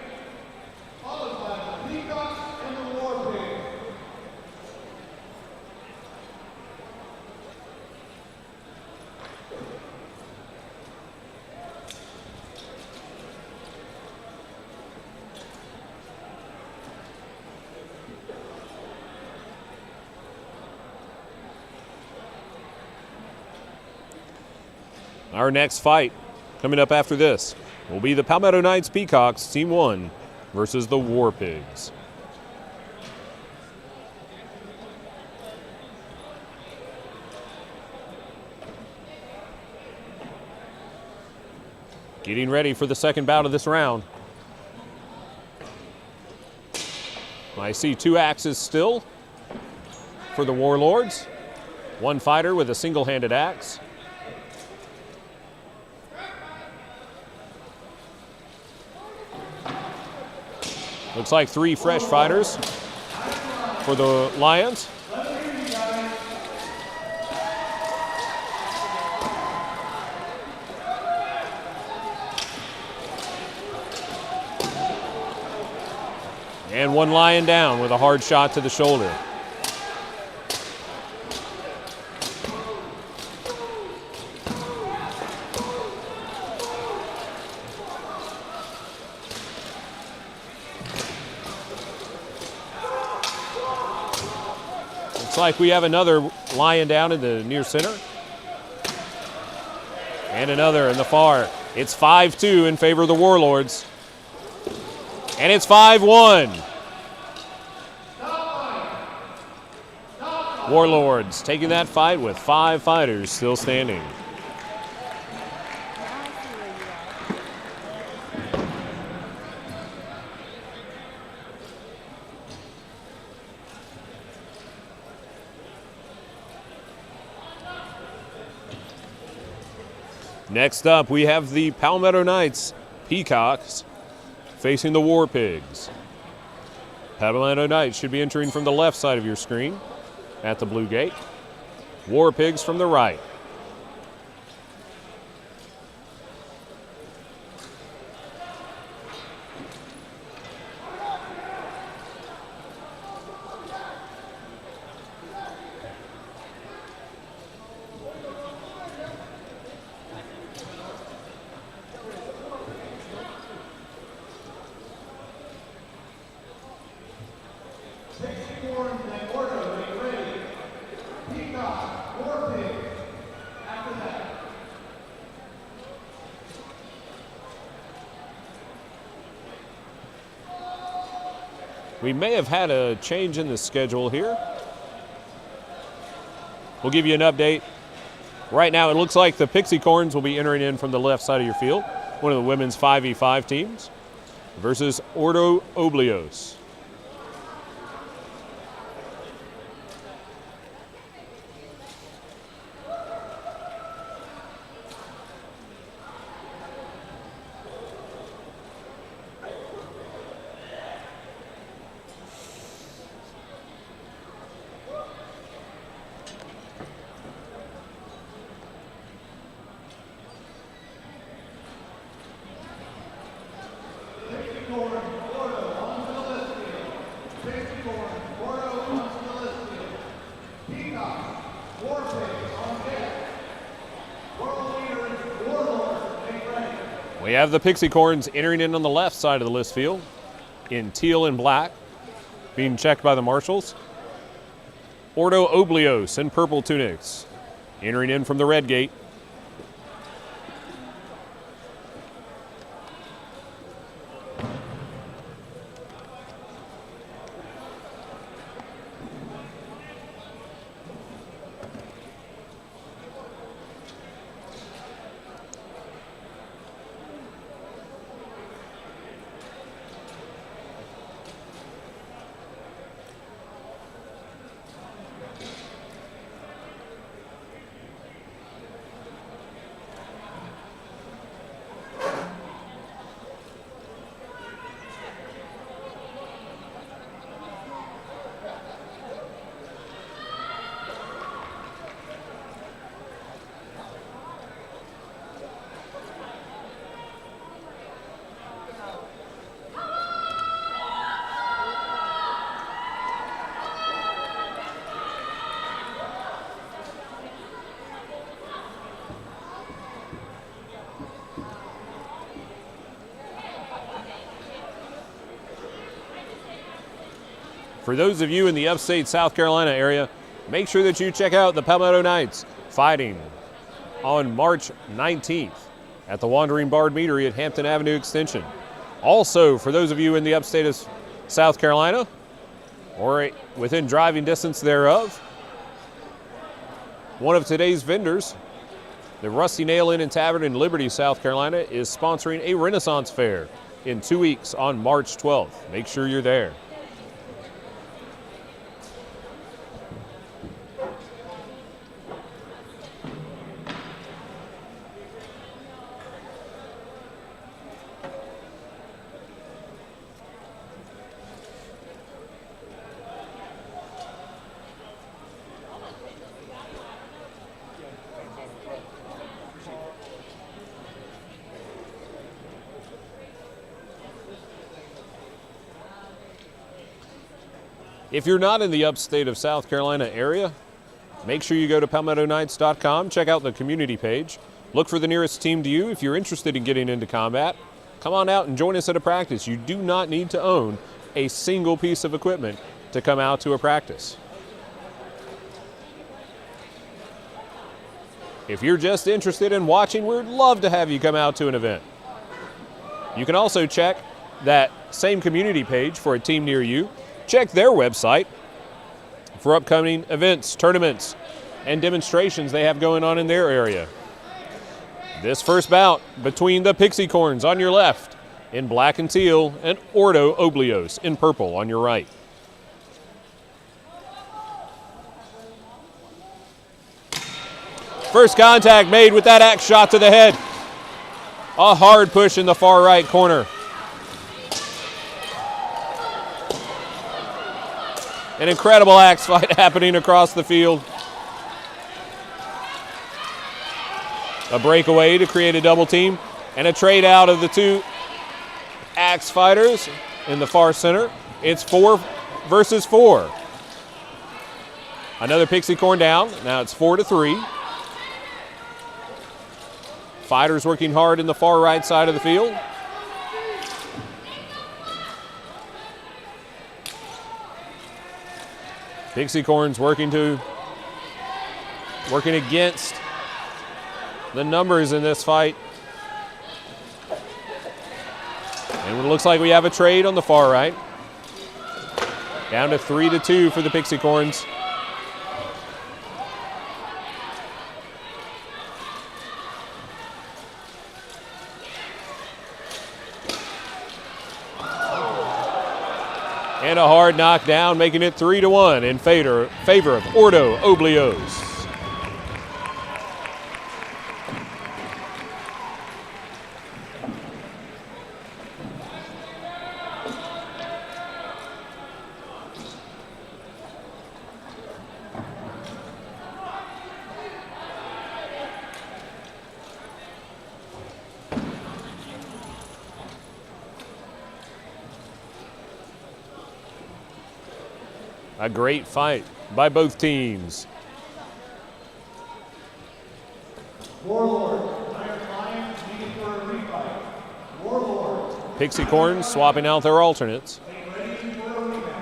followed by the Peacocks and the Warlords. Our next fight coming up after this will be the Palmetto Knights Peacocks Team 1 versus the War Pigs. Getting ready for the second bout of this round. I see 2 axes still for the Warlords. 1 fighter with a single-handed axe. Looks like 3 fresh fighters for the Lions. And 1 Lion down with a hard shot to the shoulder. Looks like we have another Lion down in the near center. And another in the far. It's 5-2 in favor of the Warlords. And it's 5-1. Warlords taking that fight with 5 fighters still standing. Next up, we have the Palmetto Knights Peacocks facing the War Pigs. Palmetto Knights should be entering from the left side of your screen at the blue gate. War Pigs from the right. Pixie, Ordo, get ready. Peacocks, War Pigs. After that. We may have had a change in the schedule here. We'll give you an update. Right now, it looks like the Pixie Corns will be entering in from the left side of your field, one of the women's 5v5 teams, versus Ordo Oblios. We have the Pixie Corns entering in on the left side of the list field in teal and black, being checked by the marshals. Ordo Oblios in purple tunics, entering in from the red gate. For those of you in the upstate South Carolina area, make sure that you check out the Palmetto Knights fighting on March 19th at the Wandering Bard Meadery at Hampton Avenue Extension. Also, for those of you in the upstate of South Carolina, or within driving distance thereof, one of today's vendors, the Rusty Nail Inn and Tavern in Liberty, South Carolina, is sponsoring a Renaissance Fair in 2 weeks on March 12th. Make sure you're there. If you're not in the upstate of South Carolina area, make sure you go to palmettoknights.com, check out the community page, look for the nearest team to you. If you're interested in getting into combat, come on out and join us at a practice. You do not need to own a single piece of equipment to come out to a practice. If you're just interested in watching, we'd love to have you come out to an event. You can also check that same community page for a team near you. Check their website for upcoming events, tournaments, and demonstrations they have going on in their area. This first bout between the Pixie Corns on your left in black and teal and Ordo Oblios in purple on your right. First contact made with that axe shot to the head. A hard push in the far right corner. An incredible axe fight happening across the field. A breakaway to create a double team and a trade out of the two axe fighters in the far center. It's 4 versus 4. Another Pixie Corn down. Now it's 4-3. Fighters working hard in the far right side of the field. Pixie Corns working against the numbers in this fight. And it looks like we have a trade on the far right. Down to 3-2 for the Pixie Corns. And a hard knockdown, making it 3-1 in favor of Ordo Oblios. A great fight by both teams. Warlords, Iron Lions, needing for a refight. Warlords. Pixie Corns swapping out their alternates. Ready for a rematch.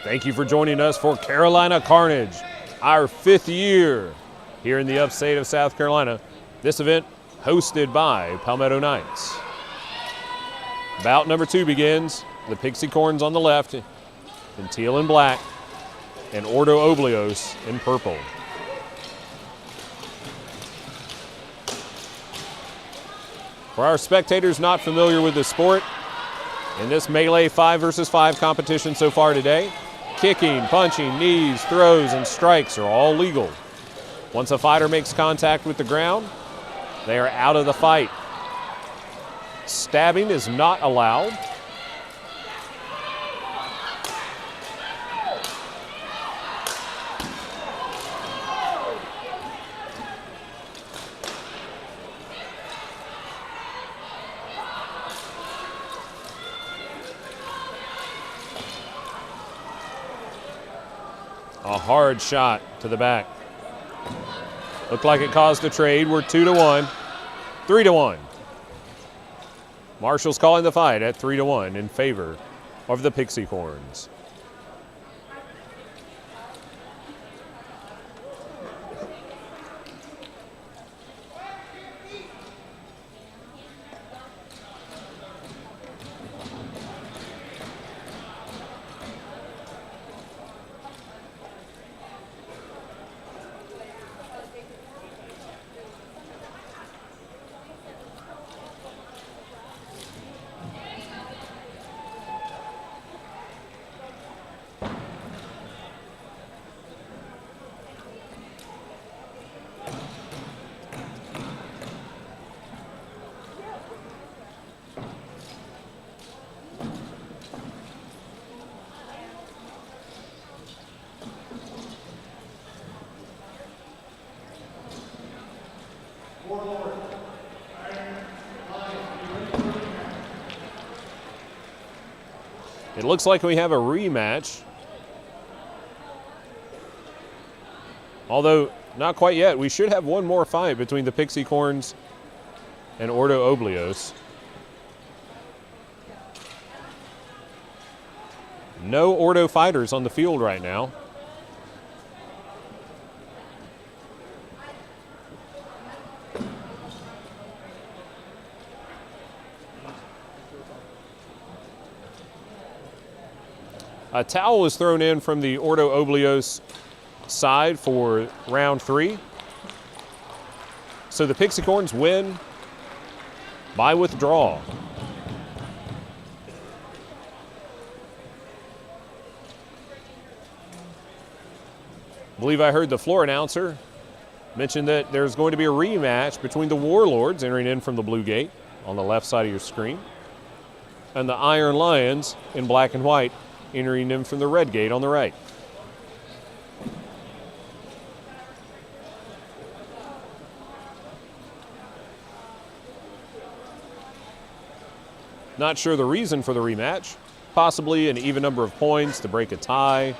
Thank you for joining us for Carolina Carnage, our 5th year here in the upstate of South Carolina. This event hosted by Palmetto Knights. Bout number 2 begins. The Pixie Corns on the left in teal and black, and Ordo Oblios in purple. For our spectators not familiar with the sport, in this melee 5 versus 5 competition so far today, kicking, punching, knees, throws, and strikes are all legal. Once a fighter makes contact with the ground, they are out of the fight. Stabbing is not allowed. A hard shot to the back. Looked like it caused a trade. We're 2-1, 3-1. Marshall's calling the fight at 3-1 in favor of the Pixie Corns. It looks like we have a rematch. Although, not quite yet. We should have one more fight between the Pixie Corns and Ordo Oblios. No Ordo fighters on the field right now. A towel was thrown in from the Ordo Oblios side for round 3. So the Pixie Corns win by withdrawal. I believe I heard the floor announcer mention that there's going to be a rematch between the Warlords entering in from the blue gate on the left side of your screen and the Iron Lions in black and white entering in from the red gate on the right. Not sure the reason for the rematch. Possibly an even number of points to break a tie.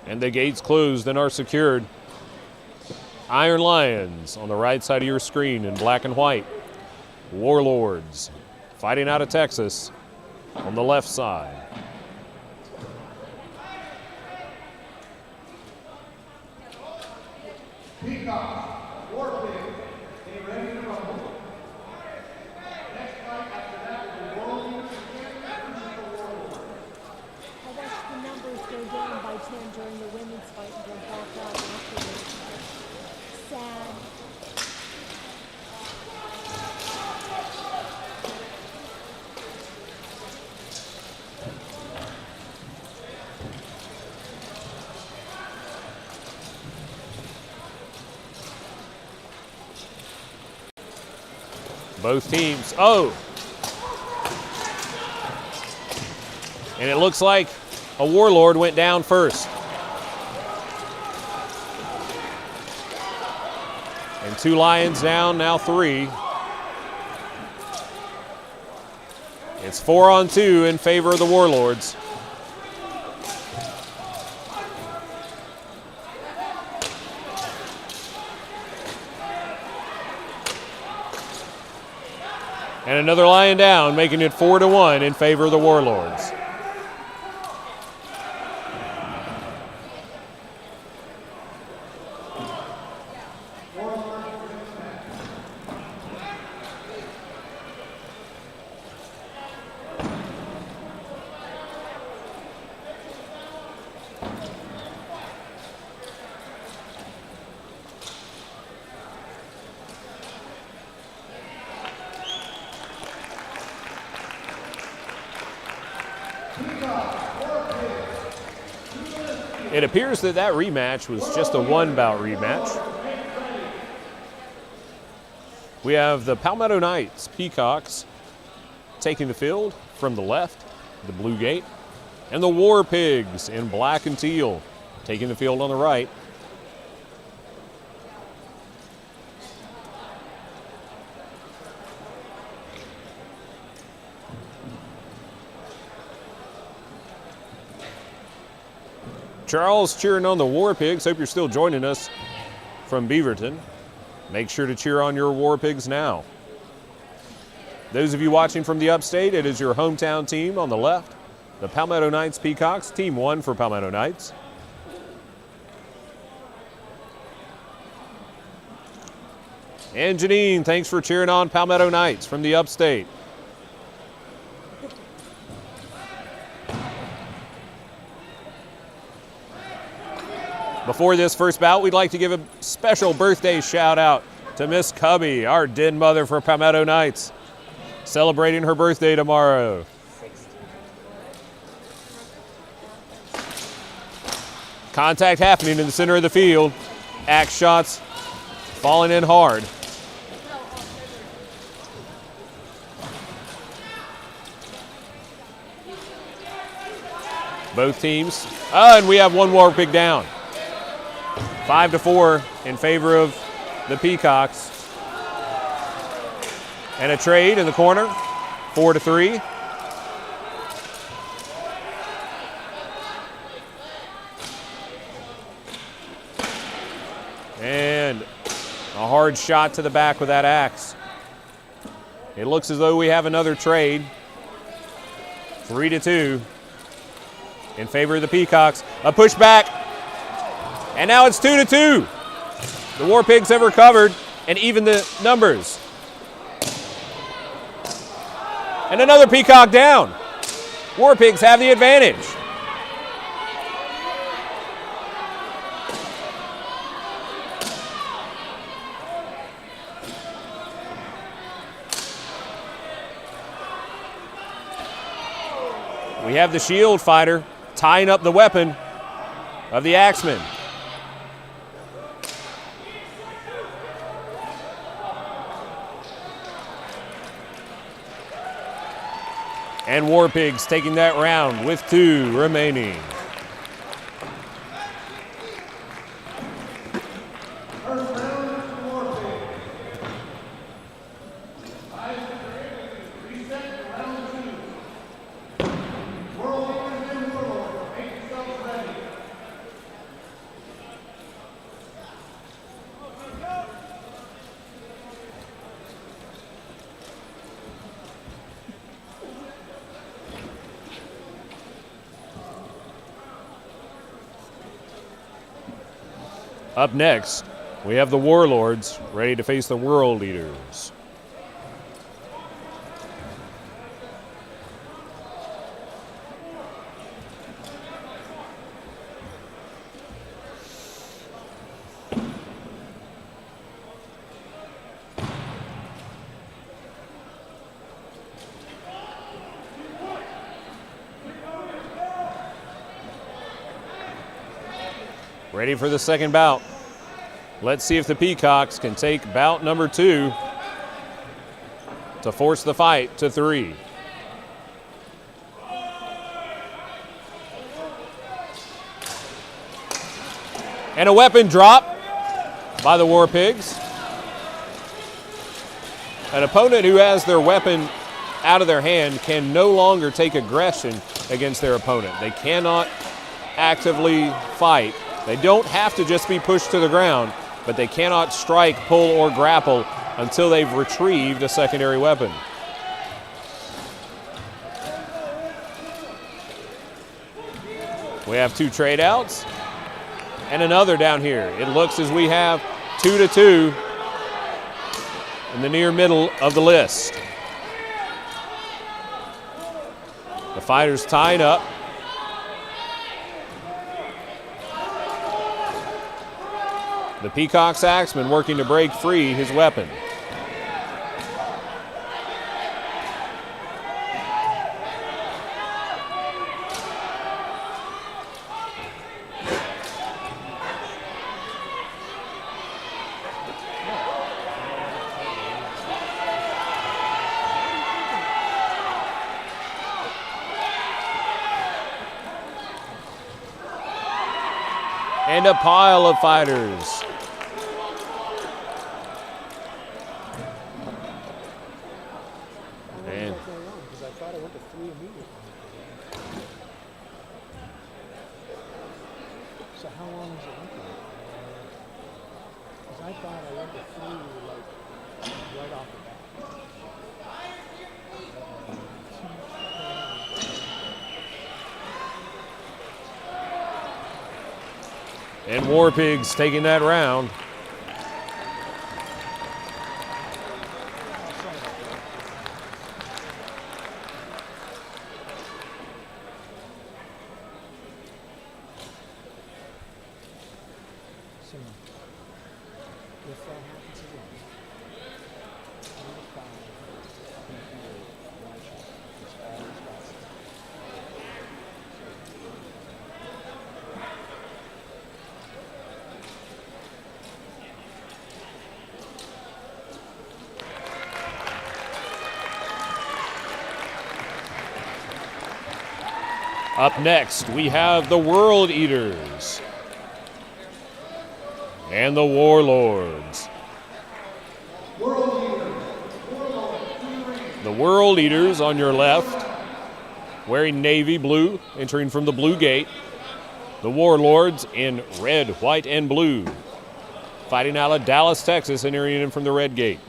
And the gates closed and are secured. Iron Lions on the right side of your screen in black and white. Warlords fighting out of Texas on the left side. Peacocks, Warlords, getting ready to rumble. Next fight after that will be Warlords versus the Warlords. I watched the numbers go down by 10 during the women's fight and go back up afterwards. Sad. Both teams, oh! And it looks like a Warlord went down first. And 2 Lions down, now 3. It's 4-on-2 in favor of the Warlords. And another Lion down, making it 4-1 in favor of the Warlords. It appears that that rematch was just a 1-bout rematch. We have the Palmetto Knights, Peacocks, taking the field from the left, the blue gate, and the War Pigs in black and teal, taking the field on the right. Charles cheering on the War Pigs. Hope you're still joining us from Beaverton. Make sure to cheer on your War Pigs now. Those of you watching from the upstate, it is your hometown team on the left, the Palmetto Knights Peacocks, team 1 for Palmetto Knights. And Janine, thanks for cheering on Palmetto Knights from the upstate. Before this first bout, we'd like to give a special birthday shout out to Miss Cubby, our den mother for Palmetto Knights, celebrating her birthday tomorrow. Contact happening in the center of the field. Axe shots falling in hard. Both teams. And we have one war pig down. 5-4 in favor of the Peacocks. And a trade in the corner, 4-3. And a hard shot to the back with that axe. It looks as though we have another trade. 3-2 in favor of the Peacocks. A pushback. And now it's 2-2. The War Pigs have recovered and even the numbers. And another Peacock down. War Pigs have the advantage. We have the shield fighter tying up the weapon of the axeman. And War Pigs taking that round with 2 remaining. First round, War Pig. Reset to round 2. Warlords and Warlords, make yourselves ready. Up next, we have the Warlords ready to face the World Leaders. Ready for the second bout. Let's see if the Peacocks can take bout number 2 to force the fight to 3. And a weapon drop by the War Pigs. An opponent who has their weapon out of their hand can no longer take aggression against their opponent. They cannot actively fight. They don't have to just be pushed to the ground, but they cannot strike, pull, or grapple until they've retrieved a secondary weapon. We have 2 trade outs and another down here. It looks as we have 2-2 in the near middle of the list. The fighters tied up. The Peacocks axeman working to break free his weapon. And a pile of fighters. And because I thought I went to 3 immediately. So how long is it looking? Because I thought I went to 3 like right off the bat. And War Pigs taking that round. Up next, we have the World Eaters and the Warlords. The World Eaters on your left, wearing navy blue, entering from the blue gate. The Warlords in red, white, and blue, fighting out of Dallas, Texas, entering in from the red gate.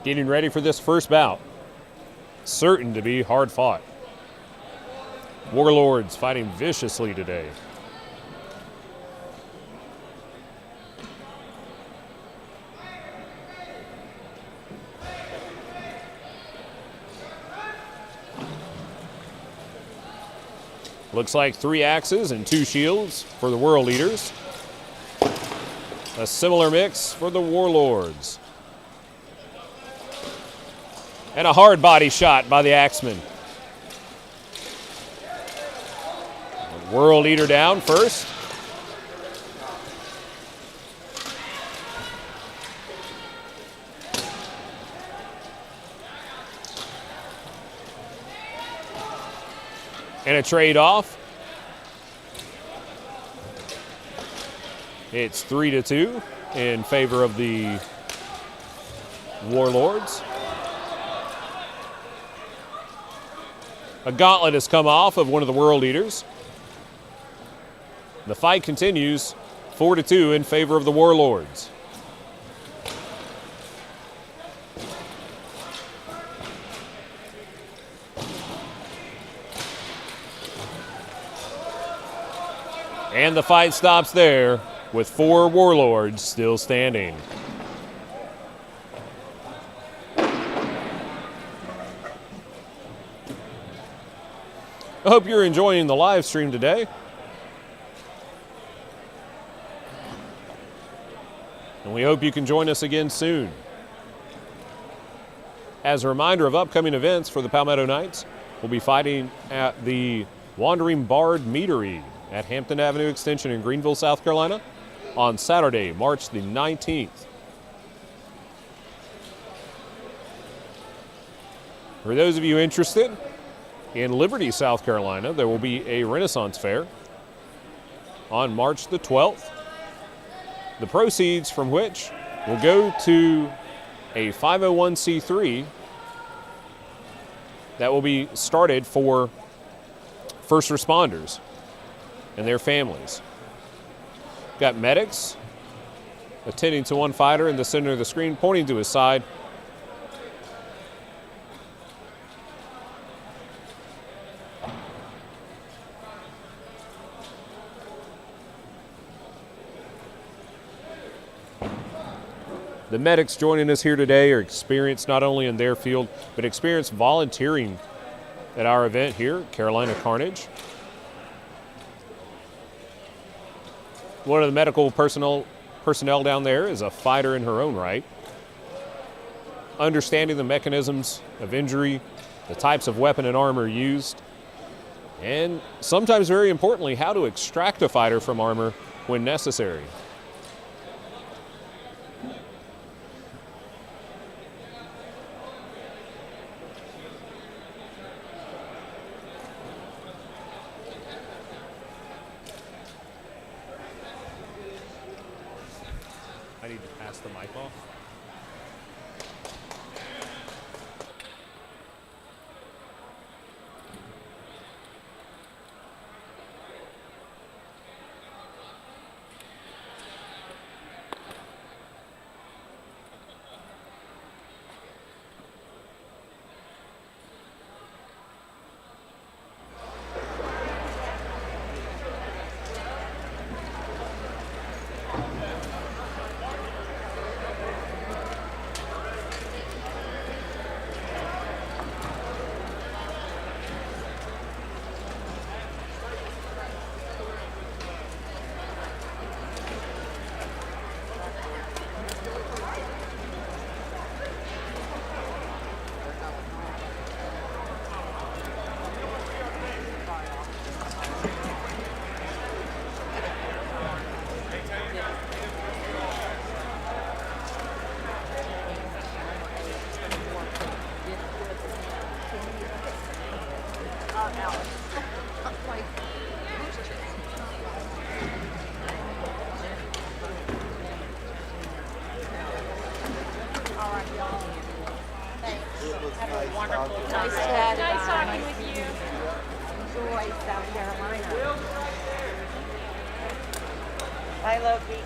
Getting ready for this first bout. Certain to be hard fought. Warlords fighting viciously today. Looks like 3 axes and 2 shields for the World Eaters. A similar mix for the Warlords. And a hard body shot by the Axeman. World Eater down first. And a trade off. It's 3-2 in favor of the Warlords. A gauntlet has come off of one of the World Eaters. The fight continues, 4-2 in favor of the Warlords. And the fight stops there with 4 Warlords still standing. I hope you're enjoying the live stream today. And we hope you can join us again soon. As a reminder of upcoming events for the Palmetto Knights, we'll be fighting at the Wandering Bard Meadery at Hampton Avenue Extension in Greenville, South Carolina on Saturday, March the 19th. For those of you interested, in Liberty, South Carolina, there will be a Renaissance Fair on March the 12th, the proceeds from which will go to a 501c3 that will be started for first responders and their families. Got medics attending to one fighter in the center of the screen, pointing to his side. The medics joining us here today are experienced not only in their field, but experienced volunteering at our event here, Carolina Carnage. One of the medical personnel down there is a fighter in her own right. Understanding the mechanisms of injury, the types of weapon and armor used, and sometimes very importantly, how to extract a fighter from armor when necessary. I need to pass the mic off. wonderful Nice time. chatting. Nice talking with you. Enjoy South Carolina. Bye, Loki.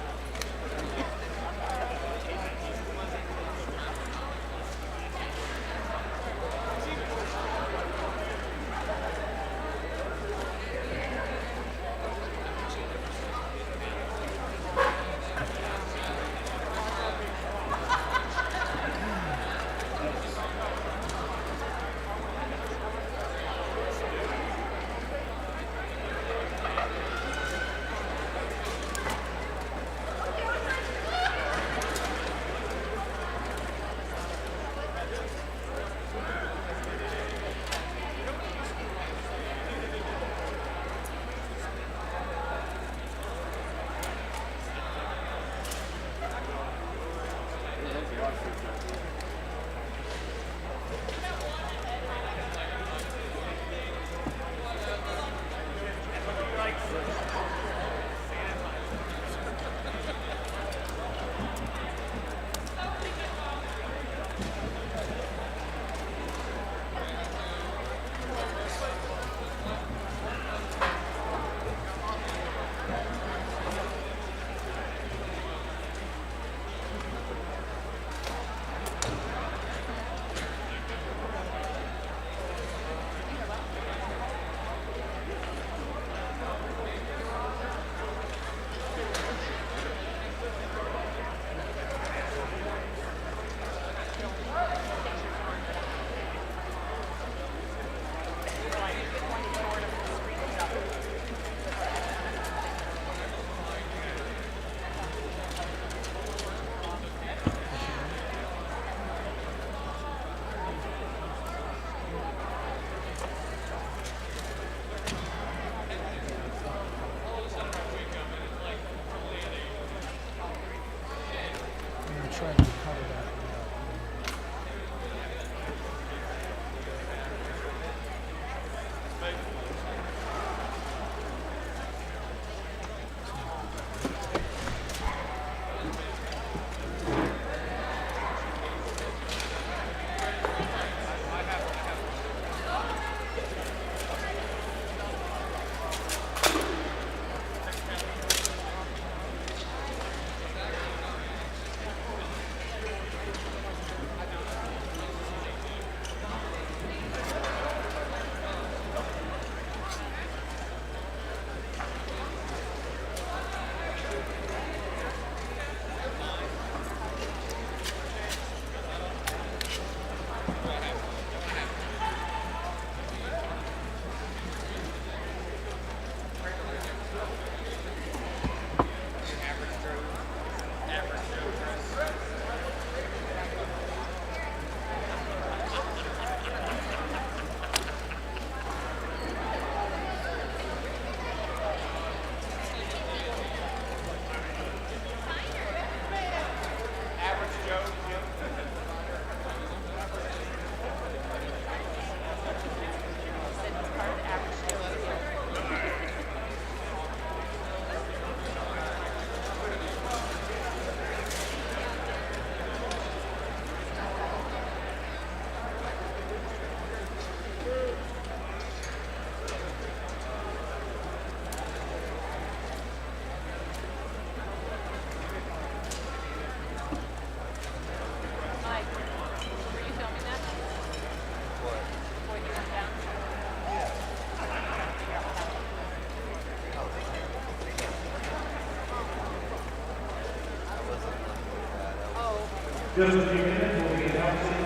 Just a few minutes, we'll be announcing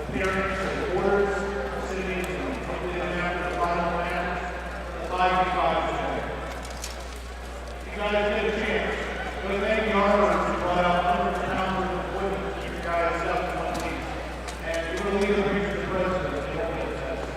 appearance of orders, cities, and hopefully then after the final round, the 5v5 today. You guys get a chance. Go to thank the Warlords who brought out hundreds of pounds of equipment to keep you guys up in one piece. And you will leave a picture of the president if you don't get a test.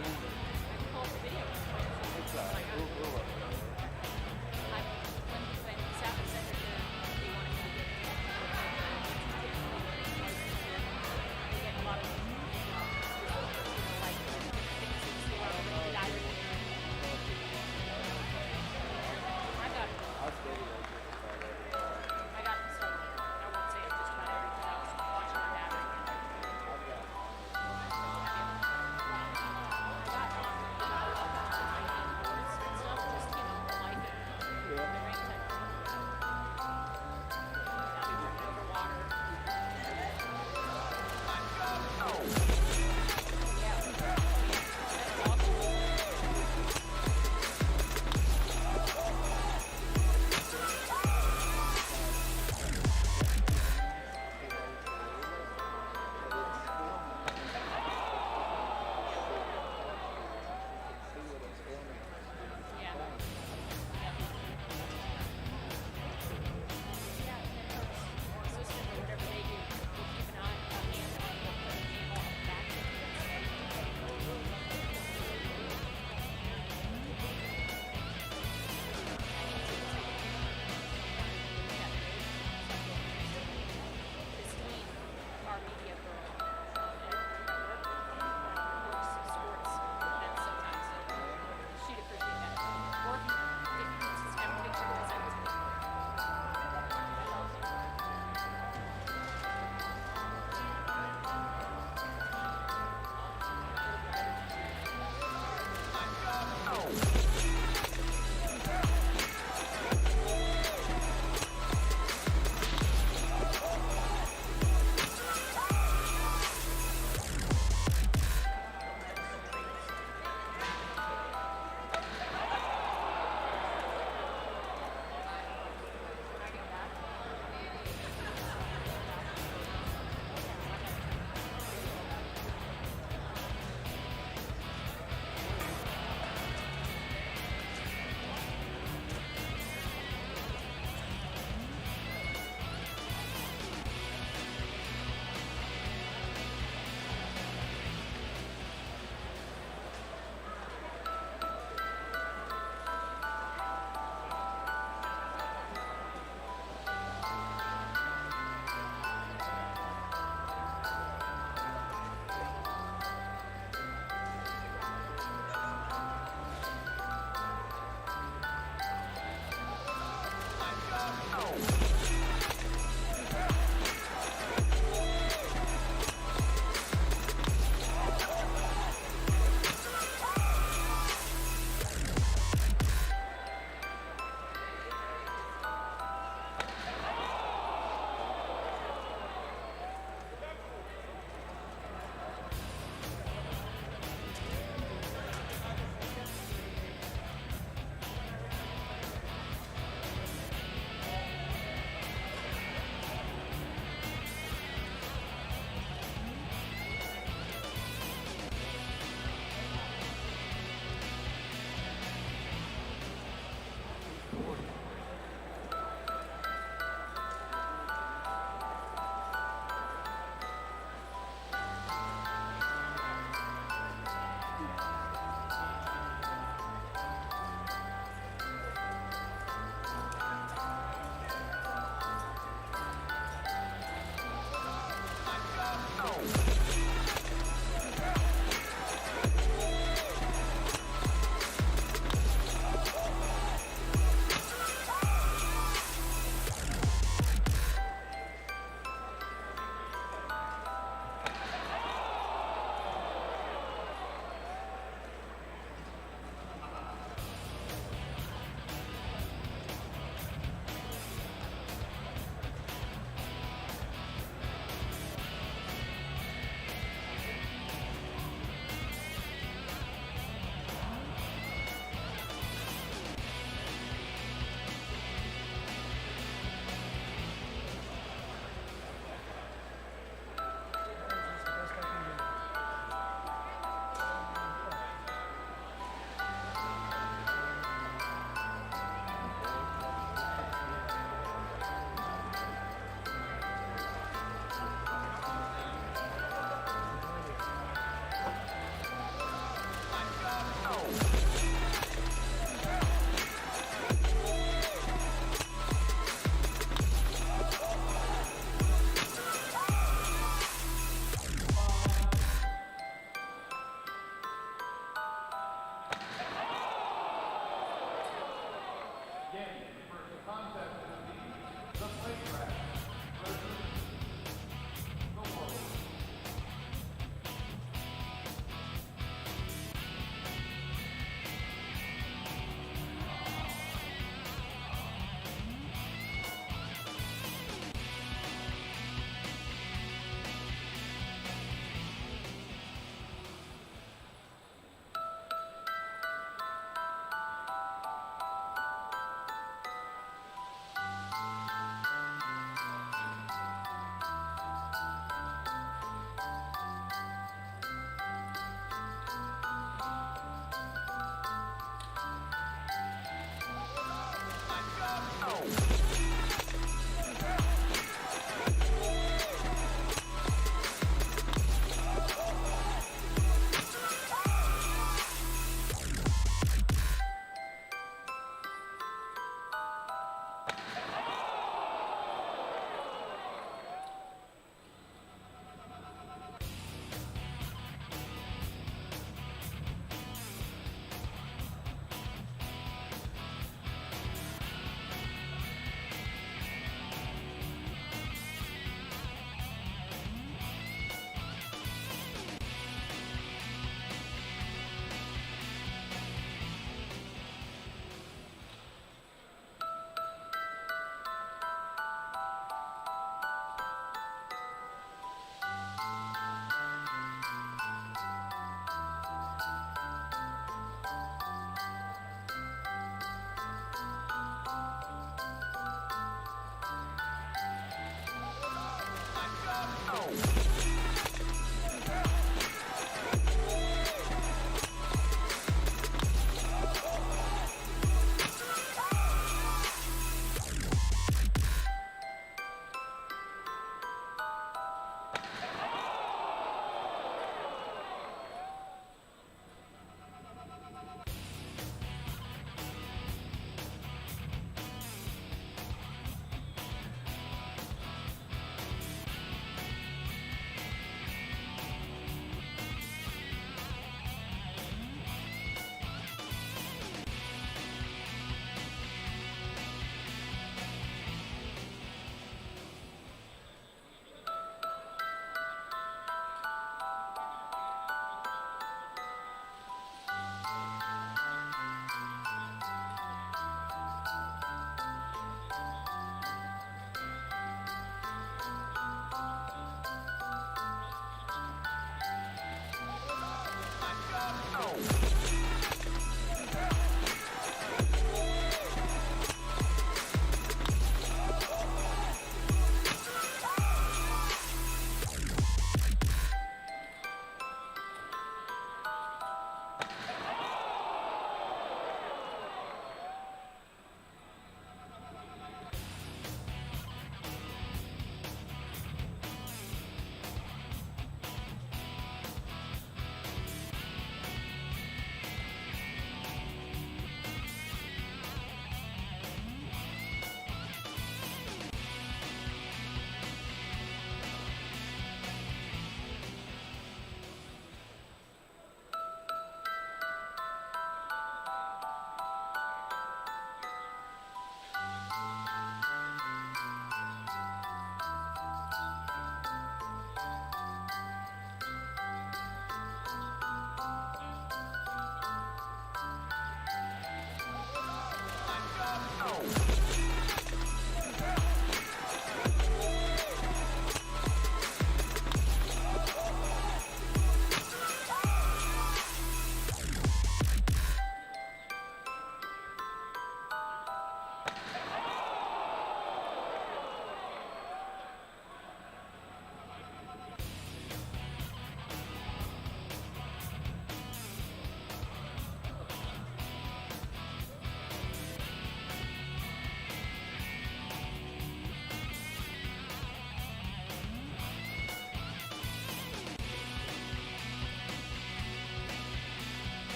I got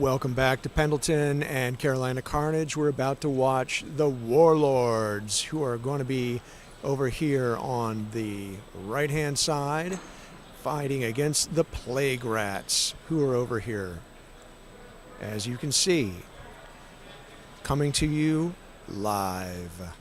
Welcome back to Pendleton and Carolina Carnage. We're about to watch the Warlords, who are going to be over here on the right-hand side, fighting against the Plague Rats, who are over here. As you can see, coming to you live.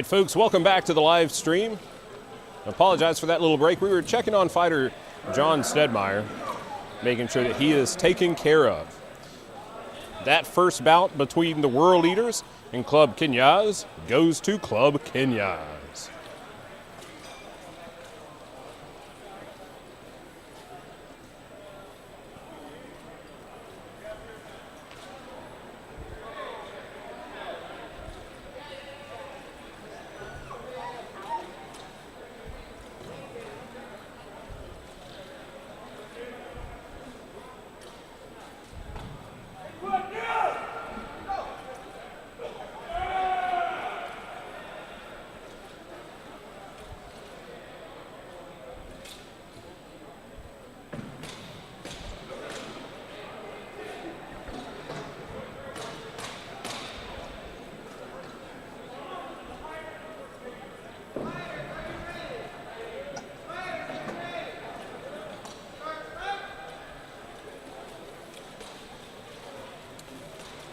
right, folks, welcome back to the live stream. I apologize for that little break. We were checking on fighter John Stedmeyer, making sure that he is taken care of. That first bout between the World Leaders and Club Kenyas goes to Club Kenyas.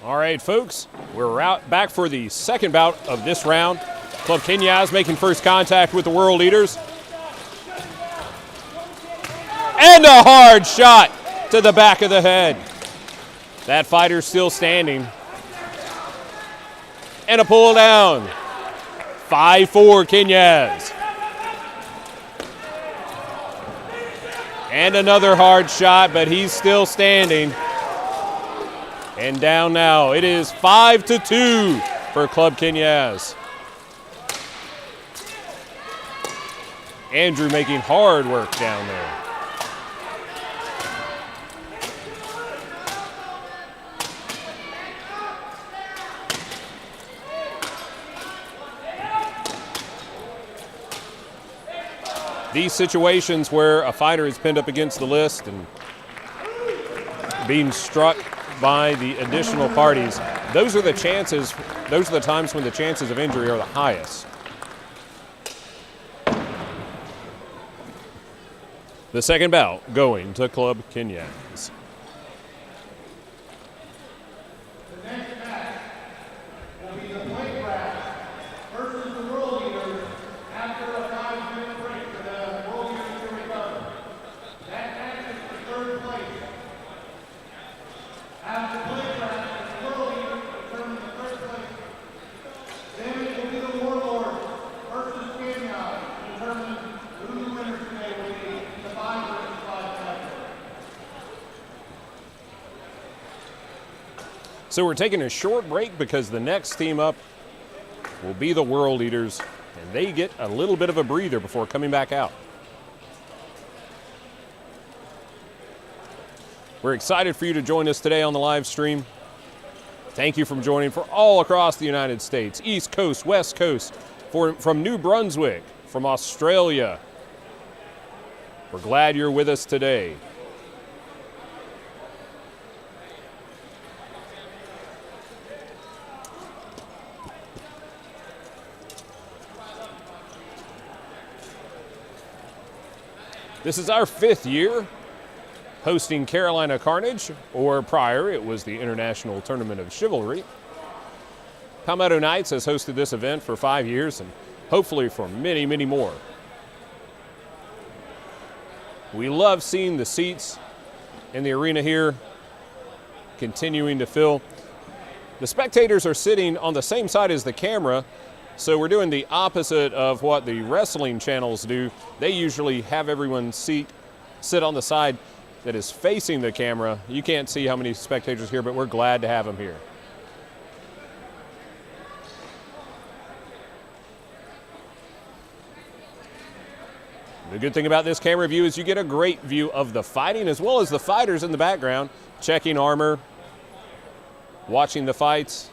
All right, folks, we're out back for the second bout of this round. Club Kenyas making first contact with the World Leaders. And a hard shot to the back of the head. That fighter's still standing. And a pull down. 5-4 Kenyas. And another hard shot, but he's still standing. And down now. It is 5-2 for Club Kenyas. Andrew making hard work down there. These situations where a fighter is pinned up against the list and being struck by the additional parties, those are the chances, those are the times when the chances of injury are the highest. The second bout going to Club Kenyas. The next match will be the plate brass versus the World Leaders after a 5-minute break for the World Leaders to recover. That match is for third place. As the plate brass and the World Leaders determine the third place, then it will be the Warlords versus Carnage to determine who the winners today will be in the 5 versus 5 category. So we're taking a short break because the next team up will be the World Leaders, and they get a little bit of a breather before coming back out. We're excited for you to join us today on the live stream. Thank you for joining for all across the United States, East Coast, West Coast, from New Brunswick, from Australia. We're glad you're with us today. This is our 5th year hosting Carolina Carnage, or prior it was the International Tournament of Chivalry. Palmetto Knights has hosted this event for 5 years and hopefully for many, many more. We love seeing the seats in the arena here continuing to fill. The spectators are sitting on the same side as the camera, so we're doing the opposite of what the wrestling channels do. They usually have everyone sit on the side that is facing the camera. You can't see how many spectators here, but we're glad to have them here. The good thing about this camera view is you get a great view of the fighting as well as the fighters in the background, checking armor, watching the fights.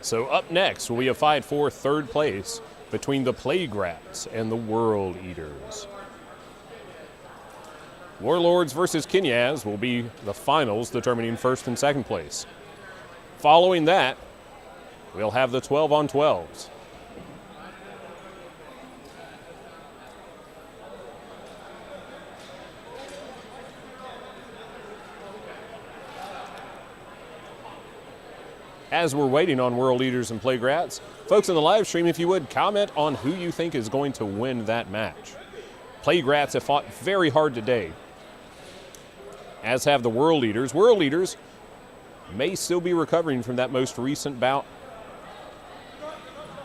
So up next will be a fight for third place between the Plague Rats and the World Eaters. Warlords versus Kenyaz will be the finals, determining first and second place. Following that, we'll have the 12-on-12s. As we're waiting on World Eaters and Plague Rats, folks in the live stream, if you would, comment on who you think is going to win that match. Plague Rats have fought very hard today, as have the World Eaters. World Eaters may still be recovering from that most recent bout,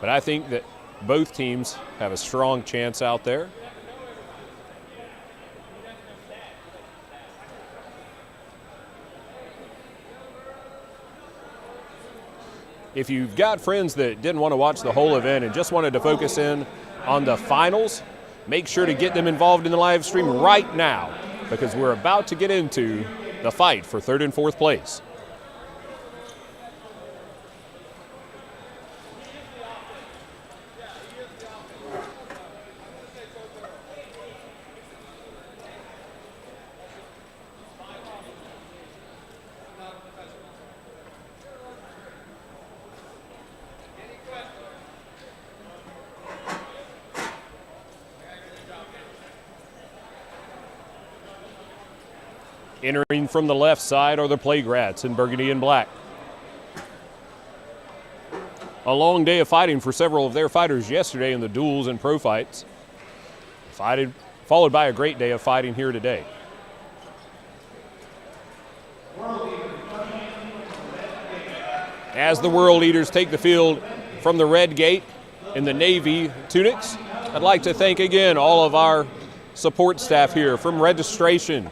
but I think that both teams have a strong chance out there. If you've got friends that didn't want to watch the whole event and just wanted to focus in on the finals, make sure to get them involved in the live stream right now, because we're about to get into the fight for third and fourth place. Entering from the left side are the Plague Rats in burgundy and black. A long day of fighting for several of their fighters yesterday in the duels and pro fights, followed by a great day of fighting here today. As the World Eaters take the field from the red gate in the navy tunics, I'd like to thank again all of our support staff here from registration,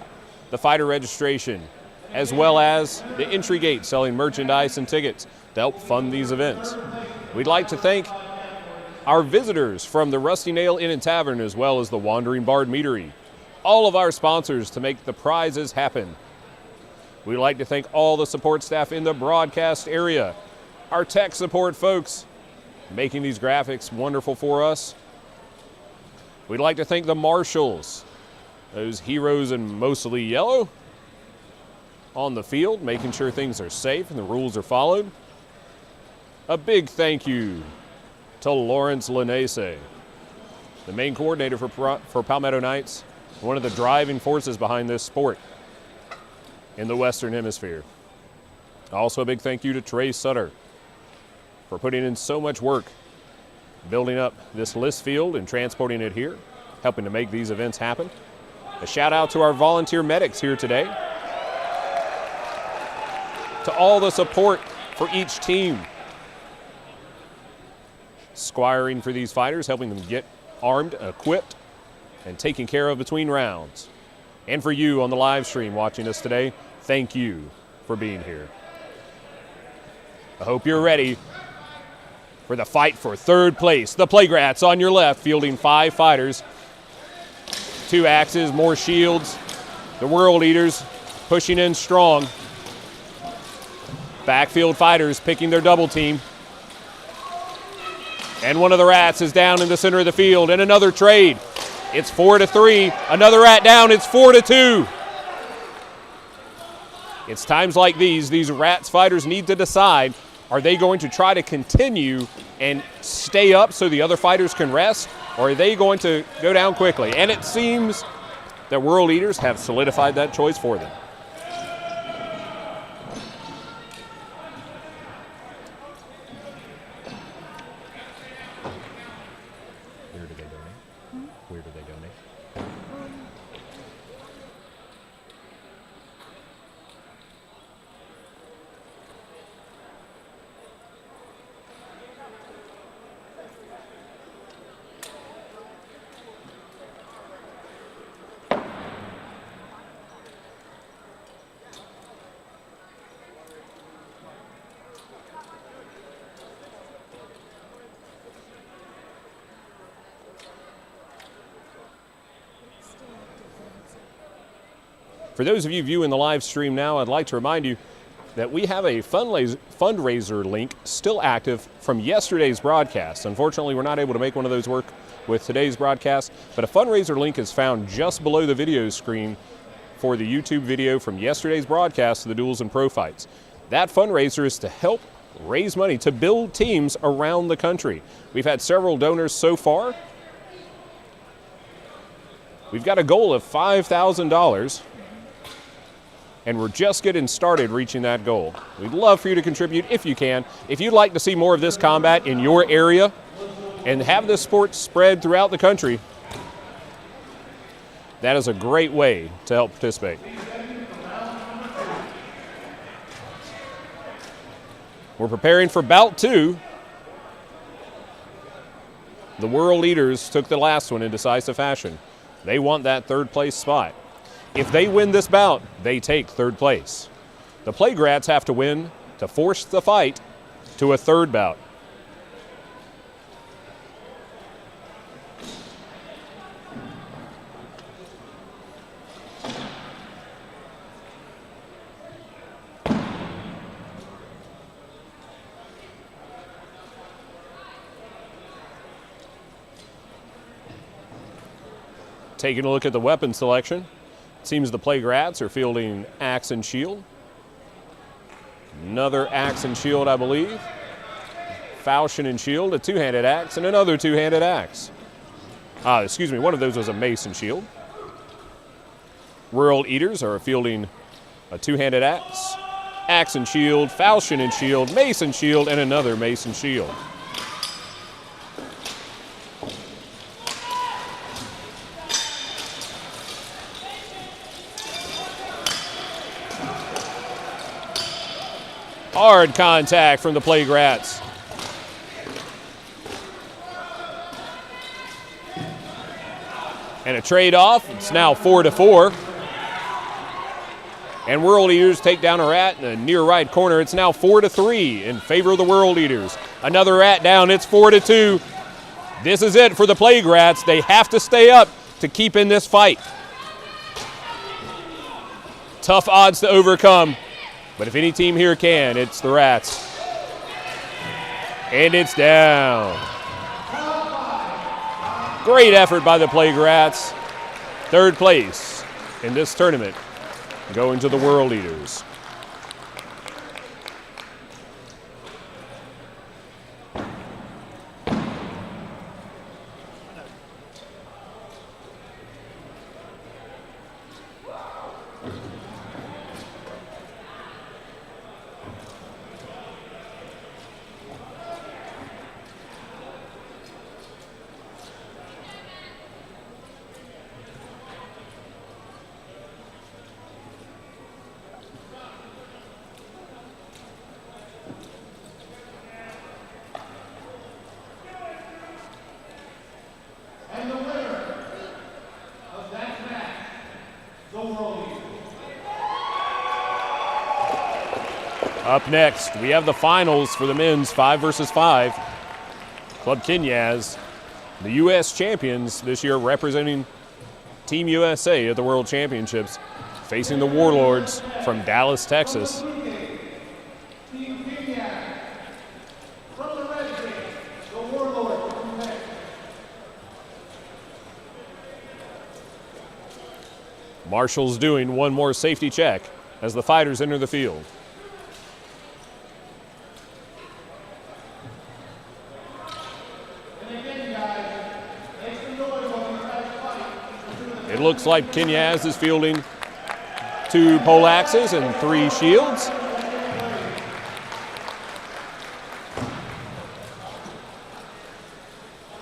the fighter registration, as well as the entry gate selling merchandise and tickets to help fund these events. We'd like to thank our visitors from the Rusty Nail Inn and Tavern, as well as the Wandering Bard Meadery, all of our sponsors to make the prizes happen. We'd like to thank all the support staff in the broadcast area, our tech support folks making these graphics wonderful for us. We'd like to thank the marshals, those heroes in mostly yellow on the field, making sure things are safe and the rules are followed. A big thank you to Lawrence Lanese, the main coordinator for Palmetto Knights, one of the driving forces behind this sport in the Western Hemisphere. Also a big thank you to Trey Sutter for putting in so much work building up this list field and transporting it here, helping to make these events happen. A shout out to our volunteer medics here today, to all the support for each team, squiring for these fighters, helping them get armed, equipped, and taken care of between rounds. And for you on the live stream watching us today, thank you for being here. I hope you're ready for the fight for third place. The Plague Rats on your left, fielding 5 fighters. 2 axes, more shields. The World Eaters pushing in strong. Backfield fighters picking their double team. And one of the Rats is down in the center of the field, and another trade. It's 4-3. Another Rat down. It's 4-2. It's times like these Rats fighters need to decide, are they going to try to continue and stay up so the other fighters can rest, or are they going to go down quickly? And it seems that World Eaters have solidified that choice for them. Where do they donate? Where do they donate? For those of you viewing the live stream now, I'd like to remind you, that we have a fundraiser link still active from yesterday's broadcast. Unfortunately, we're not able to make one of those work with today's broadcast, but a fundraiser link is found just below the video screen for the YouTube video from yesterday's broadcast of the Duels and Pro Fights. That fundraiser is to help raise money to build teams around the country. We've had several donors so far. We've got a goal of $5,000, and we're just getting started reaching that goal. We'd love for you to contribute if you can. If you'd like to see more of this combat in your area and have this sport spread throughout the country, that is a great way to help participate. We're preparing for bout 2. The world leaders took the last one in decisive fashion. They want that third place spot. If they win this bout, they take third place. The Playgrats have to win to force the fight to a third bout. Taking a look at the weapon selection, it seems the Playgrats are fielding axe and shield. Another axe and shield, I believe. Falchion and shield, a two-handed axe, and another two-handed axe. One of those was a mace and shield. World Eaters are fielding a two-handed axe, axe and shield, falchion and shield, mace and shield, and another mace and shield. Hard contact from the Playgrats. And a trade-off. It's now 4-4. And World Eaters take down a rat in the near right corner. It's now 4-3 in favor of the World Eaters. Another rat down. It's 4-2. This is it for the Playgrats. They have to stay up to keep in this fight. Tough odds to overcome. But if any team here can, it's the Rats. And it's down. Great effort by the Playgrats. Third place in this tournament going to the World Eaters. Up next, we have the finals for the men's 5 versus 5. Club Kenyaz, the U.S. champions this year, representing Team USA at the World Championships, facing the Warlords from Dallas, Texas. Marshall's doing one more safety check as the fighters enter the field. It looks like Kenyaz is fielding 2 pole axes and 3 shields.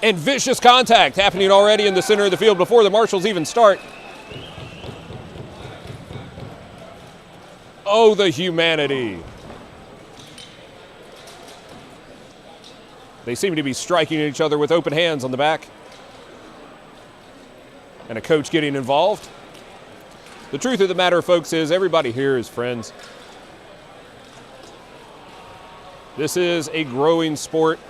And vicious contact happening already in the center of the field before the Marshals even start. Oh, the humanity. They seem to be striking at each other with open hands on the back. And a coach getting involved. The truth of the matter, folks, is everybody here is friends. This is a growing sport,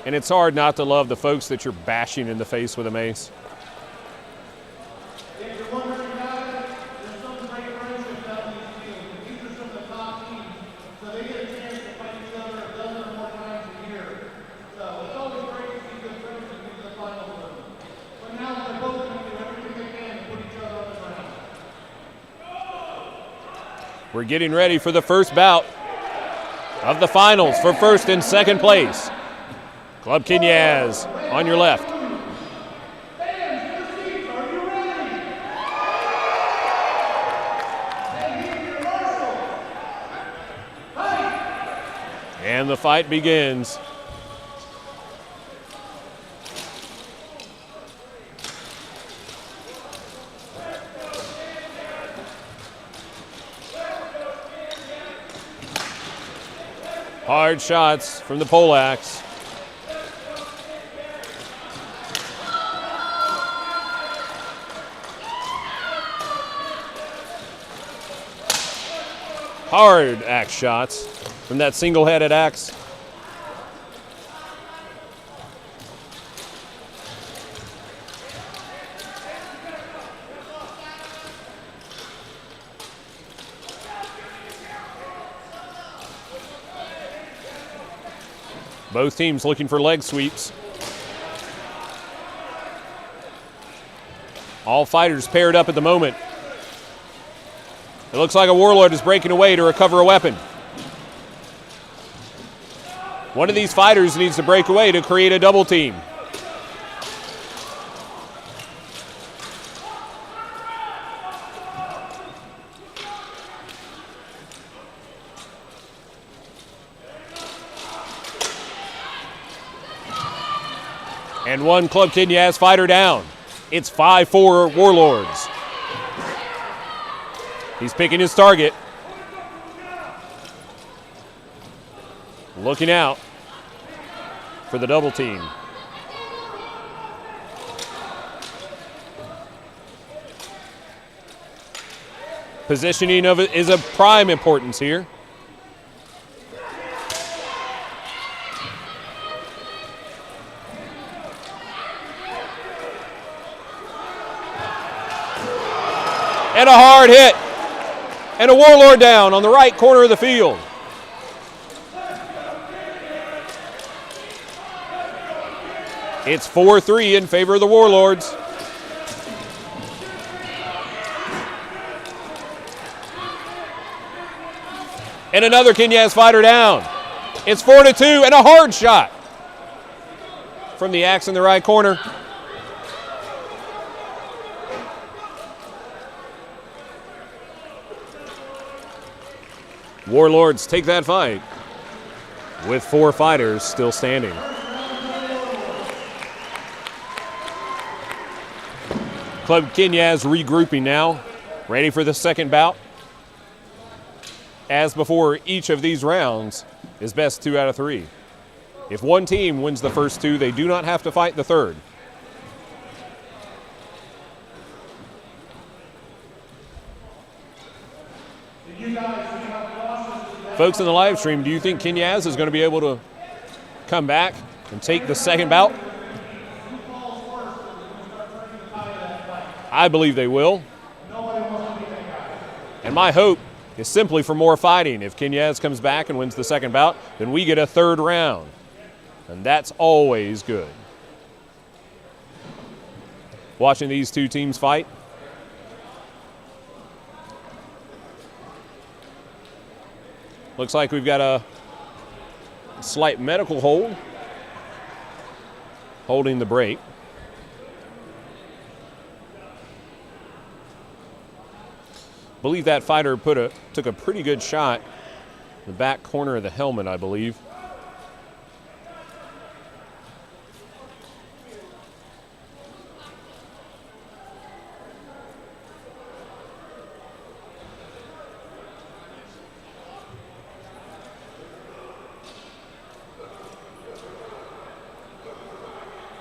and it's hard not to love the folks that you're bashing in the face with a mace. We're getting ready for the first bout of the finals for first and second place. Club Kenyaz on your left. And the fight begins. Hard shots from the poleaxe. Hard axe shots from that single-headed axe. Both teams looking for leg sweeps. All fighters paired up at the moment. It looks like a Warlord is breaking away to recover a weapon. One of these fighters needs to break away to create a double team. And one Club Kenyaz fighter down. It's 5-4 Warlords. He's picking his target. Looking out for the double team. Positioning of it is of prime importance here. And a hard hit. And a Warlord down on the right corner of the field. It's 4-3 in favor of the Warlords. And another Kenyaz fighter down. It's 4-2 and a hard shot from the axe in the right corner. Warlords take that fight with 4 fighters still standing. Club Kenyaz regrouping now, ready for the second bout. As before, each of these rounds is best 2 out of 3. If one team wins the first 2, they do not have to fight the third. Folks in the live stream, do you think Kenyaz is going to be able to come back and take the second bout? I believe they will. And my hope is simply for more fighting. If Kenyaz comes back and wins the second bout, then we get a third round. And that's always good. Watching these two teams fight. Looks like we've got a slight medical hold, holding the break. Believe that fighter took a pretty good shot in the back corner of the helmet, I believe.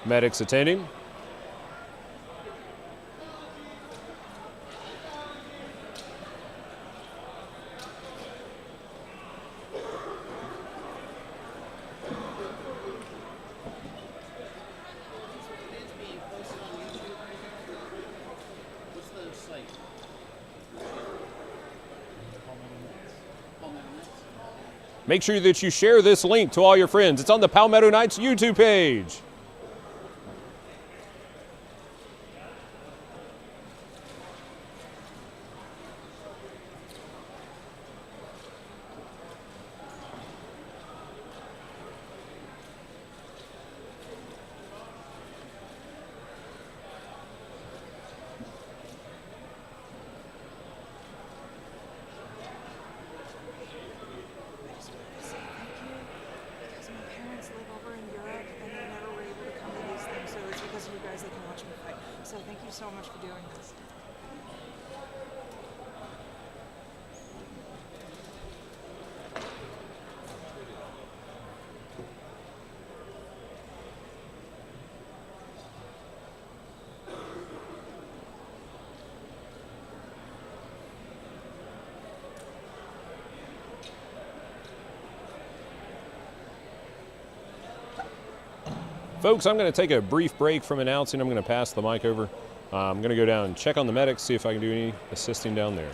Medics attending. Make sure that you share this link to all your friends. It's on the Palmetto Knights YouTube page. friends live over in Europe, and they never were able to come to these things, so it's because of you guys they can watch me fight. So thank you so much for doing this. Folks, I'm going to take a brief break from announcing. I'm going to pass the mic over. I'm going to go down and check on the medics, see if I can do any assisting down there.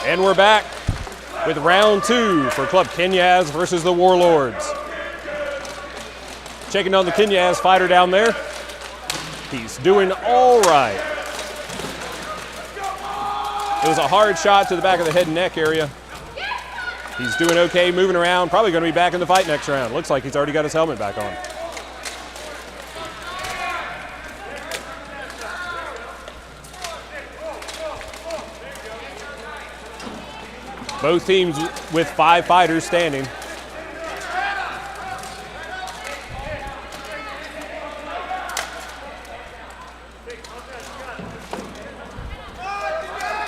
And we're back with round 2 for Club Kenyaz versus the Warlords. Checking on the Kenyaz fighter down there. He's doing all right. It was a hard shot to the back of the head and neck area. He's doing okay, moving around, probably going to be back in the fight next round. Looks like he's already got his helmet back on. Both teams with 5 fighters standing.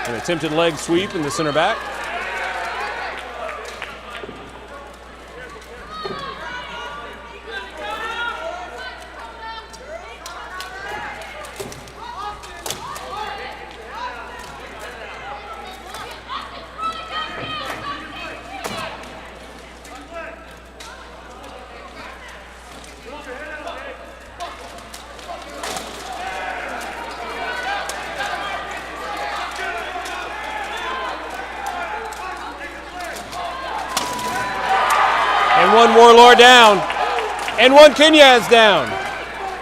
An attempted leg sweep in the center back. And one Warlord down. And one Kenyaz down.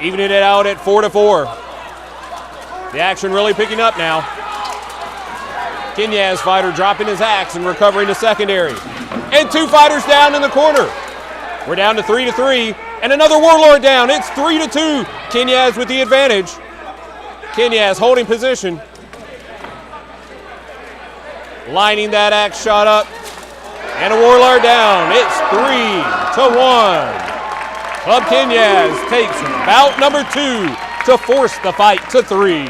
Evening it out at 4-4. The action really picking up now. Kenyaz fighter dropping his axe and recovering the secondary. And two fighters down in the corner. We're down to 3-3. And another Warlord down. It's 3-2. Kenyaz with the advantage. Kenyaz holding position. Lining that axe shot up. And a Warlord down. It's 3-1. Club Kenyaz takes bout number 2 to force the fight to 3.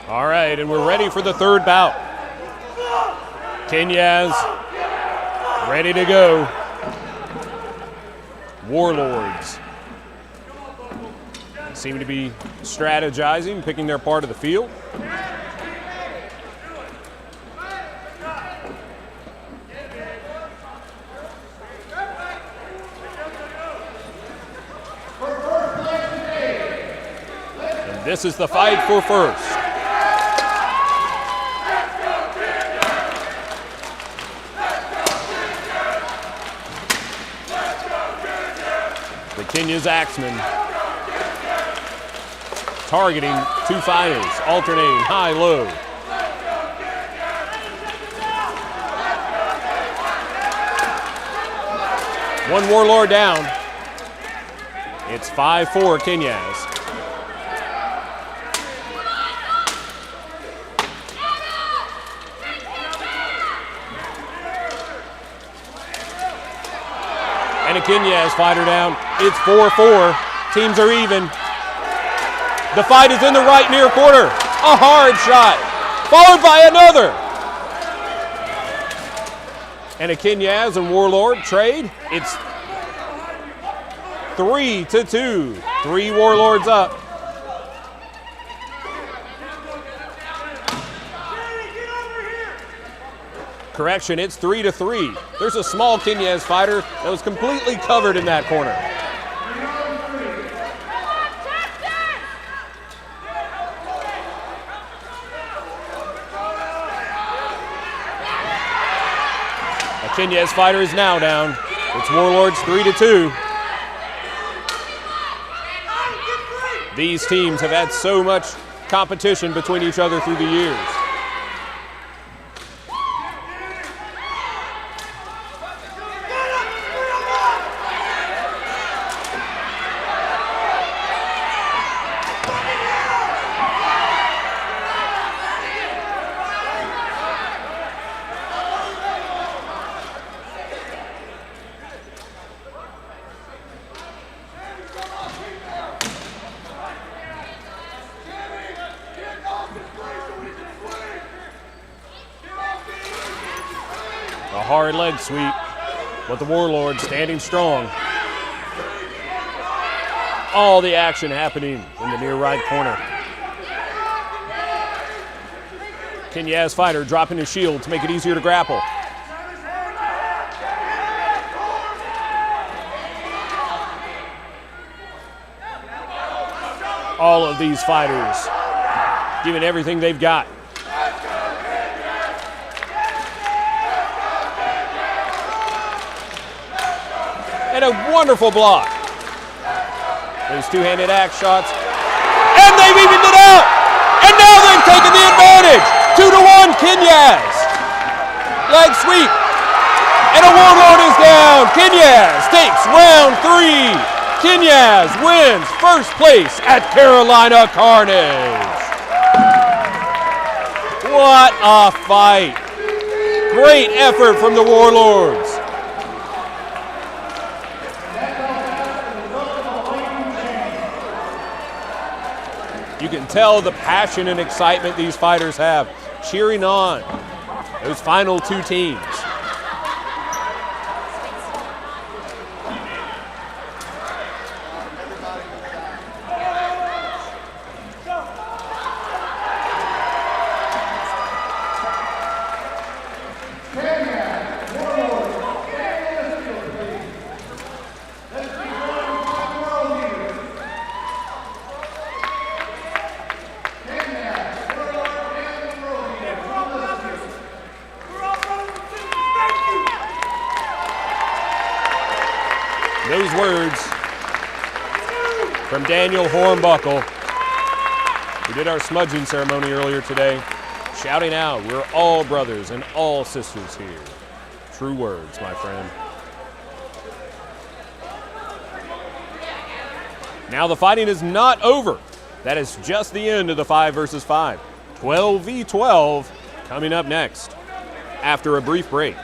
All right, and we're ready for the third bout. Kenyaz ready to go. Warlords seem to be strategizing, picking their part of the field. And this is the fight for first. Kenyaz Axeman targeting two fighters, alternating high-low. One Warlord down. It's 5-4 Kenyaz. And a Kenyaz fighter down. It's 4-4. Teams are even. The fight is in the right near corner. A hard shot, followed by another. And a Kenyaz and Warlord trade. It's 3-2. 3 Warlords up. Correction, it's 3-3. There's a small Kenyaz fighter that was completely covered in that corner. A Kenyaz fighter is now down. It's Warlords 3-2. These teams have had so much competition between each other through the years. Hard leg sweep, but the Warlord standing strong. All the action happening in the near right corner. Kenyaz fighter dropping his shield to make it easier to grapple. All of these fighters giving everything they've got. And a wonderful block. Those two-handed axe shots. And they've evened it out. And now they've taken the advantage. 2-1 Kenyaz. Leg sweep. And a Warlord is down. Kenyaz takes round 3. Kenyaz wins first place at Carolina Carnage. What a fight. Great effort from the Warlords. You can tell the passion and excitement these fighters have, cheering on those final two teams. Those words from Daniel Hornbuckle, who did our smudging ceremony earlier today, shouting out, we're all brothers and all sisters here. True words, my friend. Now the fighting is not over. That is just the end of the 5 versus 5. 12v12 coming up next after a brief break.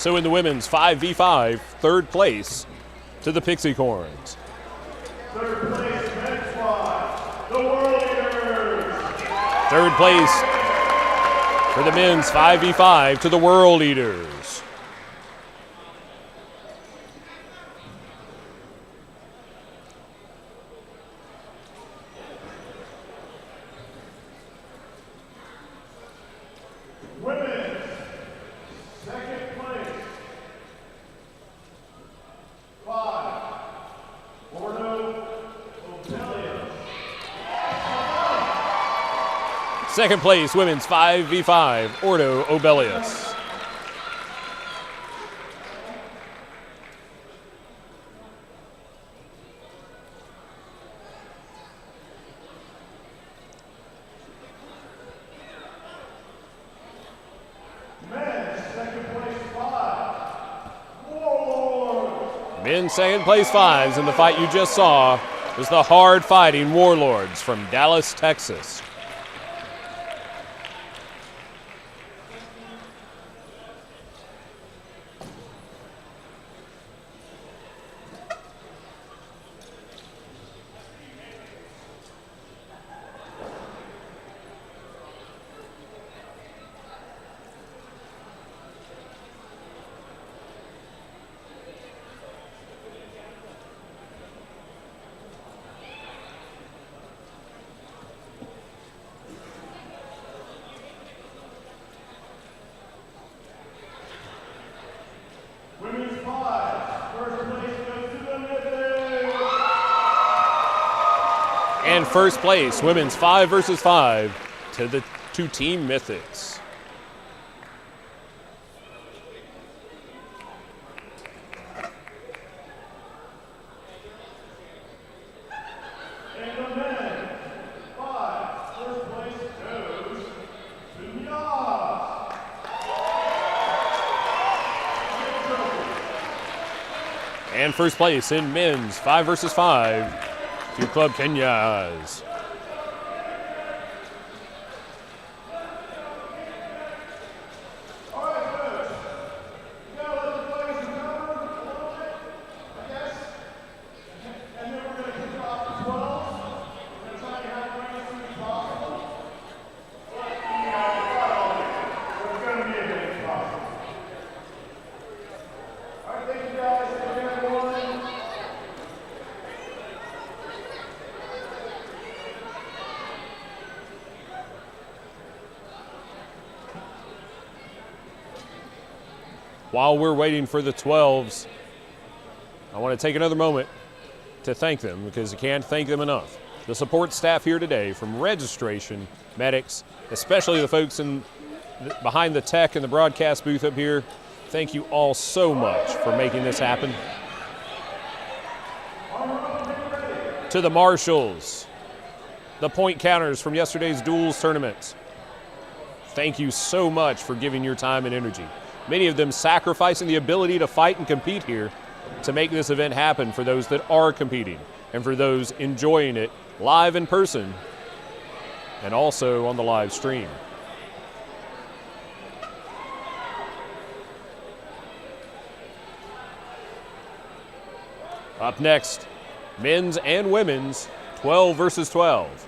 So in the women's 5v5, third place to the Pixie Corns. Third place, men's squad, the Warlords. Third place for the men's 5v5 to the World Eaters. Women's second place, 5, Ordo, Oblios. Second place, women's 5v5, Ordo, Oblios. Men's second place, 5, Warlords. Men's second place 5s in the fight you just saw was the hard-fighting Warlords from Dallas, Texas. Women's 5, first place goes to the Mythics. And first place, women's 5 versus 5 to the two-team Mythics. And the men, 5, first place goes to Mythics. And first place in men's 5 versus 5 to Club Kenyas. All right, coach. You gotta let the players recover a little bit, I guess. And then we're gonna kick off the 12s. We're gonna try to have it as soon as possible. But, it's gonna be a bit impossible. All right, thank you guys. Thank you, everyone. While we're waiting for the 12s, I want to take another moment to thank them because I can't thank them enough. The support staff here today, from registration, medics, especially the folks behind the tech and the broadcast booth up here, thank you all so much for making this happen. To the marshals, the point counters from yesterday's duels tournament, thank you so much for giving your time and energy. Many of them sacrificing the ability to fight and compete here to make this event happen for those that are competing and for those enjoying it live in person and also on the live stream. Up next, men's and women's 12 versus 12.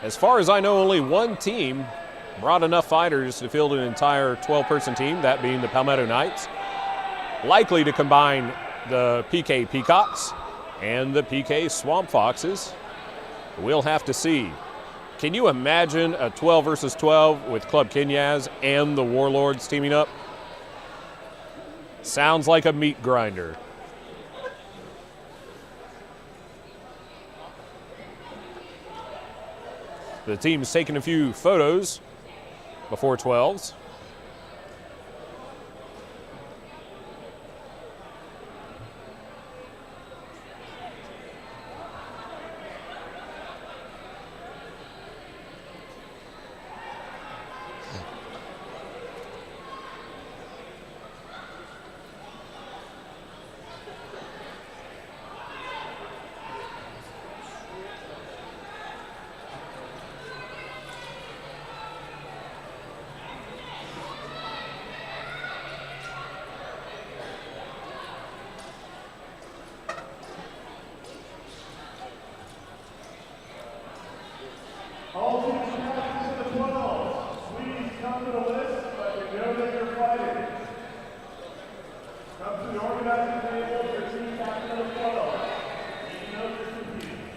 As far as I know, only one team brought enough fighters to field an entire 12-person team, that being the Palmetto Knights. Likely to combine the PK Peacocks and the PK Swamp Foxes. We'll have to see. Can you imagine a 12 versus 12 with Club Kenyas and the Warlords teaming up? Sounds like a meat grinder. The team's taking a few photos before 12s. know that you're fighting. Come to the organizing table for team captain of 12. Make note this review.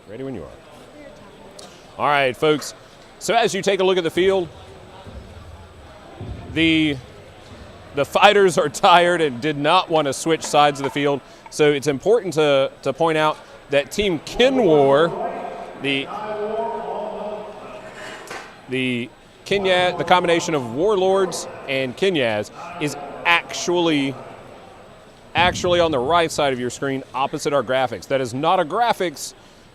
Ready when you are. All right, folks. So as you take a look at the field, the fighters are tired and did not want to switch sides of the field. So it's important to point out that Team Kinwar, the combination of Warlords and Kinyaz is actually on the right side of your screen opposite our graphics. That is not a graphics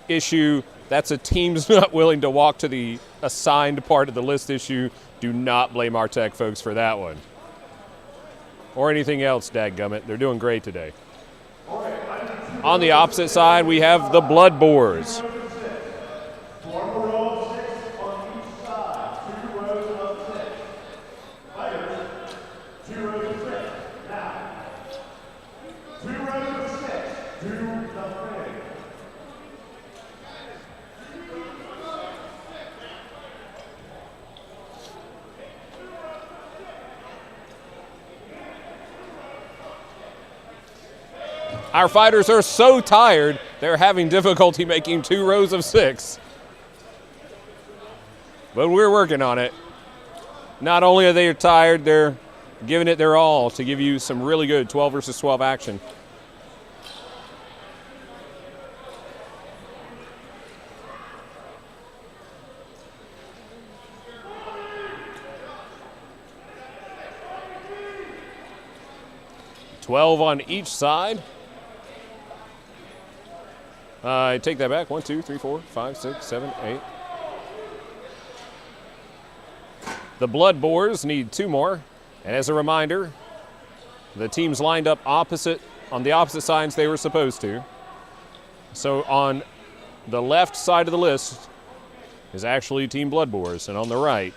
issue. That's a team's not willing to walk to the assigned part of the list issue. Do not blame our tech folks for that one. Or anything else, dadgummit. They're doing great today. On the opposite side, we have the Blood Boars. Our fighters are so tired, they're having difficulty making 2 rows of 6. But we're working on it. Not only are they tired, they're giving it their all to give you some really good 12 versus 12 action. $12 on each side. I take that back. 1, 2, 3, 4, 5, 6, 7, 8. The Blood Boars need 2 more. And as a reminder, the teams lined up opposite on the opposite sides they were supposed to. So on the left side of the list is actually Team Blood Boars, and on the right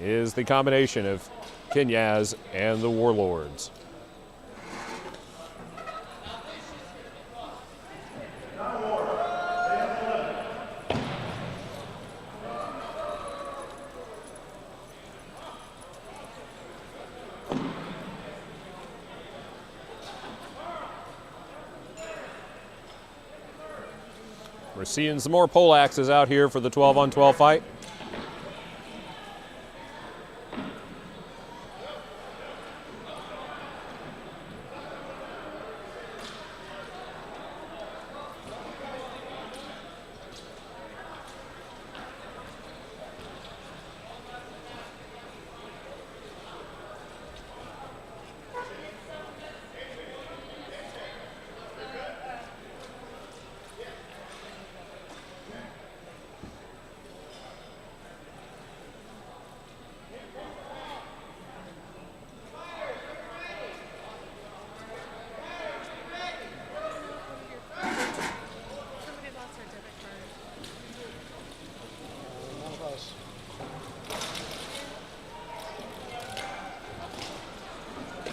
is the combination of Kinyaz and the Warlords. We're seeing some more pole axes out here for the 12-on-12 fight.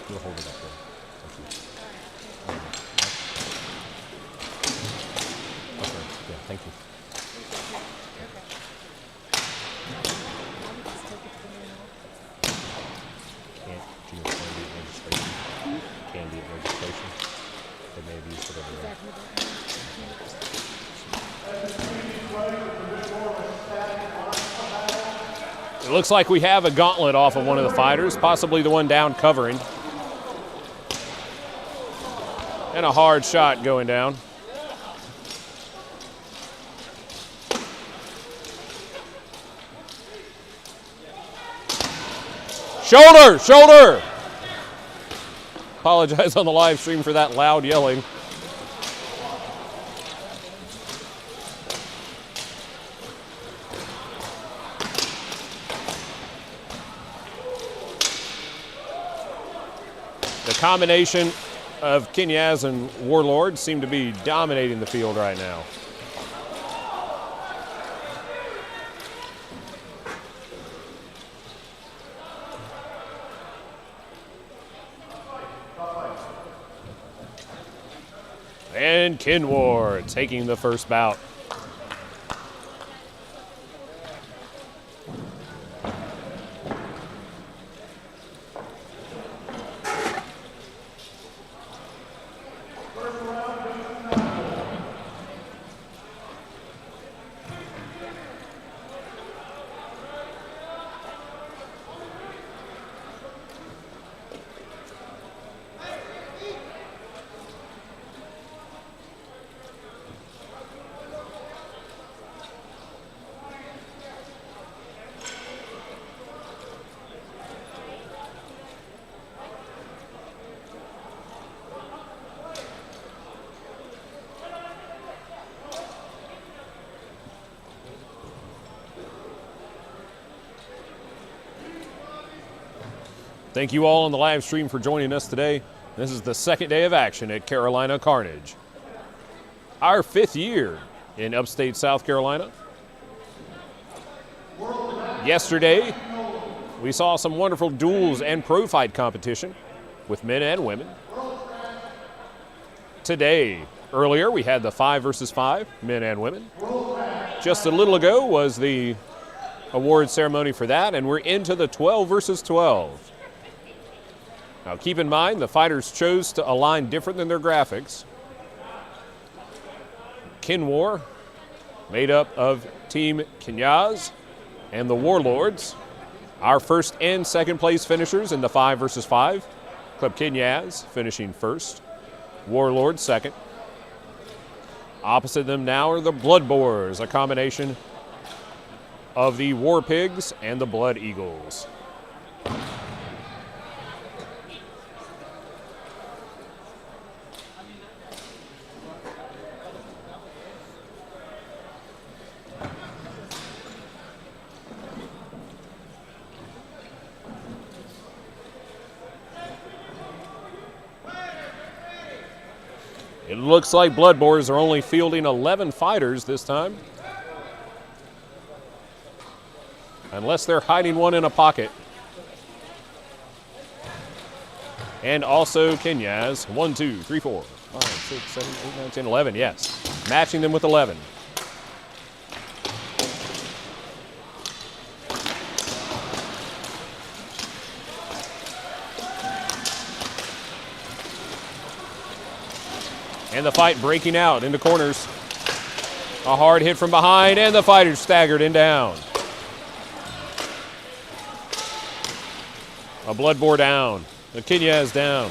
You'll hold it up there. Okay, yeah, thank you. Can't do a candidate registration. Candidate registration. They may have used it over there. It looks like we have a gauntlet off of one of the fighters, possibly the one down covering. And a hard shot going down. Shoulder, shoulder! Apologize on the live stream for that loud yelling. The combination of Kinyaz and Warlord seem to be dominating the field right now. And Kinwar taking the first bout. Thank you all on the live stream for joining us today. This is the second day of action at Carolina Carnage. Our 5th year in upstate South Carolina. Yesterday, we saw some wonderful duels and pro fight competition with men and women. Today, earlier, we had the 5 versus 5, men and women. Just a little ago was the award ceremony for that, and we're into the 12 versus 12. Now keep in mind, the fighters chose to align different than their graphics. Kinwar, made up of Team Kenyaz and the Warlords, our first and second place finishers in the 5 versus 5. Club Kenyaz finishing first, Warlords second. Opposite them now are the Blood Boars, a combination of the War Pigs and the Blood Eagles. It looks like Blood Boars are only fielding 11 fighters this time. Unless they're hiding one in a pocket. And also Kenyaz, 1, 2, 3, 4, 5, 6, 7, 8, 9, 10, 11, yes. Matching them with 11. And the fight breaking out into corners. A hard hit from behind, and the fighter's staggered and down. A Blood Boar down. The Kenyaz down.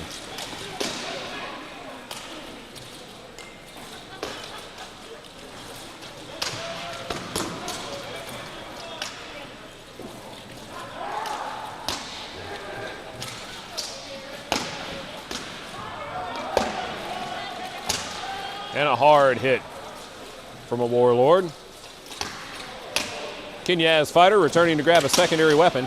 And a hard hit from a Warlord. Kenyaz fighter returning to grab a secondary weapon.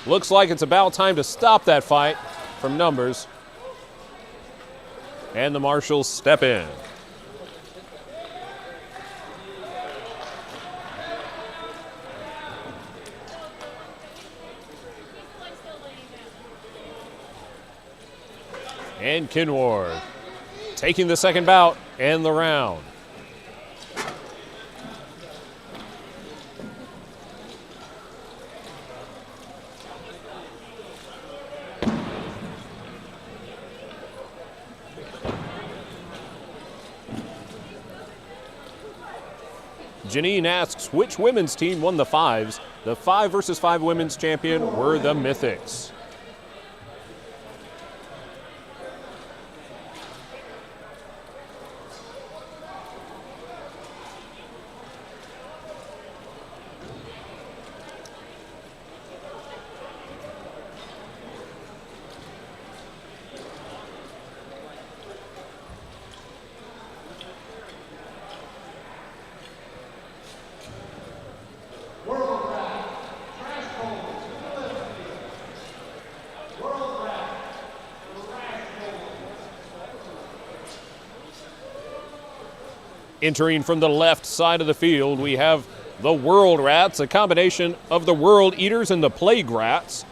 Looks like it's about time to stop that fight from numbers. And the marshals step in. And Kinwar taking the second bout and the round. Janine asks, which women's team won the 5s? The 5 versus 5 women's champion were the Mythics. Entering from the left side of the field, we have the World Rats, a combination of the World Eaters and the Plague Rats,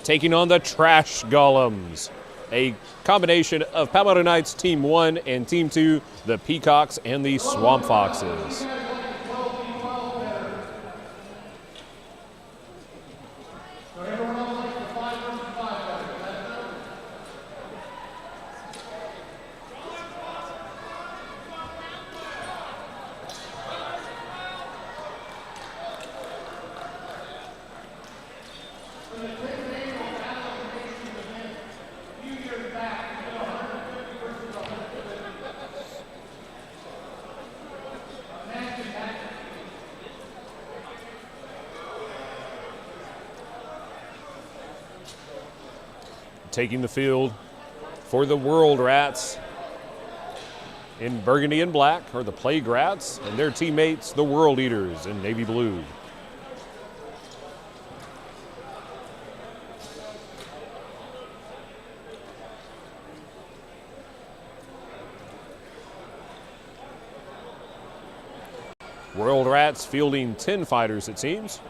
taking on the Trash Golems, a combination of Palmetto Knights Team 1 and Team 2, the Peacocks and the Swamp Foxes. Taking the field for the World Rats In burgundy and black are the Plague Rats, and their teammates, the World Eaters, in navy blue. World Rats fielding 10 fighters, it seems.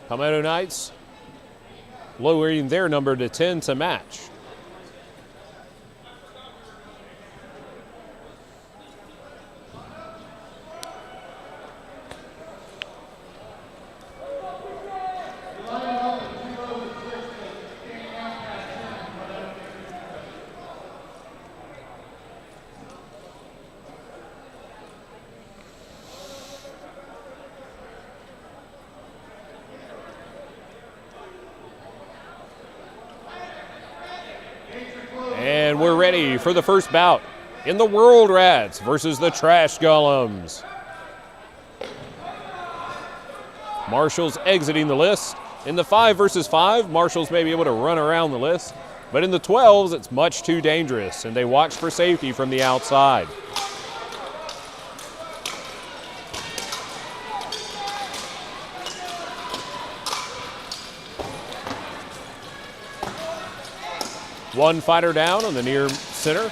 Palmetto Knights lowering their number to 10 to match. And we're ready for the first bout in the World Rats versus the Trash Golems. Marshall's exiting the list. In the 5 versus 5, Marshall's may be able to run around the list, but in the 12s, it's much too dangerous, and they watch for safety from the outside. One fighter down on the near center.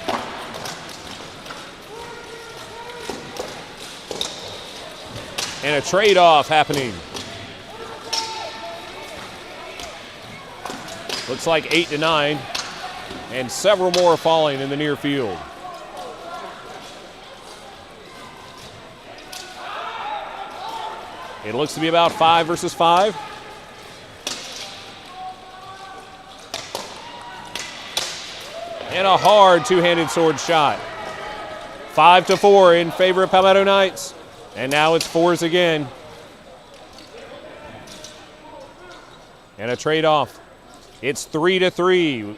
And a trade-off happening. Looks like 8 to 9, and several more falling in the near field. It looks to be about 5 versus 5. And a hard two-handed sword shot. 5 to 4 in favor of Palmetto Knights. And now it's 4s again. And a trade-off. It's 3 to 3.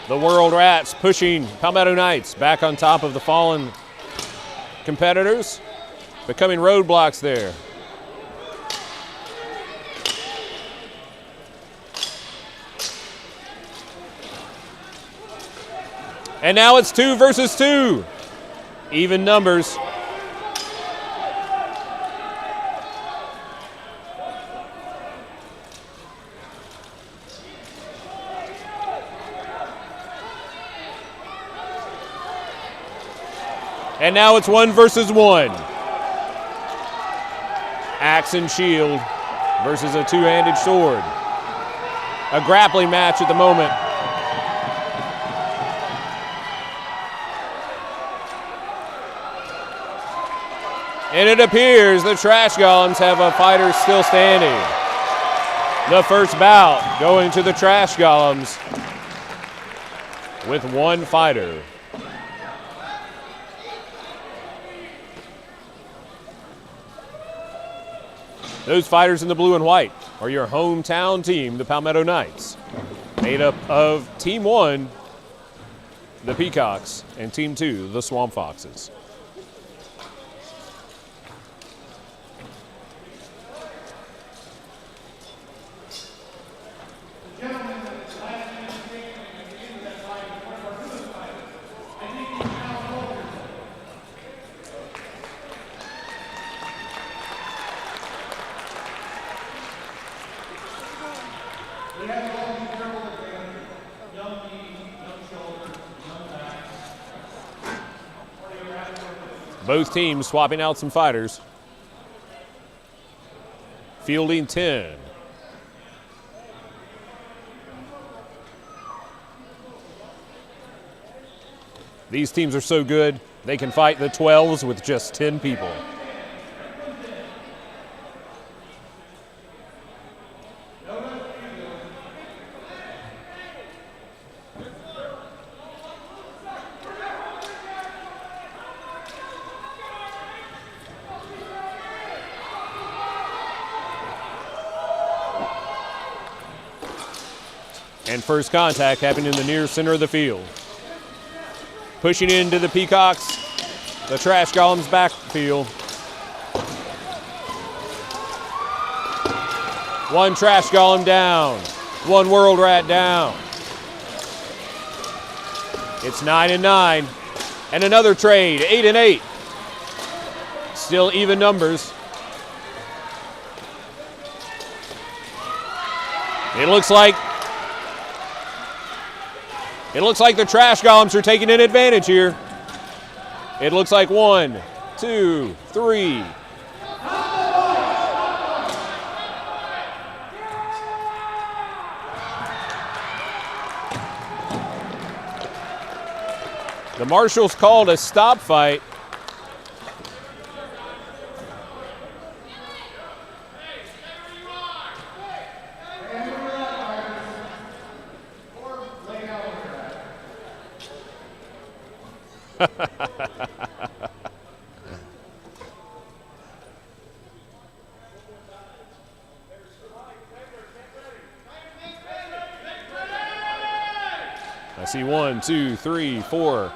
The World Rats pushing Palmetto Knights back on top of the fallen competitors, becoming roadblocks there. And now it's 2 versus 2. Even numbers. And now it's 1 versus 1. Axe and shield versus a two-handed sword. A grappling match at the moment. And it appears the Trash Golems have a fighter still standing. The first bout going to the Trash Golems with one fighter. Those fighters in the blue and white are your hometown team, the Palmetto Knights, made up of Team 1, the Peacocks, and Team 2, the Swamp Foxes. Both teams swapping out some fighters. Fielding 10. These teams are so good, they can fight the 12s with just 10 people. And first contact happening in the near center of the field. Pushing into the Peacocks, the Trash Golems backfield. One Trash Golem down, one World Rat down. It's 9-9, and another trade, 8-8. Still even numbers. It looks like the Trash Golems are taking an advantage here. It looks like 1, 2, 3. The marshals called a stop fight. I see 1, 2, 3, 4,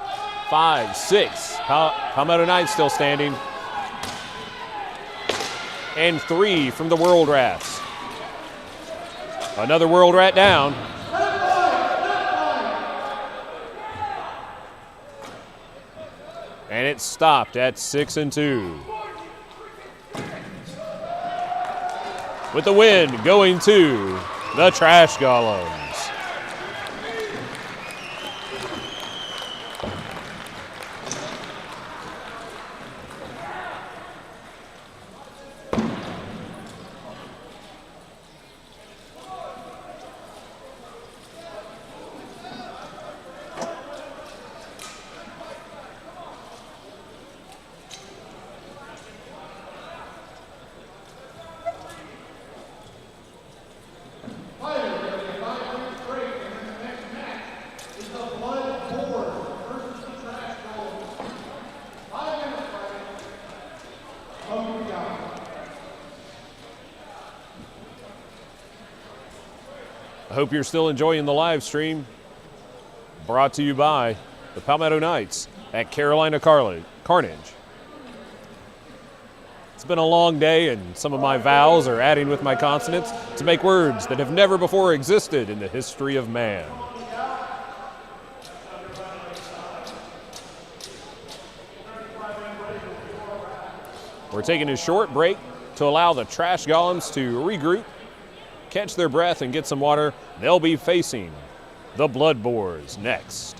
5, 6. Palmetto Knights still standing. And 3 from the World Rats. Another World Rat down. And it stopped at 6-2. With the win going to the Trash Golems. I hope you're still enjoying the live stream. Brought to you by the Palmetto Knights at Carolina Carnage. It's been a long day, and some of my vowels are adding with my consonants to make words that have never before existed in the history of man. We're taking a short break to allow the Trash Golems to regroup, catch their breath, and get some water. They'll be facing the Blood Boars next.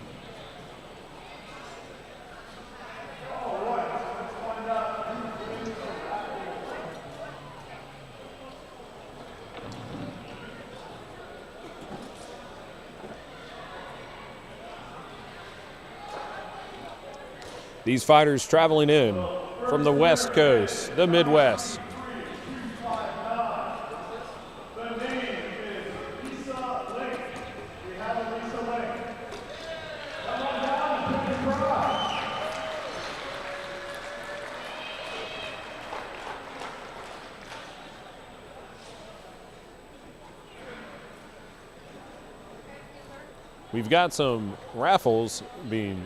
These fighters traveling in from the West Coast, the Midwest. We've got some raffles being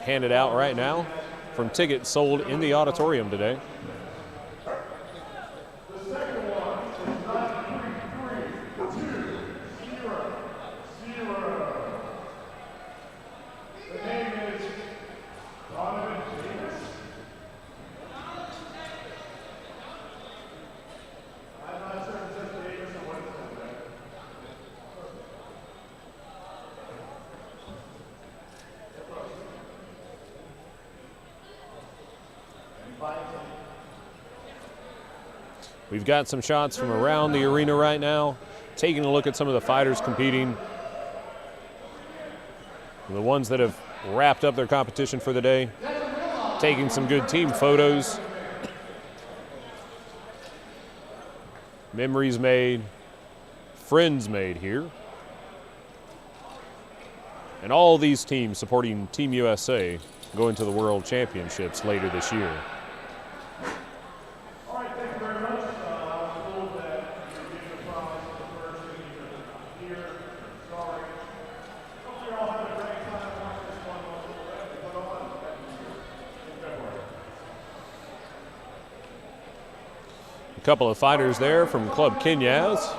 handed out right now from tickets sold in the auditorium today. We've got some shots from around the arena right now, taking a look at some of the fighters competing. The ones that have wrapped up their competition for the day, taking some good team photos. Memories made, friends made here. And all these teams supporting Team USA going to the World Championships later this year. All right, thank you very much. I was told that you're getting a promise of the first thing here. Sorry. Hope you all have a great time watching this one put on in February. A couple of fighters there from Club Kenyas,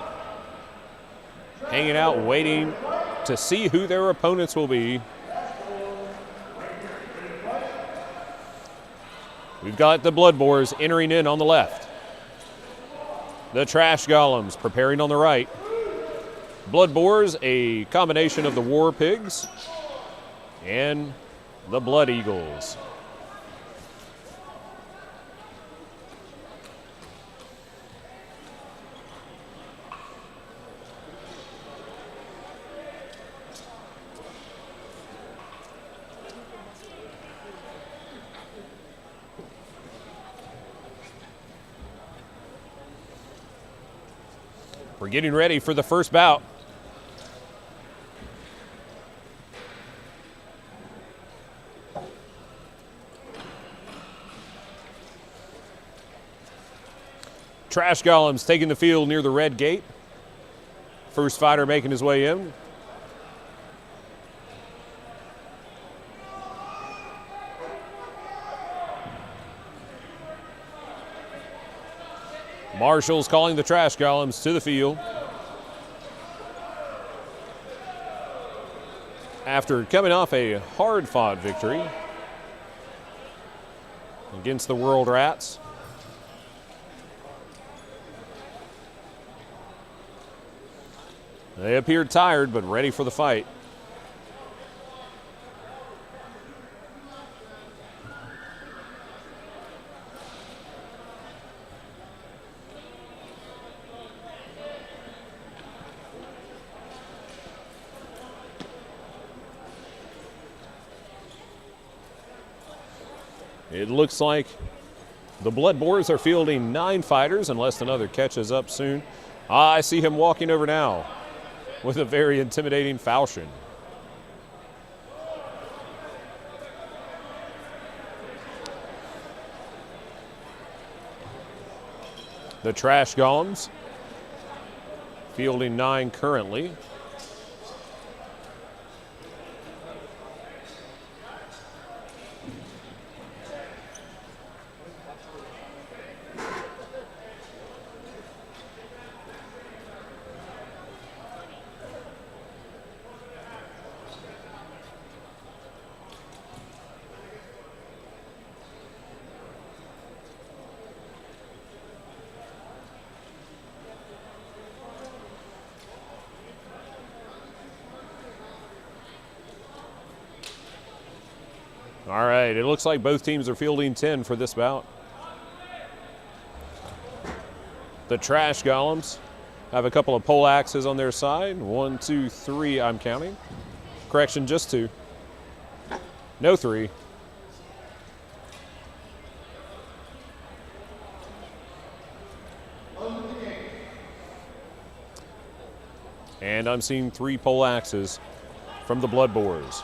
hanging out, waiting to see who their opponents will be. We've got the Blood Boars entering in on the left. The Trash Golems preparing on the right. Blood Boars, a combination of the War Pigs and the Blood Eagles. We're getting ready for the first bout. Trash Golems taking the field near the red gate. First fighter making his way in. Marshall's calling the Trash Golems to the field. After coming off a hard-fought victory against the World Rats. They appeared tired, but ready for the fight. It looks like the Blood Boars are fielding 9 fighters unless another catches up soon. I see him walking over now with a very intimidating falchion. The Trash Golems fielding 9 currently. All right, it looks like both teams are fielding 10 for this bout. The Trash Golems have a couple of pole axes on their side. 1, 2, 3, I'm counting. Correction, just 2. No 3. And I'm seeing 3 pole axes from the Blood Boars.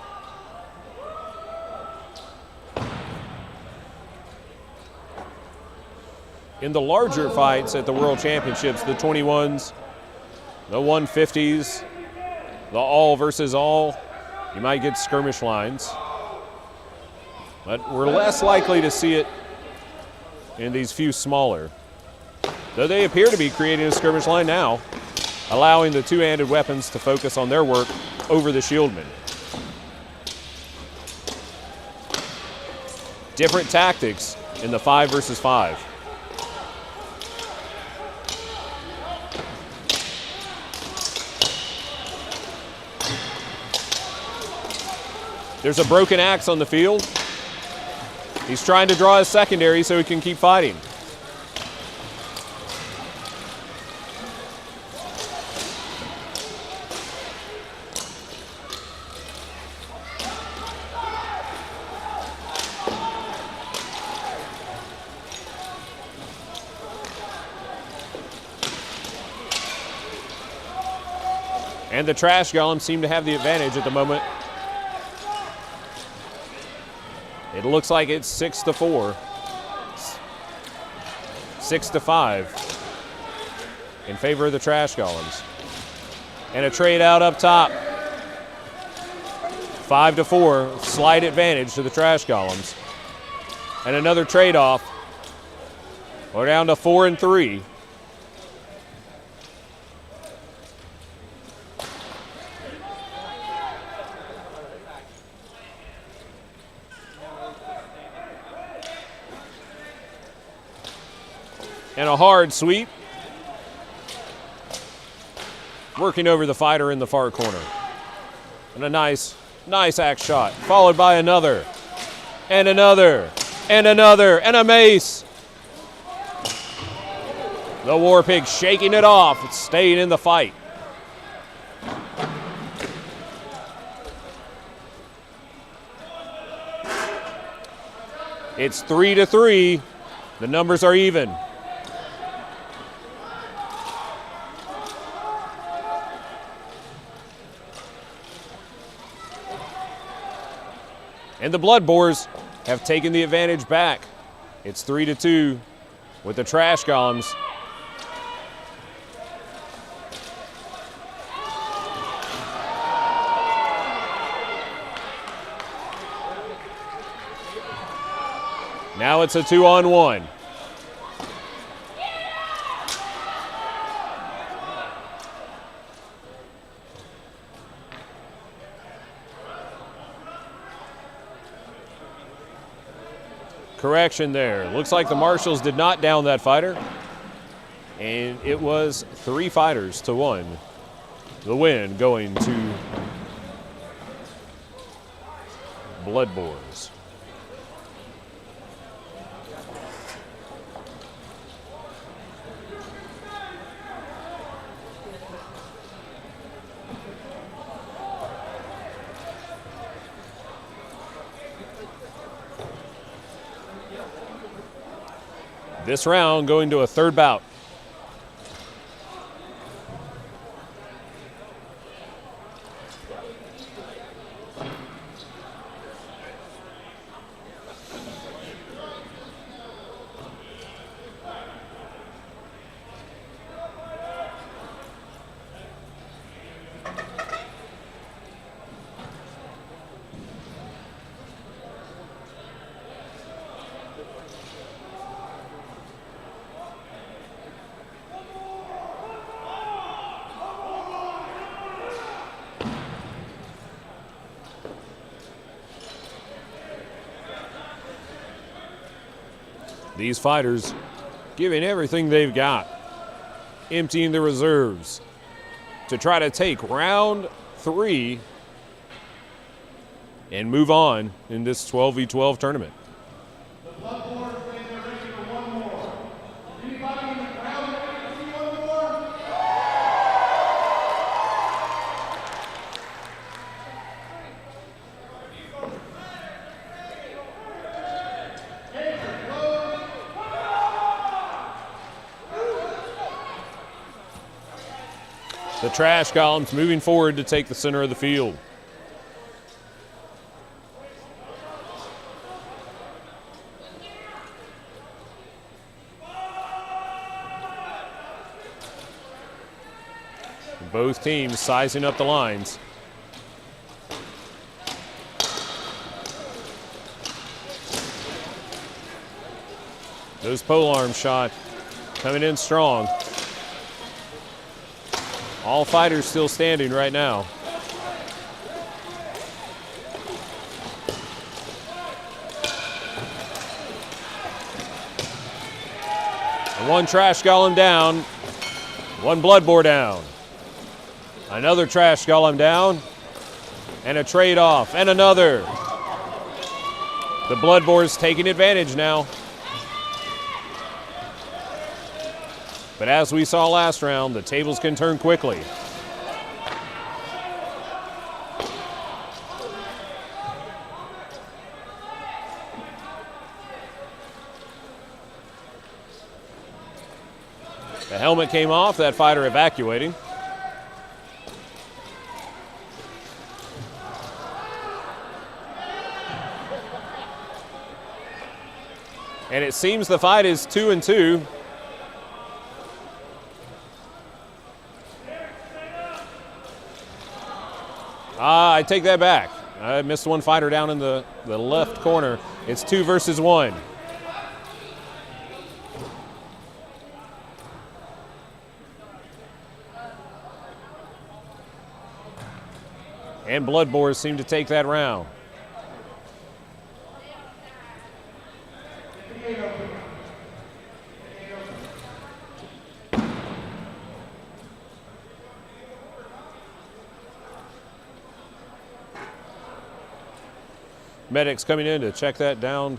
In the larger fights at the World Championships, the 21s, the 150s, the all versus all, you might get skirmish lines. But we're less likely to see it in these few smaller. Though they appear to be creating a skirmish line now, allowing the two-handed weapons to focus on their work over the shieldmen. Different tactics in the 5 versus 5. There's a broken axe on the field. He's trying to draw his secondary so he can keep fighting. And the trash golems seem to have the advantage at the moment. It looks like it's 6-4. 6-5 in favor of the trash golems. And a trade out up top. 5-4, slight advantage to the trash golems. And another trade off. We're down to 4-3. And a hard sweep. Working over the fighter in the far corner. And a nice axe shot. Followed by another. And another. And another. And a mace. The War Pig shaking it off. It's staying in the fight. It's 3-3. The numbers are even. And the Blood Boars have taken the advantage back. It's 3-2 with the trash golems. Now it's a 2-on-1. Correction there. Looks like the Marshals did not down that fighter. And it was 3 fighters to 1. The win going to Blood Boars. This round going to a third bout. These fighters giving everything they've got, emptying the reserves to try to take round 3 and move on in this 12v12 tournament. The Blood Boars bring their ready for one more. Anybody in the crowd ready to see one more? The trash golems moving forward to take the center of the field. Both teams sizing up the lines. Those polearm shot coming in strong. All fighters still standing right now. And one trash golem down, one blood boar down. Another trash golem down, and a trade off, and another. The blood boar's taking advantage now. But as we saw last round, the tables can turn quickly. The helmet came off, that fighter evacuating. And it seems the fight is 2-2. I take that back. I missed one fighter down in the left corner. It's 2 versus 1. And Blood Boars seem to take that round. Medics coming in to check that down.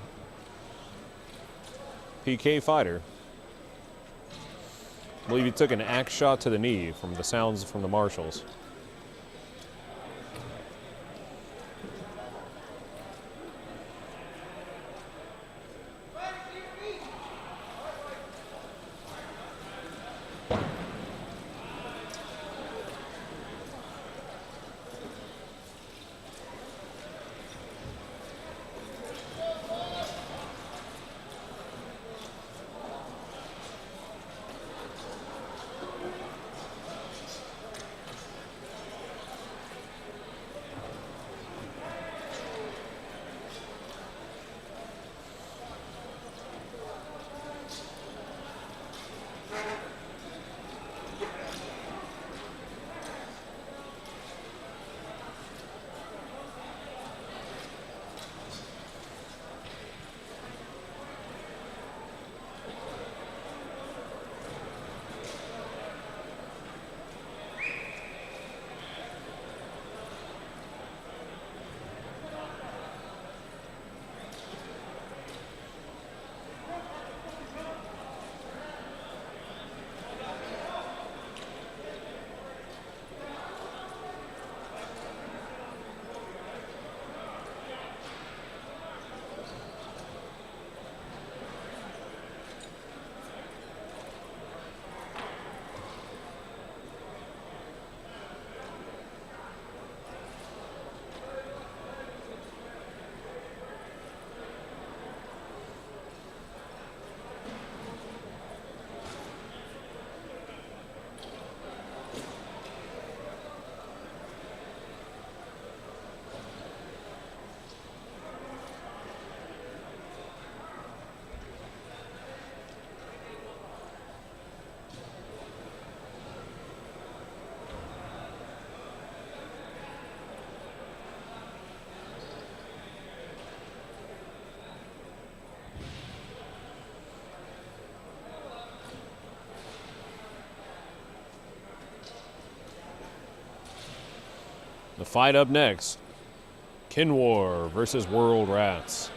PK fighter. I believe he took an axe shot to the knee from the sounds from the marshals. The fight up next, Kinwar versus World Rats.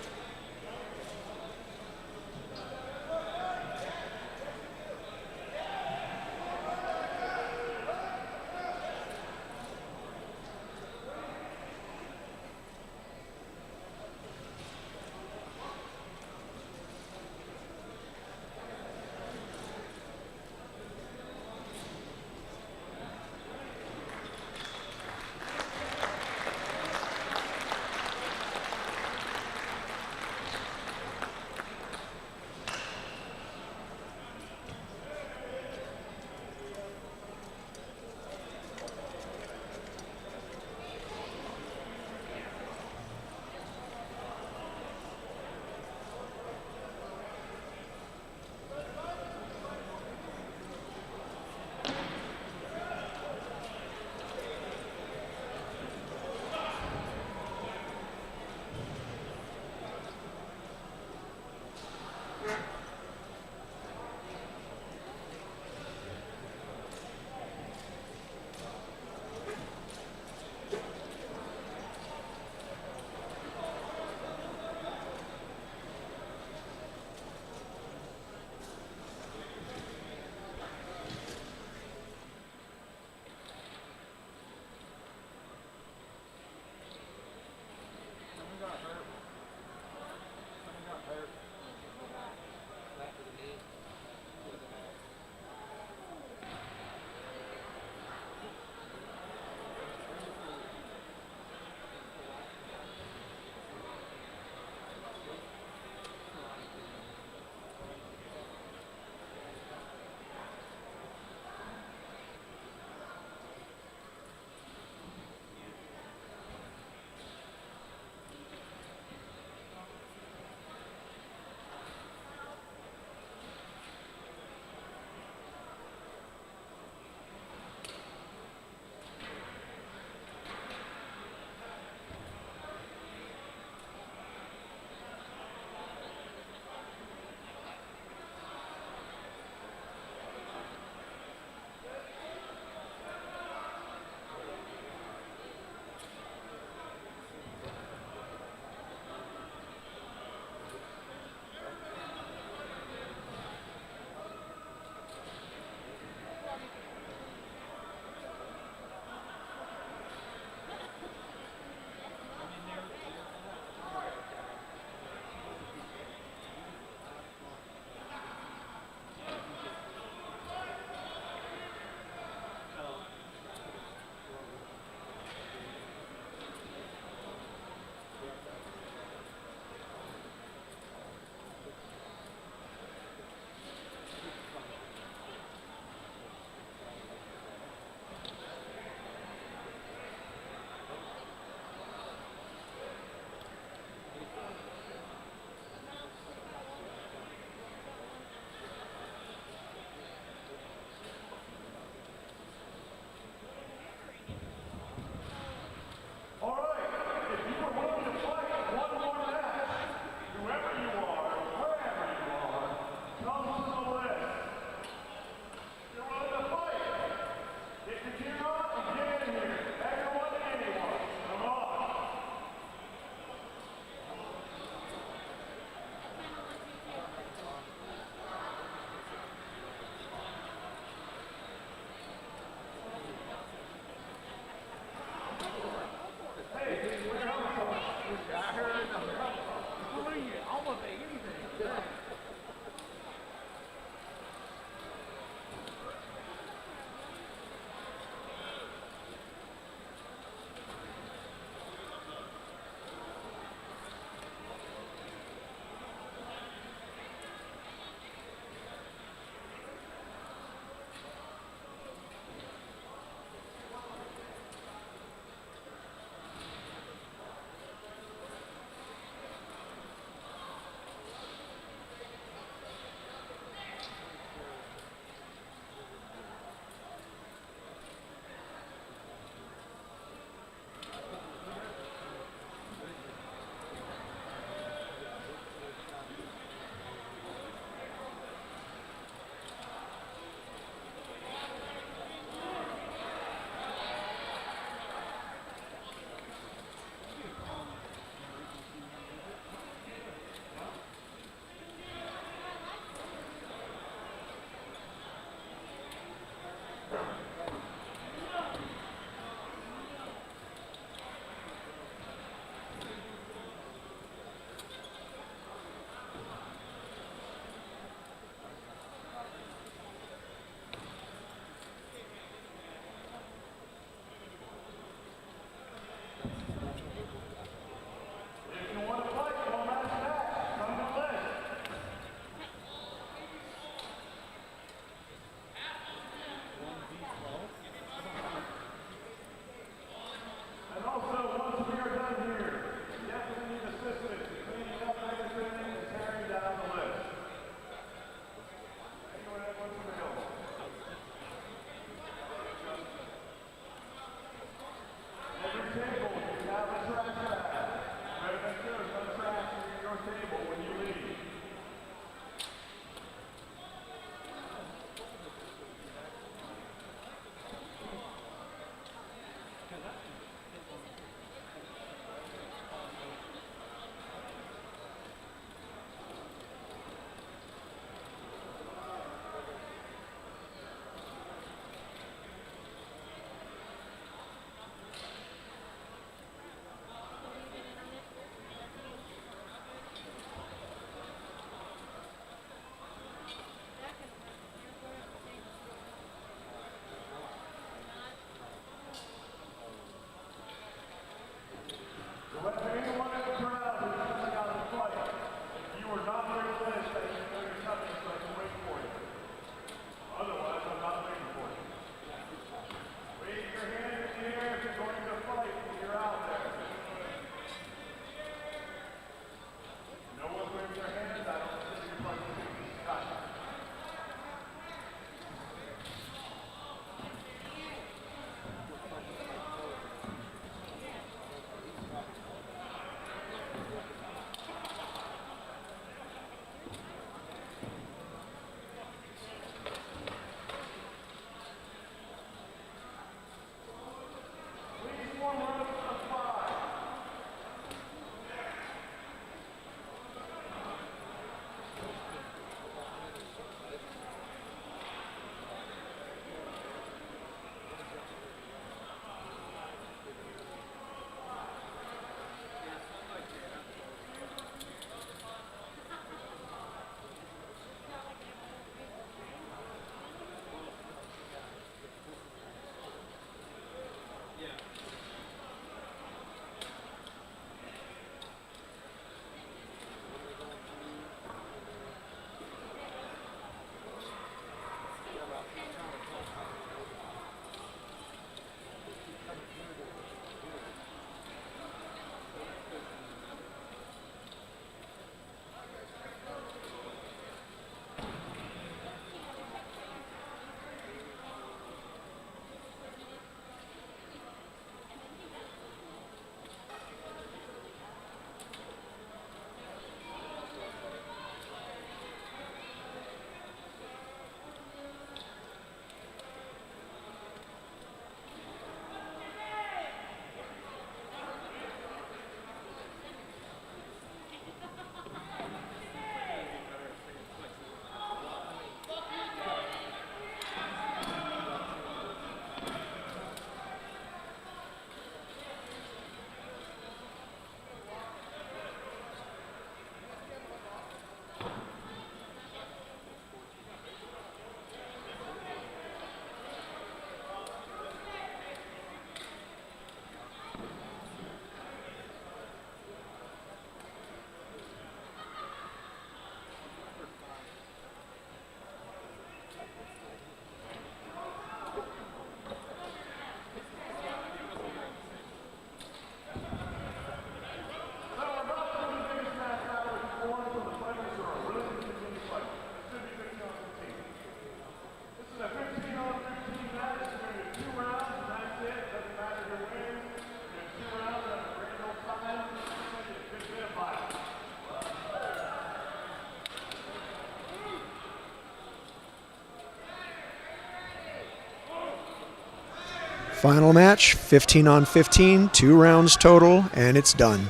Final match, 15 on 15, 2 rounds total, and it's done.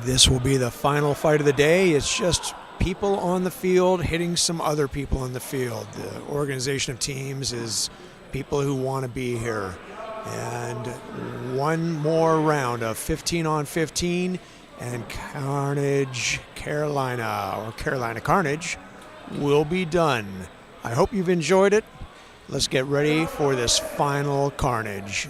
This will be the final fight of the day. It's just people on the field hitting some other people on the field. The organization of teams is people who want to be here. And one more round of 15 on 15, and Carnage, Carolina, or Carolina Carnage, will be done. I hope you've enjoyed it. Let's get ready for this final Carnage.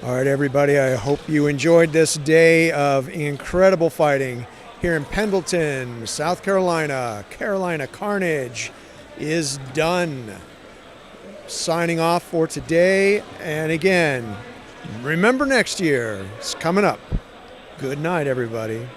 All right, everybody, I hope you enjoyed this day of incredible fighting here in Pendleton, South Carolina. Carolina Carnage is done. Signing off for today. And again, remember next year, it's coming up. Good night, everybody.